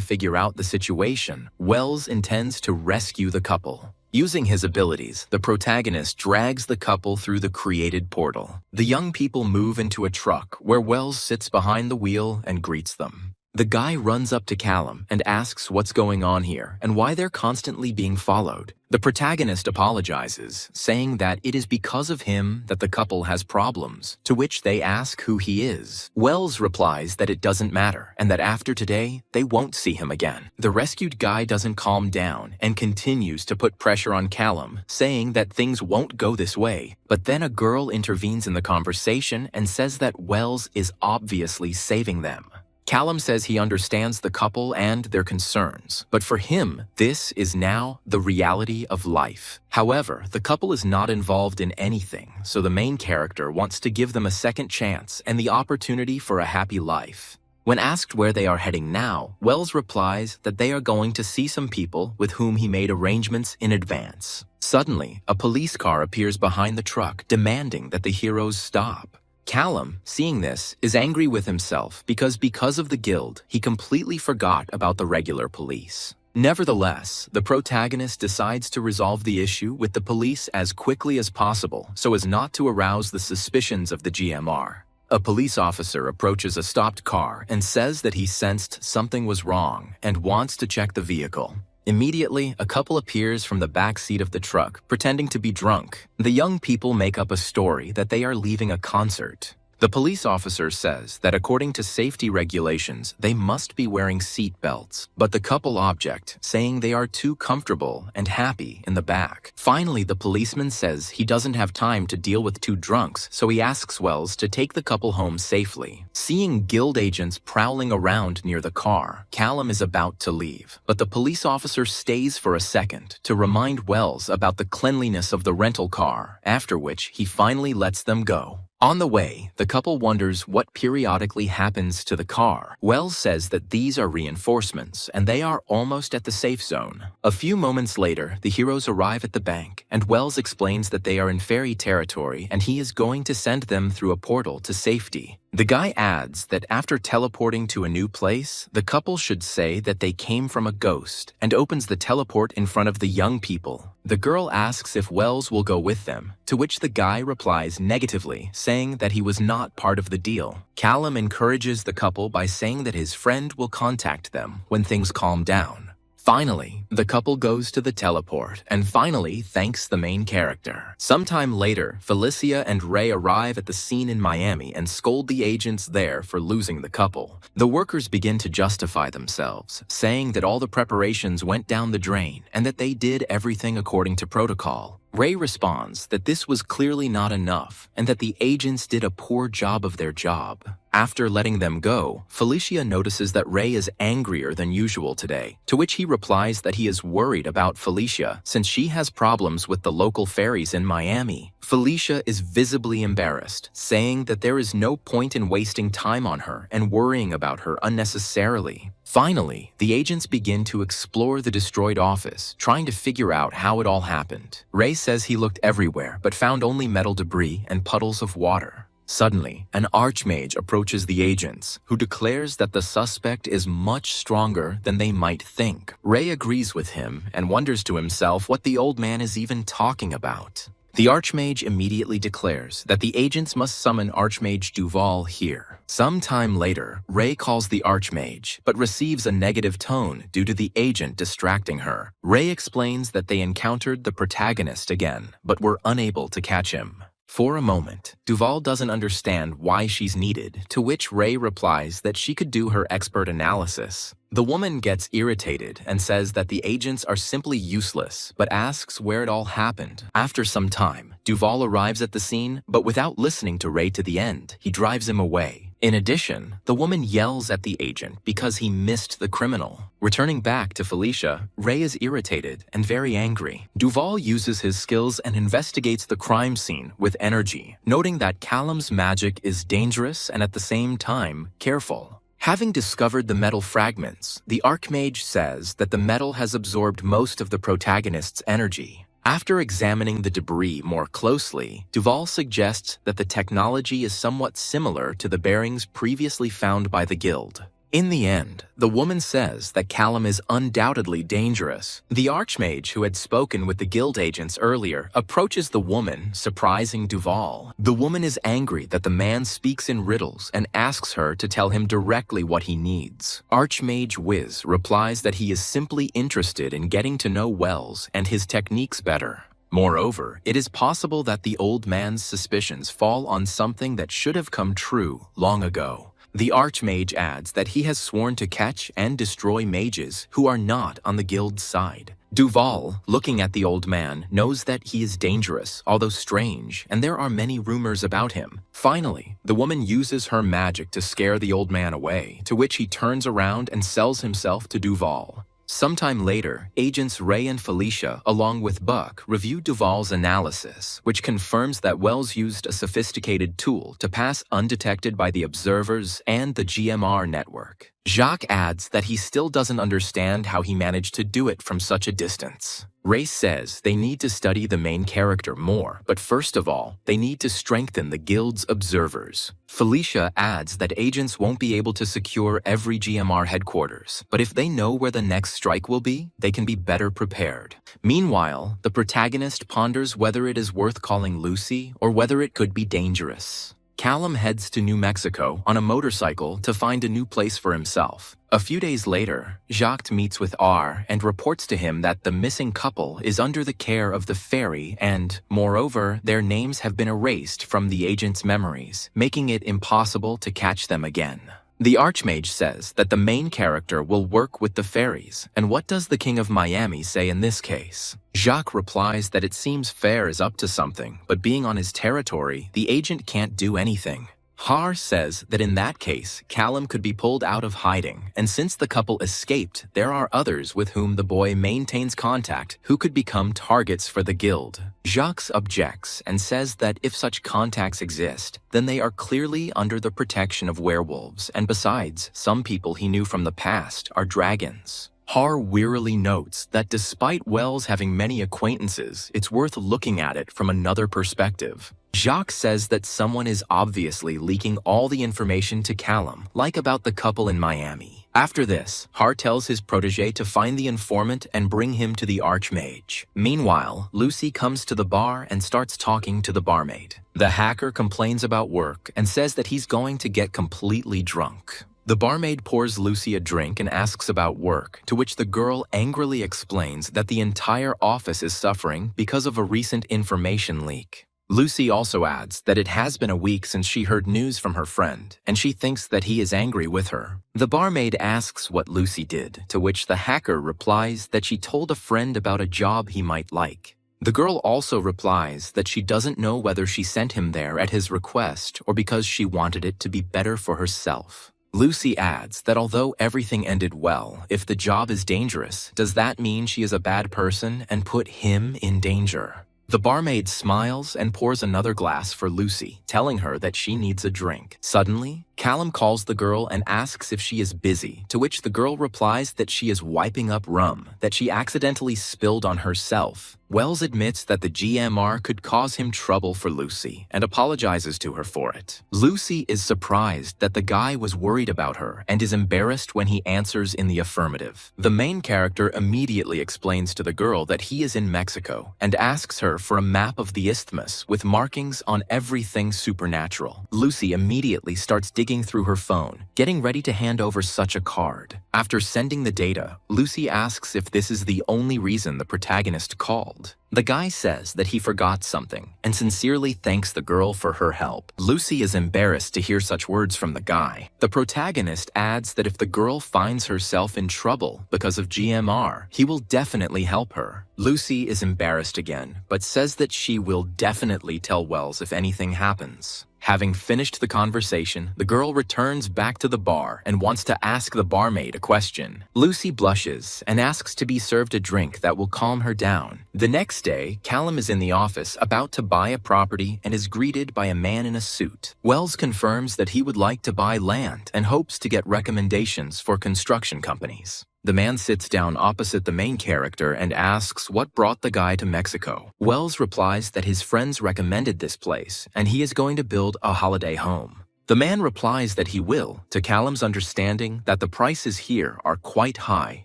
figure out the situation, Wells intends to rescue the couple. Using his abilities, the protagonist drags the couple through the created portal. The young people move into a truck where Wells sits behind the wheel and greets them. The guy runs up to Callum and asks what's going on here and why they're constantly being followed. The protagonist apologizes, saying that it is because of him that the couple has problems, to which they ask who he is. Wells replies that it doesn't matter and that after today, they won't see him again. The rescued guy doesn't calm down and continues to put pressure on Callum, saying that things won't go this way. But then a girl intervenes in the conversation and says that Wells is obviously saving them. Callum says he understands the couple and their concerns, but for him, this is now the reality of life. However, the couple is not involved in anything, so the main character wants to give them a second chance and the opportunity for a happy life. When asked where they are heading now, Wells replies that they are going to see some people with whom he made arrangements in advance. Suddenly, a police car appears behind the truck, demanding that the heroes stop. Callum, seeing this, is angry with himself because of the guild, he completely forgot about the regular police. Nevertheless, the protagonist decides to resolve the issue with the police as quickly as possible so as not to arouse the suspicions of the GMR. A police officer approaches a stopped car and says that he sensed something was wrong and wants to check the vehicle. Immediately, a couple appears from the back seat of the truck, pretending to be drunk. The young people make up a story that they are leaving a concert. The police officer says that according to safety regulations, they must be wearing seat belts, but the couple object, saying they are too comfortable and happy in the back. Finally, the policeman says he doesn't have time to deal with two drunks, so he asks Wells to take the couple home safely. Seeing guild agents prowling around near the car, Callum is about to leave, but the police officer stays for a second to remind Wells about the cleanliness of the rental car, after which he finally lets them go. On the way, the couple wonders what periodically happens to the car. Wells says that these are reinforcements, and they are almost at the safe zone. A few moments later, the heroes arrive at the bank, and Wells explains that they are in fairy territory and he is going to send them through a portal to safety. The guy adds that after teleporting to a new place, the couple should say that they came from a ghost and opens the teleport in front of the young people. The girl asks if Wells will go with them, to which the guy replies negatively, saying that he was not part of the deal. Callum encourages the couple by saying that his friend will contact them when things calm down. Finally, the couple goes to the teleport and finally thanks the main character. Sometime later, Felicia and Ray arrive at the scene in Miami and scold the agents there for losing the couple. The workers begin to justify themselves, saying that all the preparations went down the drain and that they did everything according to protocol. Ray responds that this was clearly not enough and that the agents did a poor job of their job. After letting them go, Felicia notices that Ray is angrier than usual today, to which he replies that he is worried about Felicia since she has problems with the local ferries in Miami. Felicia is visibly embarrassed, saying that there is no point in wasting time on her and worrying about her unnecessarily. Finally, the agents begin to explore the destroyed office, trying to figure out how it all happened. Ray says he looked everywhere but found only metal debris and puddles of water. Suddenly, an archmage approaches the agents, who declares that the suspect is much stronger than they might think. Ray agrees with him and wonders to himself what the old man is even talking about. The archmage immediately declares that the agents must summon Archmage Duval here. Sometime later, Ray calls the archmage, but receives a negative tone due to the agent distracting her. Ray explains that they encountered the protagonist again, but were unable to catch him. For a moment, Duval doesn't understand why she's needed, to which Ray replies that she could do her expert analysis. The woman gets irritated and says that the agents are simply useless, but asks where it all happened. After some time, Duval arrives at the scene, but without listening to Ray to the end, he drives him away. In addition, the woman yells at the agent because he missed the criminal. Returning back to Felicia, Ray is irritated and very angry. Duval uses his skills and investigates the crime scene with energy, noting that Callum's magic is dangerous and at the same time careful. Having discovered the metal fragments, the Archmage says that the metal has absorbed most of the protagonist's energy. After examining the debris more closely, Duval suggests that the technology is somewhat similar to the bearings previously found by the guild. In the end, the woman says that Callum is undoubtedly dangerous. The Archmage, who had spoken with the guild agents earlier, approaches the woman, surprising Duval. The woman is angry that the man speaks in riddles and asks her to tell him directly what he needs. Archmage Wiz replies that he is simply interested in getting to know Wells and his techniques better. Moreover, it is possible that the old man's suspicions fall on something that should have come true long ago. The Archmage adds that he has sworn to catch and destroy mages who are not on the guild's side. Duval, looking at the old man, knows that he is dangerous, although strange, and there are many rumors about him. Finally, the woman uses her magic to scare the old man away, to which he turns around and sells himself to Duval. Sometime later, agents Ray and Felicia, along with Buck, review Duval's analysis, which confirms that Wells used a sophisticated tool to pass undetected by the observers and the GMR network. Jacques adds that he still doesn't understand how he managed to do it from such a distance. Ray says they need to study the main character more, but first of all, they need to strengthen the guild's observers. Felicia adds that agents won't be able to secure every GMR headquarters, but if they know where the next strike will be, they can be better prepared. Meanwhile, the protagonist ponders whether it is worth calling Lucy or whether it could be dangerous. Callum heads to New Mexico on a motorcycle to find a new place for himself. A few days later, Jacques meets with R and reports to him that the missing couple is under the care of the fairy and, moreover, their names have been erased from the agent's memories, making it impossible to catch them again. The Archmage says that the main character will work with the fairies, and what does the King of Miami say in this case? Jacques replies that it seems Fair is up to something, but being on his territory, the agent can't do anything. Har says that in that case, Callum could be pulled out of hiding, and since the couple escaped, there are others with whom the boy maintains contact who could become targets for the guild. Jacques objects and says that if such contacts exist, then they are clearly under the protection of werewolves, and besides, some people he knew from the past are dragons. Har wearily notes that despite Wells having many acquaintances, it's worth looking at it from another perspective. Jacques says that someone is obviously leaking all the information to Callum, like about the couple in Miami. After this, Har tells his protege to find the informant and bring him to the Archmage. Meanwhile, Lucy comes to the bar and starts talking to the barmaid. The hacker complains about work and says that he's going to get completely drunk. The barmaid pours Lucy a drink and asks about work, to which the girl angrily explains that the entire office is suffering because of a recent information leak. Lucy also adds that it has been a week since she heard news from her friend, and she thinks that he is angry with her. The barmaid asks what Lucy did, to which the hacker replies that she told a friend about a job he might like. The girl also replies that she doesn't know whether she sent him there at his request or because she wanted it to be better for herself. Lucy adds that although everything ended well, if the job is dangerous, does that mean she is a bad person and put him in danger? The barmaid smiles and pours another glass for Lucy, telling her that she needs a drink. Suddenly, Callum calls the girl and asks if she is busy, to which the girl replies that she is wiping up rum that she accidentally spilled on herself. Wells admits that the GMR could cause him trouble for Lucy and apologizes to her for it. Lucy is surprised that the guy was worried about her and is embarrassed when he answers in the affirmative. The main character immediately explains to the girl that he is in Mexico and asks her for a map of the isthmus with markings on everything supernatural. Lucy immediately starts digging through her phone, getting ready to hand over such a card. After sending the data, Lucy asks if this is the only reason the protagonist called. The guy says that he forgot something and sincerely thanks the girl for her help. Lucy is embarrassed to hear such words from the guy. The protagonist adds that if the girl finds herself in trouble because of GMR, he will definitely help her. Lucy is embarrassed again, but says that she will definitely tell Wells if anything happens. Having finished the conversation, the girl returns back to the bar and wants to ask the barmaid a question. Lucy blushes and asks to be served a drink that will calm her down. The next day, Callum is in the office about to buy a property and is greeted by a man in a suit. Wells confirms that he would like to buy land and hopes to get recommendations for construction companies. The man sits down opposite the main character and asks what brought the guy to Mexico. Wells replies that his friends recommended this place and he is going to build a holiday home. The man replies that he will, to Callum's understanding that the prices here are quite high.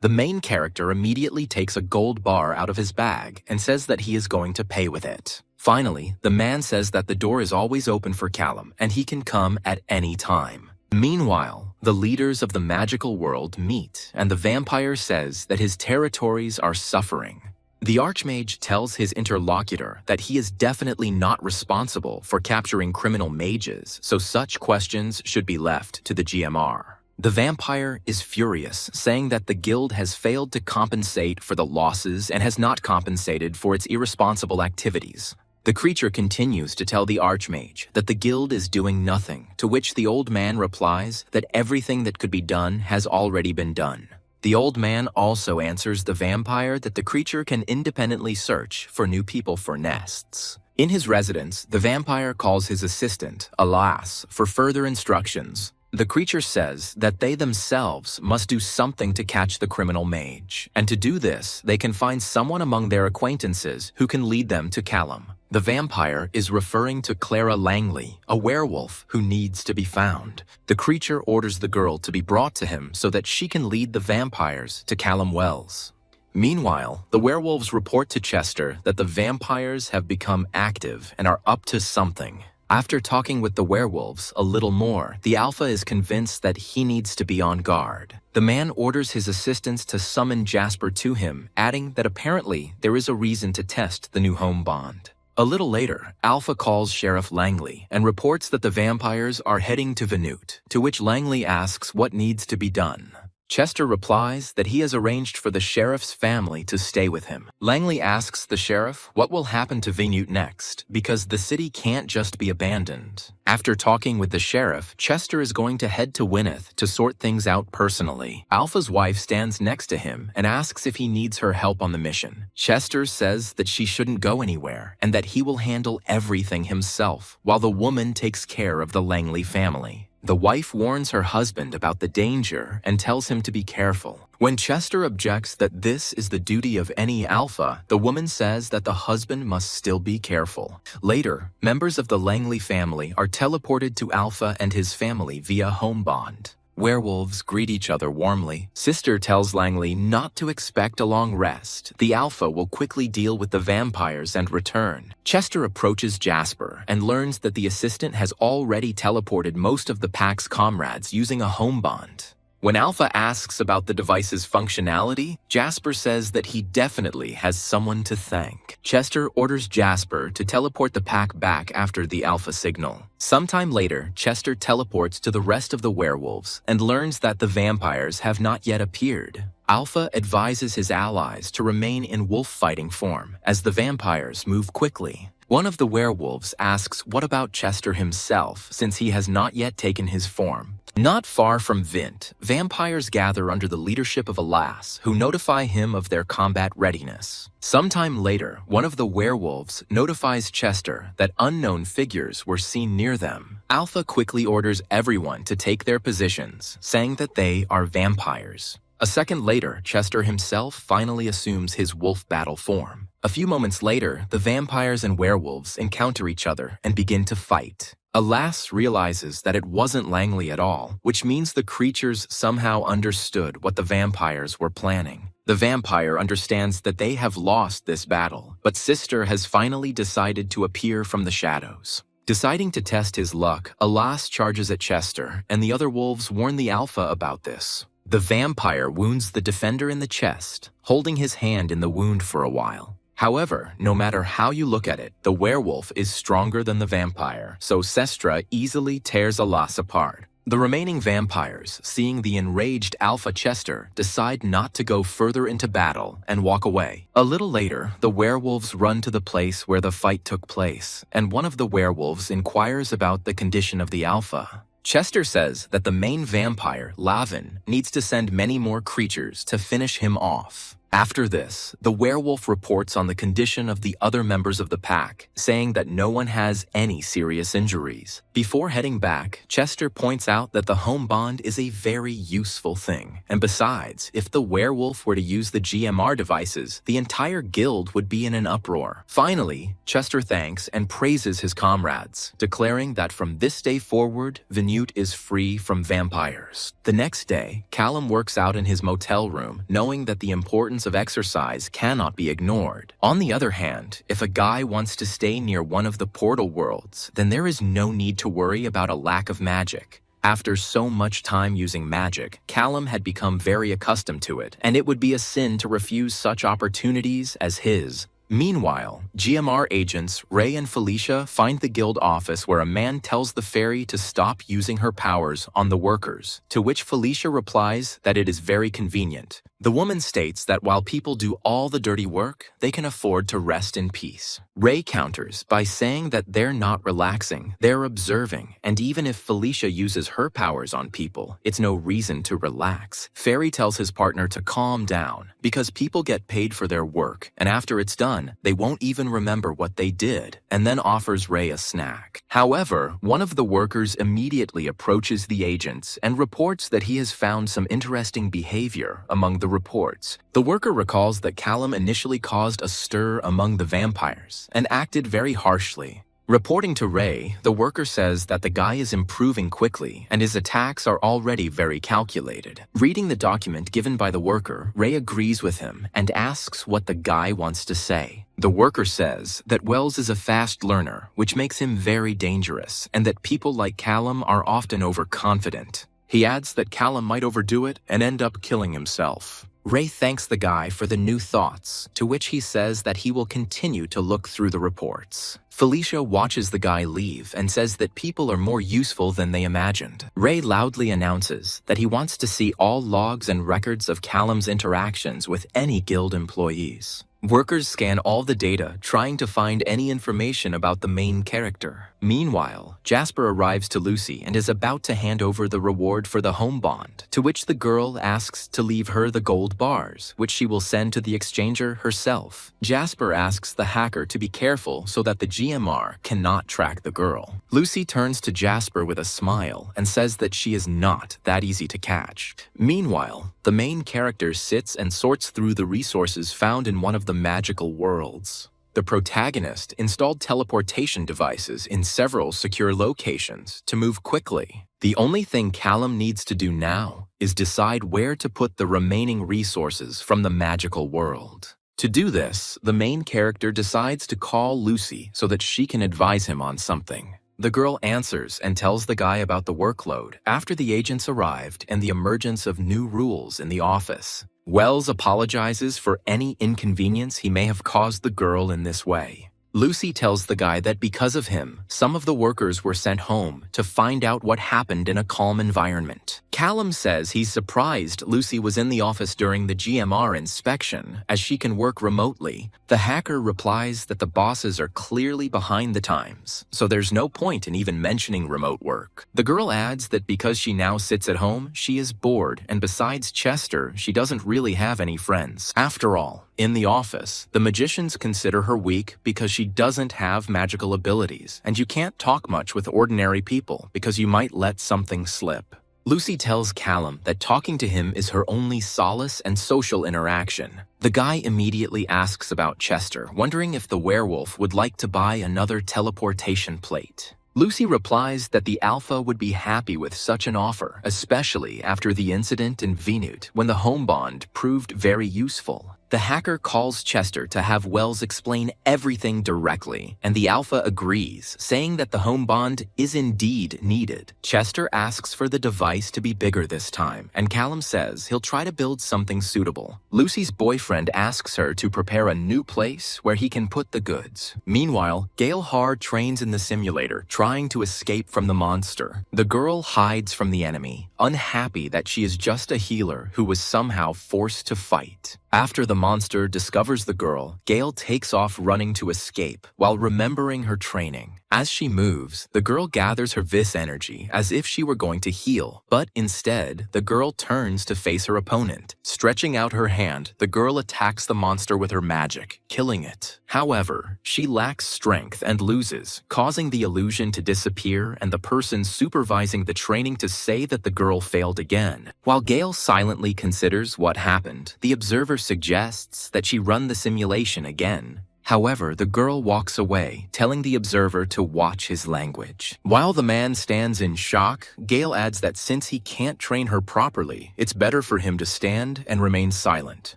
The main character immediately takes a gold bar out of his bag and says that he is going to pay with it. Finally, the man says that the door is always open for Callum and he can come at any time. Meanwhile, the leaders of the magical world meet, and the vampire says that his territories are suffering. The Archmage tells his interlocutor that he is definitely not responsible for capturing criminal mages, so such questions should be left to the GMR. The vampire is furious, saying that the guild has failed to compensate for the losses and has not compensated for its irresponsible activities. The creature continues to tell the Archmage that the guild is doing nothing, to which the old man replies that everything that could be done has already been done. The old man also answers the vampire that the creature can independently search for new people for nests. In his residence, the vampire calls his assistant, Alas, for further instructions. The creature says that they themselves must do something to catch the criminal mage, and to do this, they can find someone among their acquaintances who can lead them to Callum. The vampire is referring to Clara Langley, a werewolf who needs to be found. The creature orders the girl to be brought to him so that she can lead the vampires to Callum Wells. Meanwhile, the werewolves report to Chester that the vampires have become active and are up to something. After talking with the werewolves a little more, the Alpha is convinced that he needs to be on guard. The man orders his assistants to summon Jasper to him, adding that apparently there is a reason to test the new home bond. A little later, Alpha calls Sheriff Langley and reports that the vampires are heading to Venute, to which Langley asks what needs to be done. Chester replies that he has arranged for the sheriff's family to stay with him. Langley asks the sheriff what will happen to Venute next, because the city can't just be abandoned. After talking with the sheriff, Chester is going to head to Wynneth to sort things out personally. Alpha's wife stands next to him and asks if he needs her help on the mission. Chester says that she shouldn't go anywhere and that he will handle everything himself, while the woman takes care of the Langley family. The wife warns her husband about the danger and tells him to be careful. When Chester objects that this is the duty of any Alpha, the woman says that the husband must still be careful. Later, members of the Langley family are teleported to Alpha and his family via home bond. Werewolves greet each other warmly. Sister tells Langley not to expect a long rest. The Alpha will quickly deal with the vampires and return. Chester approaches Jasper and learns that the assistant has already teleported most of the pack's comrades using a home bond. When Alpha asks about the device's functionality, Jasper says that he definitely has someone to thank. Chester orders Jasper to teleport the pack back after the Alpha signal. Sometime later, Chester teleports to the rest of the werewolves and learns that the vampires have not yet appeared. Alpha advises his allies to remain in wolf-fighting form as the vampires move quickly. One of the werewolves asks what about Chester himself, since he has not yet taken his form. Not far from Vint, vampires gather under the leadership of Alas, who notify him of their combat readiness. Sometime later, one of the werewolves notifies Chester that unknown figures were seen near them. Alpha quickly orders everyone to take their positions, saying that they are vampires. A second later, Chester himself finally assumes his wolf battle form. A few moments later, the vampires and werewolves encounter each other and begin to fight. Alas realizes that it wasn't Langley at all, which means the creatures somehow understood what the vampires were planning. The vampire understands that they have lost this battle, but Sister has finally decided to appear from the shadows. Deciding to test his luck, Alas charges at Chester, and the other wolves warn the Alpha about this. The vampire wounds the defender in the chest, holding his hand in the wound for a while. However, no matter how you look at it, the werewolf is stronger than the vampire, so Sestra easily tears Alas apart. The remaining vampires, seeing the enraged Alpha Chester, decide not to go further into battle and walk away. A little later, the werewolves run to the place where the fight took place, and one of the werewolves inquires about the condition of the Alpha. Chester says that the main vampire, Lavin, needs to send many more creatures to finish him off. After this, the werewolf reports on the condition of the other members of the pack, saying that no one has any serious injuries. Before heading back, Chester points out that the home bond is a very useful thing, and besides, if the werewolf were to use the GMR devices, the entire guild would be in an uproar. Finally, Chester thanks and praises his comrades, declaring that from this day forward, Venute is free from vampires. The next day, Callum works out in his motel room, knowing that the importance of exercise cannot be ignored. On the other hand, if a guy wants to stay near one of the portal worlds, then there is no need to worry about a lack of magic. After so much time using magic, Callum had become very accustomed to it, and it would be a sin to refuse such opportunities as his. Meanwhile, GMR agents Ray and Felicia find the guild office where a man tells the fairy to stop using her powers on the workers, to which Felicia replies that it is very convenient. The woman states that while people do all the dirty work, they can afford to rest in peace. Ray counters by saying that they're not relaxing, they're observing, and even if Felicia uses her powers on people, it's no reason to relax. Fairy tells his partner to calm down, because people get paid for their work, and after it's done, they won't even remember what they did, and then offers Ray a snack. However, one of the workers immediately approaches the agents and reports that he has found some interesting behavior among the reports. The worker recalls that Callum initially caused a stir among the vampires and acted very harshly. Reporting to Ray, the worker says that the guy is improving quickly and his attacks are already very calculated. Reading the document given by the worker, Ray agrees with him and asks what the guy wants to say. The worker says that Wells is a fast learner, which makes him very dangerous, and that people like Callum are often overconfident. He adds that Callum might overdo it and end up killing himself. Ray thanks the guy for the new thoughts, to which he says that he will continue to look through the reports. Felicia watches the guy leave and says that people are more useful than they imagined. Ray loudly announces that he wants to see all logs and records of Callum's interactions with any guild employees. Workers scan all the data, trying to find any information about the main character. Meanwhile, Jasper arrives to Lucy and is about to hand over the reward for the home bond, to which the girl asks to leave her the gold bars, which she will send to the exchanger herself. Jasper asks the hacker to be careful so that the GMR cannot track the girl. Lucy turns to Jasper with a smile and says that she is not that easy to catch. Meanwhile, the main character sits and sorts through the resources found in one of the magical worlds. The protagonist installed teleportation devices in several secure locations to move quickly. The only thing Callum needs to do now is decide where to put the remaining resources from the magical world. To do this, the main character decides to call Lucy so that she can advise him on something. The girl answers and tells the guy about the workload after the agents arrived and the emergence of new rules in the office. Wells apologizes for any inconvenience he may have caused the girl in this way. Lucy tells the guy that because of him, some of the workers were sent home to find out what happened in a calm environment. Callum says he's surprised Lucy was in the office during the GMR inspection, as she can work remotely. The hacker replies that the bosses are clearly behind the times, so there's no point in even mentioning remote work. The girl adds that because she now sits at home, she is bored, and besides Chester, she doesn't really have any friends. After all, in the office, the magicians consider her weak because she doesn't have magical abilities, and you can't talk much with ordinary people because you might let something slip. Lucy tells Callum that talking to him is her only solace and social interaction. The guy immediately asks about Chester, wondering if the werewolf would like to buy another teleportation plate. Lucy replies that the Alpha would be happy with such an offer, especially after the incident in Venute when the home bond proved very useful. The hacker calls Chester to have Wells explain everything directly, and the Alpha agrees, saying that the home bond is indeed needed. Chester asks for the device to be bigger this time, and Callum says he'll try to build something suitable. Lucy's boyfriend asks her to prepare a new place where he can put the goods. Meanwhile, Gale Har trains in the simulator, trying to escape from the monster. The girl hides from the enemy, unhappy that she is just a healer who was somehow forced to fight. After the monster discovers the girl, Gale takes off running to escape while remembering her training. As she moves, the girl gathers her vis energy as if she were going to heal, but instead, the girl turns to face her opponent. Stretching out her hand, the girl attacks the monster with her magic, killing it. However, she lacks strength and loses, causing the illusion to disappear and the person supervising the training to say that the girl failed again. While Gale silently considers what happened, the observer suggests that she run the simulation again. However, the girl walks away, telling the observer to watch his language. While the man stands in shock, Gale adds that since he can't train her properly, it's better for him to stand and remain silent.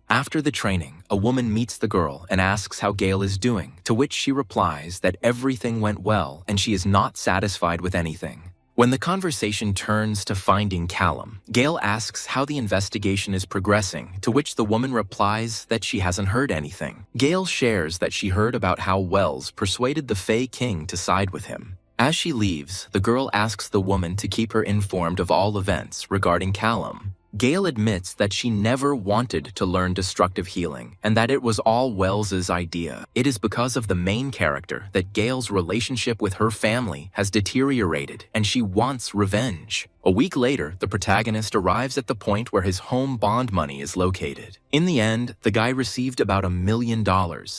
After the training, a woman meets the girl and asks how Gale is doing, to which she replies that everything went well and she is not satisfied with anything. When the conversation turns to finding Callum, Gale asks how the investigation is progressing, to which the woman replies that she hasn't heard anything. Gale shares that she heard about how Wells persuaded the Fae King to side with him. As she leaves, the girl asks the woman to keep her informed of all events regarding Callum. Gale admits that she never wanted to learn destructive healing and that it was all Wells's idea. It is because of the main character that Gale's relationship with her family has deteriorated and she wants revenge. A week later, the protagonist arrives at the point where his home bond money is located. In the end, the guy received about $1 million,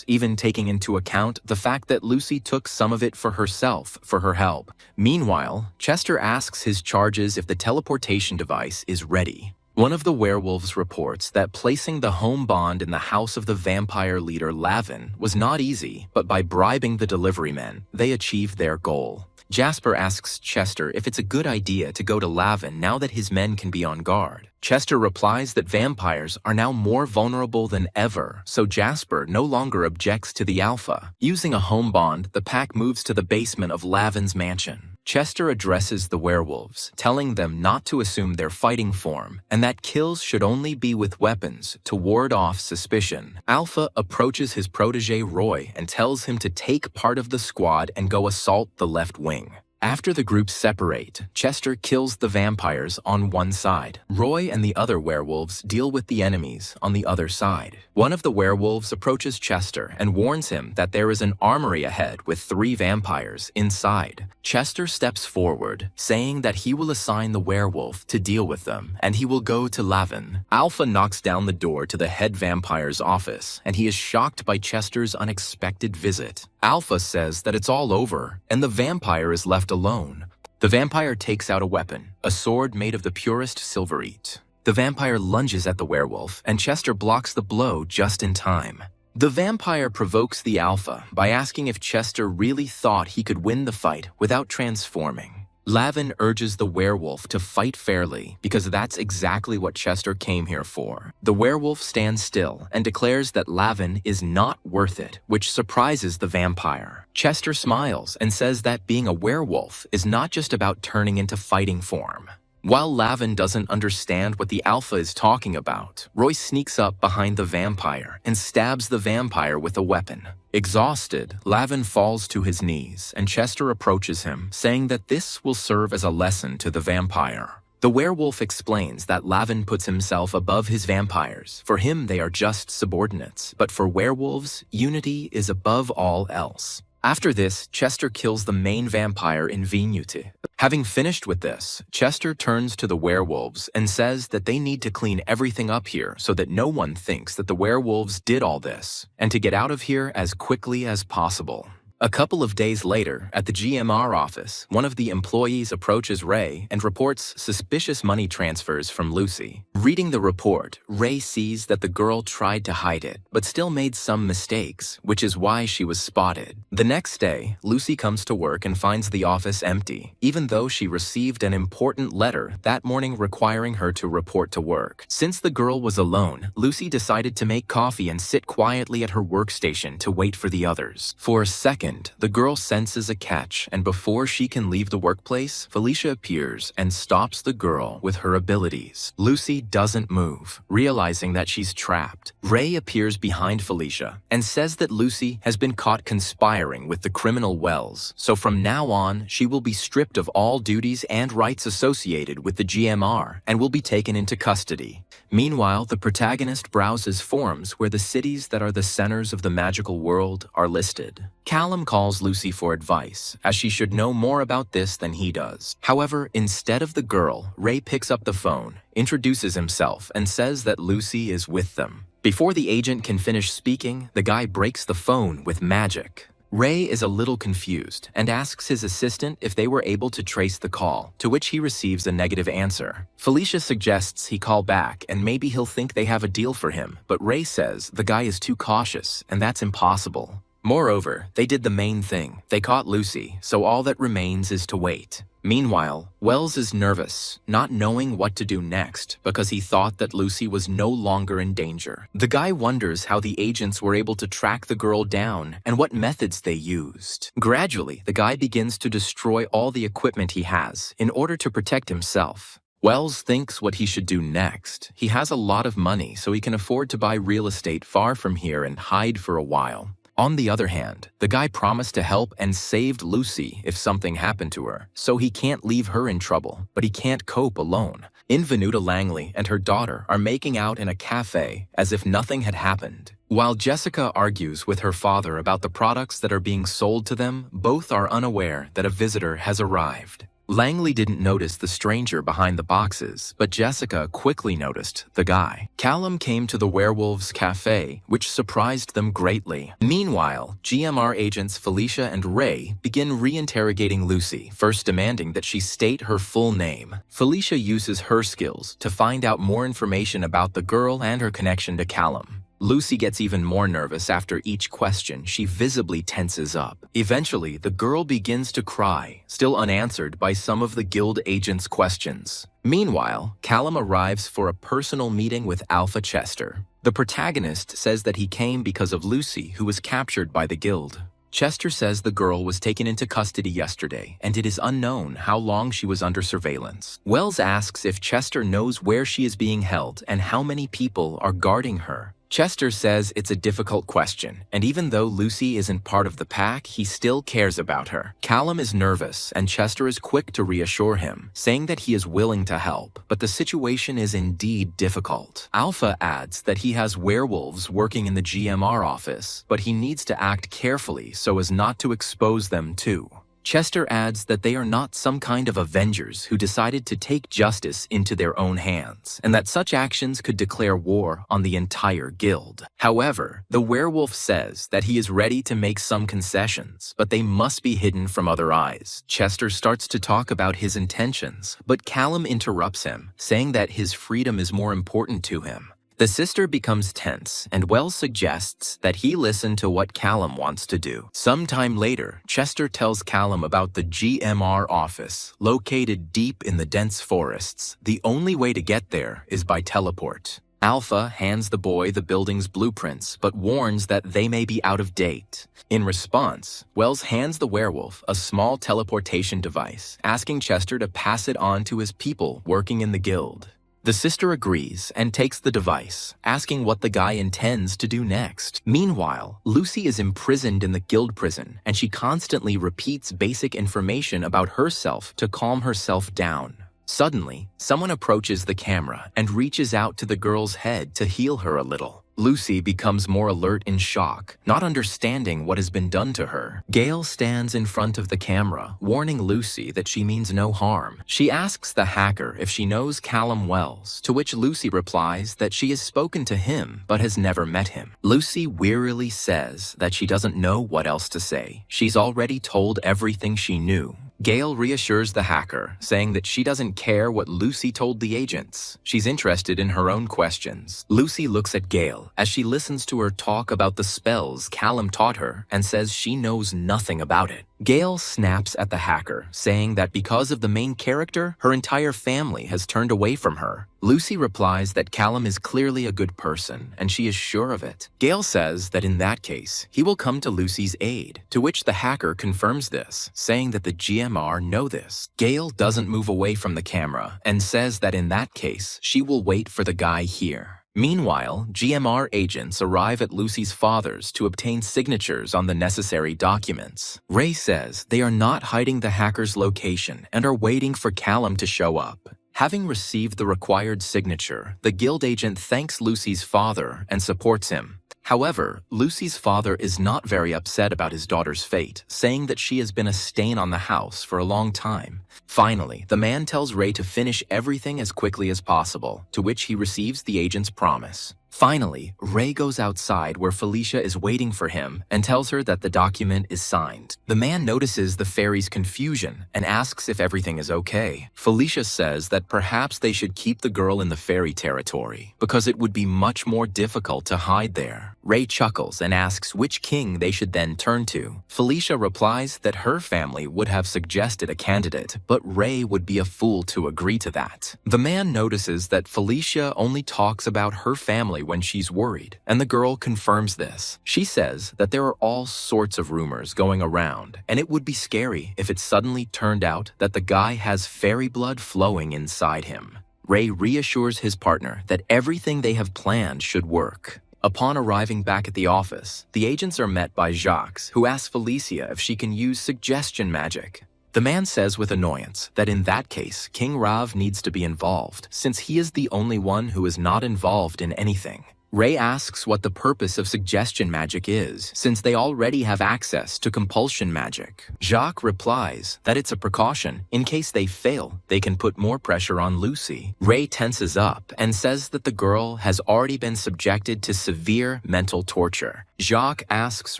even taking into account the fact that Lucy took some of it for herself for her help. Meanwhile, Chester asks his charges if the teleportation device is ready. One of the werewolves reports that placing the home bond in the house of the vampire leader Lavin was not easy, but by bribing the delivery men, they achieved their goal. Jasper asks Chester if it's a good idea to go to Lavin now that his men can be on guard. Chester replies that vampires are now more vulnerable than ever, so Jasper no longer objects to the Alpha. Using a home bond, the pack moves to the basement of Lavin's mansion. Chester addresses the werewolves, telling them not to assume their fighting form, and that kills should only be with weapons to ward off suspicion. Alpha approaches his protege Roy and tells him to take part of the squad and go assault the left wing. After the groups separate, Chester kills the vampires on one side. Roy and the other werewolves deal with the enemies on the other side. One of the werewolves approaches Chester and warns him that there is an armory ahead with 3 vampires inside. Chester steps forward, saying that he will assign the werewolf to deal with them, and he will go to Lavin. Alpha knocks down the door to the head vampire's office, and he is shocked by Chester's unexpected visit. Alpha says that it's all over, and the vampire is left alone. The vampire takes out a weapon, a sword made of the purest silverite. The vampire lunges at the werewolf, and Chester blocks the blow just in time. The vampire provokes the Alpha by asking if Chester really thought he could win the fight without transforming. Lavin urges the werewolf to fight fairly because that's exactly what Chester came here for. The werewolf stands still and declares that Lavin is not worth it, which surprises the vampire. Chester smiles and says that being a werewolf is not just about turning into fighting form. While Lavin doesn't understand what the Alpha is talking about, Roy sneaks up behind the vampire and stabs the vampire with a weapon. Exhausted, Lavin falls to his knees, and Chester approaches him, saying that this will serve as a lesson to the vampire. The werewolf explains that Lavin puts himself above his vampires. For him, they are just subordinates, but for werewolves, unity is above all else. After this, Chester kills the main vampire in Vinute. Having finished with this, Chester turns to the werewolves and says that they need to clean everything up here so that no one thinks that the werewolves did all this, and to get out of here as quickly as possible. A couple of days later, at the GMR office, one of the employees approaches Ray and reports suspicious money transfers from Lucy. Reading the report, Ray sees that the girl tried to hide it, but still made some mistakes, which is why she was spotted. The next day, Lucy comes to work and finds the office empty, even though she received an important letter that morning requiring her to report to work. Since the girl was alone, Lucy decided to make coffee and sit quietly at her workstation to wait for the others. For a second, the girl senses a catch, and before she can leave the workplace, Felicia appears and stops the girl with her abilities. Lucy doesn't move, realizing that she's trapped. Ray appears behind Felicia and says that Lucy has been caught conspiring with the criminal Wells, so from now on, she will be stripped of all duties and rights associated with the GMR and will be taken into custody. Meanwhile, the protagonist browses forums where the cities that are the centers of the magical world are listed. Callum calls Lucy for advice, as she should know more about this than he does. However, instead of the girl, Ray picks up the phone, introduces himself, and says that Lucy is with them. Before the agent can finish speaking, the guy breaks the phone with magic. Ray is a little confused and asks his assistant if they were able to trace the call, to which he receives a negative answer. Felicia suggests he call back and maybe he'll think they have a deal for him, but Ray says the guy is too cautious and that's impossible. Moreover, they did the main thing. They caught Lucy, so all that remains is to wait. Meanwhile, Wells is nervous, not knowing what to do next because he thought that Lucy was no longer in danger. The guy wonders how the agents were able to track the girl down and what methods they used. Gradually, the guy begins to destroy all the equipment he has in order to protect himself. Wells thinks what he should do next. He has a lot of money, so he can afford to buy real estate far from here and hide for a while. On the other hand, the guy promised to help and saved Lucy if something happened to her, so he can't leave her in trouble, but he can't cope alone. Invenuta Langley and her daughter are making out in a cafe as if nothing had happened. While Jessica argues with her father about the products that are being sold to them, both are unaware that a visitor has arrived. Langley didn't notice the stranger behind the boxes, but Jessica quickly noticed the guy. Callum came to the werewolves' cafe, which surprised them greatly. Meanwhile, GMR agents Felicia and Ray begin reinterrogating Lucy, first demanding that she state her full name. Felicia uses her skills to find out more information about the girl and her connection to Callum. Lucy gets even more nervous after each question. She visibly tenses up. Eventually, the girl begins to cry, still unanswered by some of the guild agents' questions. Meanwhile, Callum arrives for a personal meeting with Alpha Chester. The protagonist says that he came because of Lucy, who was captured by the guild. Chester says the girl was taken into custody yesterday, and it is unknown how long she was under surveillance. Wells asks if Chester knows where she is being held and how many people are guarding her. Chester says it's a difficult question, and even though Lucy isn't part of the pack, he still cares about her. Callum is nervous, and Chester is quick to reassure him, saying that he is willing to help, but the situation is indeed difficult. Alpha adds that he has werewolves working in the GMR office, but he needs to act carefully so as not to expose them too. Chester adds that they are not some kind of Avengers who decided to take justice into their own hands, and that such actions could declare war on the entire guild. However, the werewolf says that he is ready to make some concessions, but they must be hidden from other eyes. Chester starts to talk about his intentions, but Callum interrupts him, saying that his freedom is more important to him. The sister becomes tense, and Wells suggests that he listen to what Callum wants to do. Sometime later, Chester tells Callum about the GMR office, located deep in the dense forests. The only way to get there is by teleport. Alpha hands the boy the building's blueprints, but warns that they may be out of date. In response, Wells hands the werewolf a small teleportation device, asking Chester to pass it on to his people working in the guild. The sister agrees and takes the device, asking what the guy intends to do next. Meanwhile, Lucy is imprisoned in the guild prison, and she constantly repeats basic information about herself to calm herself down. Suddenly, someone approaches the camera and reaches out to the girl's head to heal her a little. Lucy becomes more alert in shock, not understanding what has been done to her. Gale stands in front of the camera, warning Lucy that she means no harm. She asks the hacker if she knows Callum Wells, to which Lucy replies that she has spoken to him but has never met him. Lucy wearily says that she doesn't know what else to say. She's already told everything she knew. Gale reassures the hacker, saying that she doesn't care what Lucy told the agents. She's interested in her own questions. Lucy looks at Gale as she listens to her talk about the spells Callum taught her and says she knows nothing about it. Gale snaps at the hacker, saying that because of the main character, her entire family has turned away from her. Lucy replies that Callum is clearly a good person, and she is sure of it. Gale says that in that case, he will come to Lucy's aid, to which the hacker confirms this, saying that the GMR know this. Gale doesn't move away from the camera and says that in that case, she will wait for the guy here. Meanwhile, GMR agents arrive at Lucy's father's to obtain signatures on the necessary documents. Ray says they are not hiding the hacker's location and are waiting for Callum to show up. Having received the required signature, the guild agent thanks Lucy's father and supports him. However, Lucy's father is not very upset about his daughter's fate, saying that she has been a stain on the house for a long time. Finally, the man tells Ray to finish everything as quickly as possible, to which he receives the agent's promise. Finally, Ray goes outside where Felicia is waiting for him and tells her that the document is signed. The man notices the fairy's confusion and asks if everything is okay. Felicia says that perhaps they should keep the girl in the fairy territory because it would be much more difficult to hide there. Ray chuckles and asks which king they should then turn to. Felicia replies that her family would have suggested a candidate, but Ray would be a fool to agree to that. The man notices that Felicia only talks about her family when she's worried, and the girl confirms this. She says that there are all sorts of rumors going around, and it would be scary if it suddenly turned out that the guy has fairy blood flowing inside him. Ray reassures his partner that everything they have planned should work. Upon arriving back at the office, the agents are met by Jacques, who asks Felicia if she can use suggestion magic. The man says with annoyance that in that case, King Rav needs to be involved, since he is the only one who is not involved in anything. Ray asks what the purpose of suggestion magic is, since they already have access to compulsion magic. Jacques replies that it's a precaution. In case they fail, they can put more pressure on Lucy. Ray tenses up and says that the girl has already been subjected to severe mental torture. Jacques asks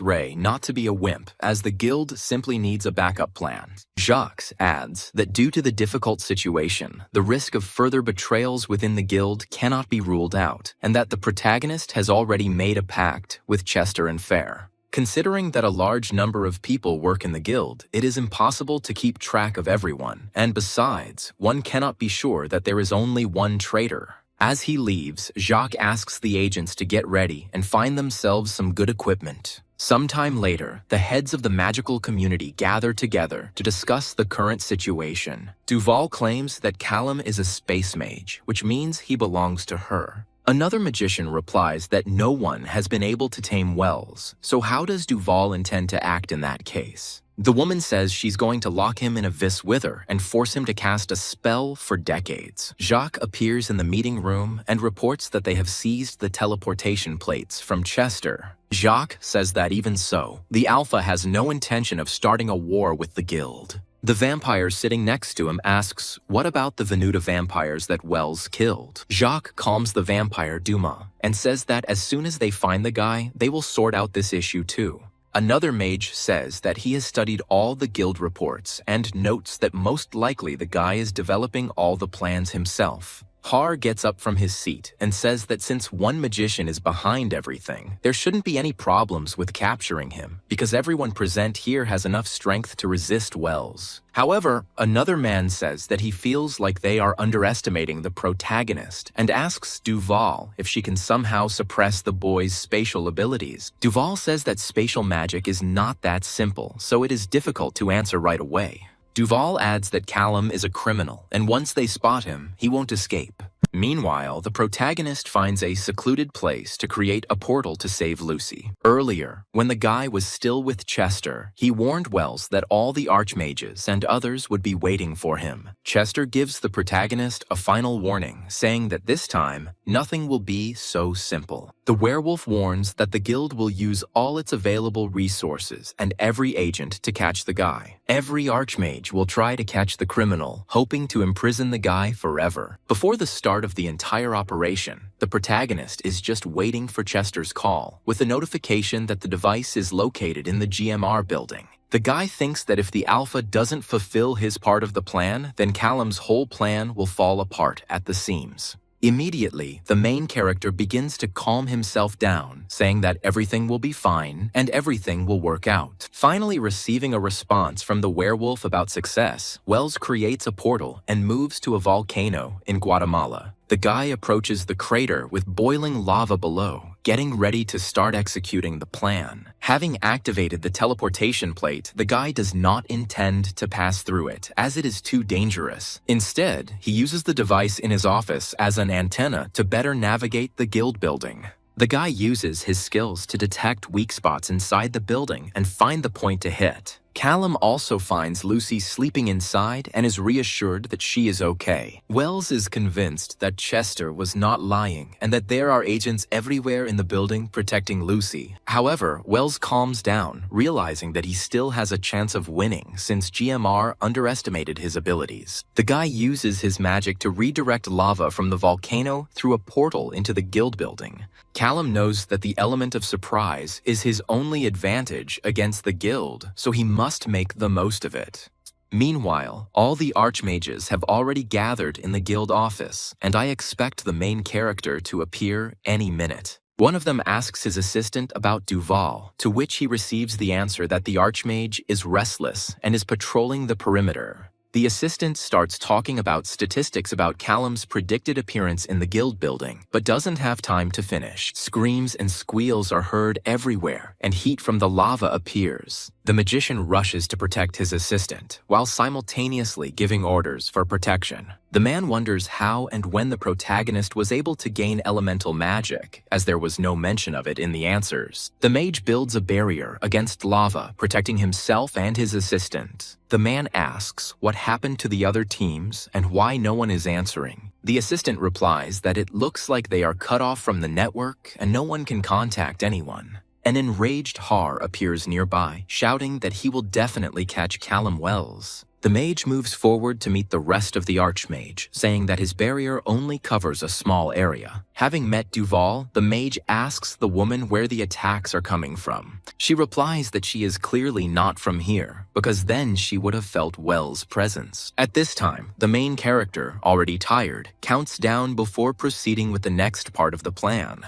Ray not to be a wimp, as the guild simply needs a backup plan. Jacques adds that due to the difficult situation, the risk of further betrayals within the guild cannot be ruled out, and that the protagonist has already made a pact with Chester and Fair. Considering that a large number of people work in the guild, it is impossible to keep track of everyone, and besides, one cannot be sure that there is only one traitor. As he leaves, Jacques asks the agents to get ready and find themselves some good equipment. Sometime later, the heads of the magical community gather together to discuss the current situation. Duval claims that Callum is a space mage, which means he belongs to her. Another magician replies that no one has been able to tame Wells, so how does Duval intend to act in that case? The woman says she's going to lock him in a vis with her and force him to cast a spell for decades. Jacques appears in the meeting room and reports that they have seized the teleportation plates from Chester. Jacques says that even so, the Alpha has no intention of starting a war with the guild. The vampire sitting next to him asks, what about the Venuta vampires that Wells killed? Jacques calms the vampire Duma and says that as soon as they find the guy, they will sort out this issue too. Another mage says that he has studied all the guild reports and notes that most likely the guy is developing all the plans himself. Har gets up from his seat and says that since one magician is behind everything, there shouldn't be any problems with capturing him, because everyone present here has enough strength to resist Wells. However, another man says that he feels like they are underestimating the protagonist and asks Duval if she can somehow suppress the boy's spatial abilities. Duval says that spatial magic is not that simple, so it is difficult to answer right away. Duval adds that Callum is a criminal, and once they spot him, he won't escape. Meanwhile, the protagonist finds a secluded place to create a portal to save Lucy. Earlier, when the guy was still with Chester, he warned Wells that all the archmages and others would be waiting for him. Chester gives the protagonist a final warning, saying that this time, nothing will be so simple. The werewolf warns that the guild will use all its available resources and every agent to catch the guy. Every archmage will try to catch the criminal, hoping to imprison the guy forever. Before the start of the entire operation, the protagonist is just waiting for Chester's call, with a notification that the device is located in the GMR building. The guy thinks that if the Alpha doesn't fulfill his part of the plan, then Callum's whole plan will fall apart at the seams. Immediately, the main character begins to calm himself down, saying that everything will be fine and everything will work out. Finally receiving a response from the werewolf about success, Wells creates a portal and moves to a volcano in Guatemala. The guy approaches the crater with boiling lava below, getting ready to start executing the plan. Having activated the teleportation plate, the guy does not intend to pass through it, as it is too dangerous. Instead, he uses the device in his office as an antenna to better navigate the guild building. The guy uses his skills to detect weak spots inside the building and find the point to hit. Callum also finds Lucy sleeping inside and is reassured that she is okay. Wells is convinced that Chester was not lying and that there are agents everywhere in the building protecting Lucy. However, Wells calms down, realizing that he still has a chance of winning since GMR underestimated his abilities. The guy uses his magic to redirect lava from the volcano through a portal into the guild building. Callum knows that the element of surprise is his only advantage against the guild, so he must make the most of it. Meanwhile, all the archmages have already gathered in the guild office, and I expect the main character to appear any minute. One of them asks his assistant about Duval, to which he receives the answer that the archmage is restless and is patrolling the perimeter. The assistant starts talking about statistics about Callum's predicted appearance in the guild building, but doesn't have time to finish. Screams and squeals are heard everywhere, and heat from the lava appears. The magician rushes to protect his assistant, while simultaneously giving orders for protection. The man wonders how and when the protagonist was able to gain elemental magic, as there was no mention of it in the answers. The mage builds a barrier against lava, protecting himself and his assistant. The man asks what happened to the other teams and why no one is answering. The assistant replies that it looks like they are cut off from the network and no one can contact anyone. An enraged Har appears nearby, shouting that he will definitely catch Callum Wells. The mage moves forward to meet the rest of the archmage, saying that his barrier only covers a small area. Having met Duval, the mage asks the woman where the attacks are coming from. She replies that she is clearly not from here, because then she would have felt Wells' presence. At this time, the main character, already tired, counts down before proceeding with the next part of the plan.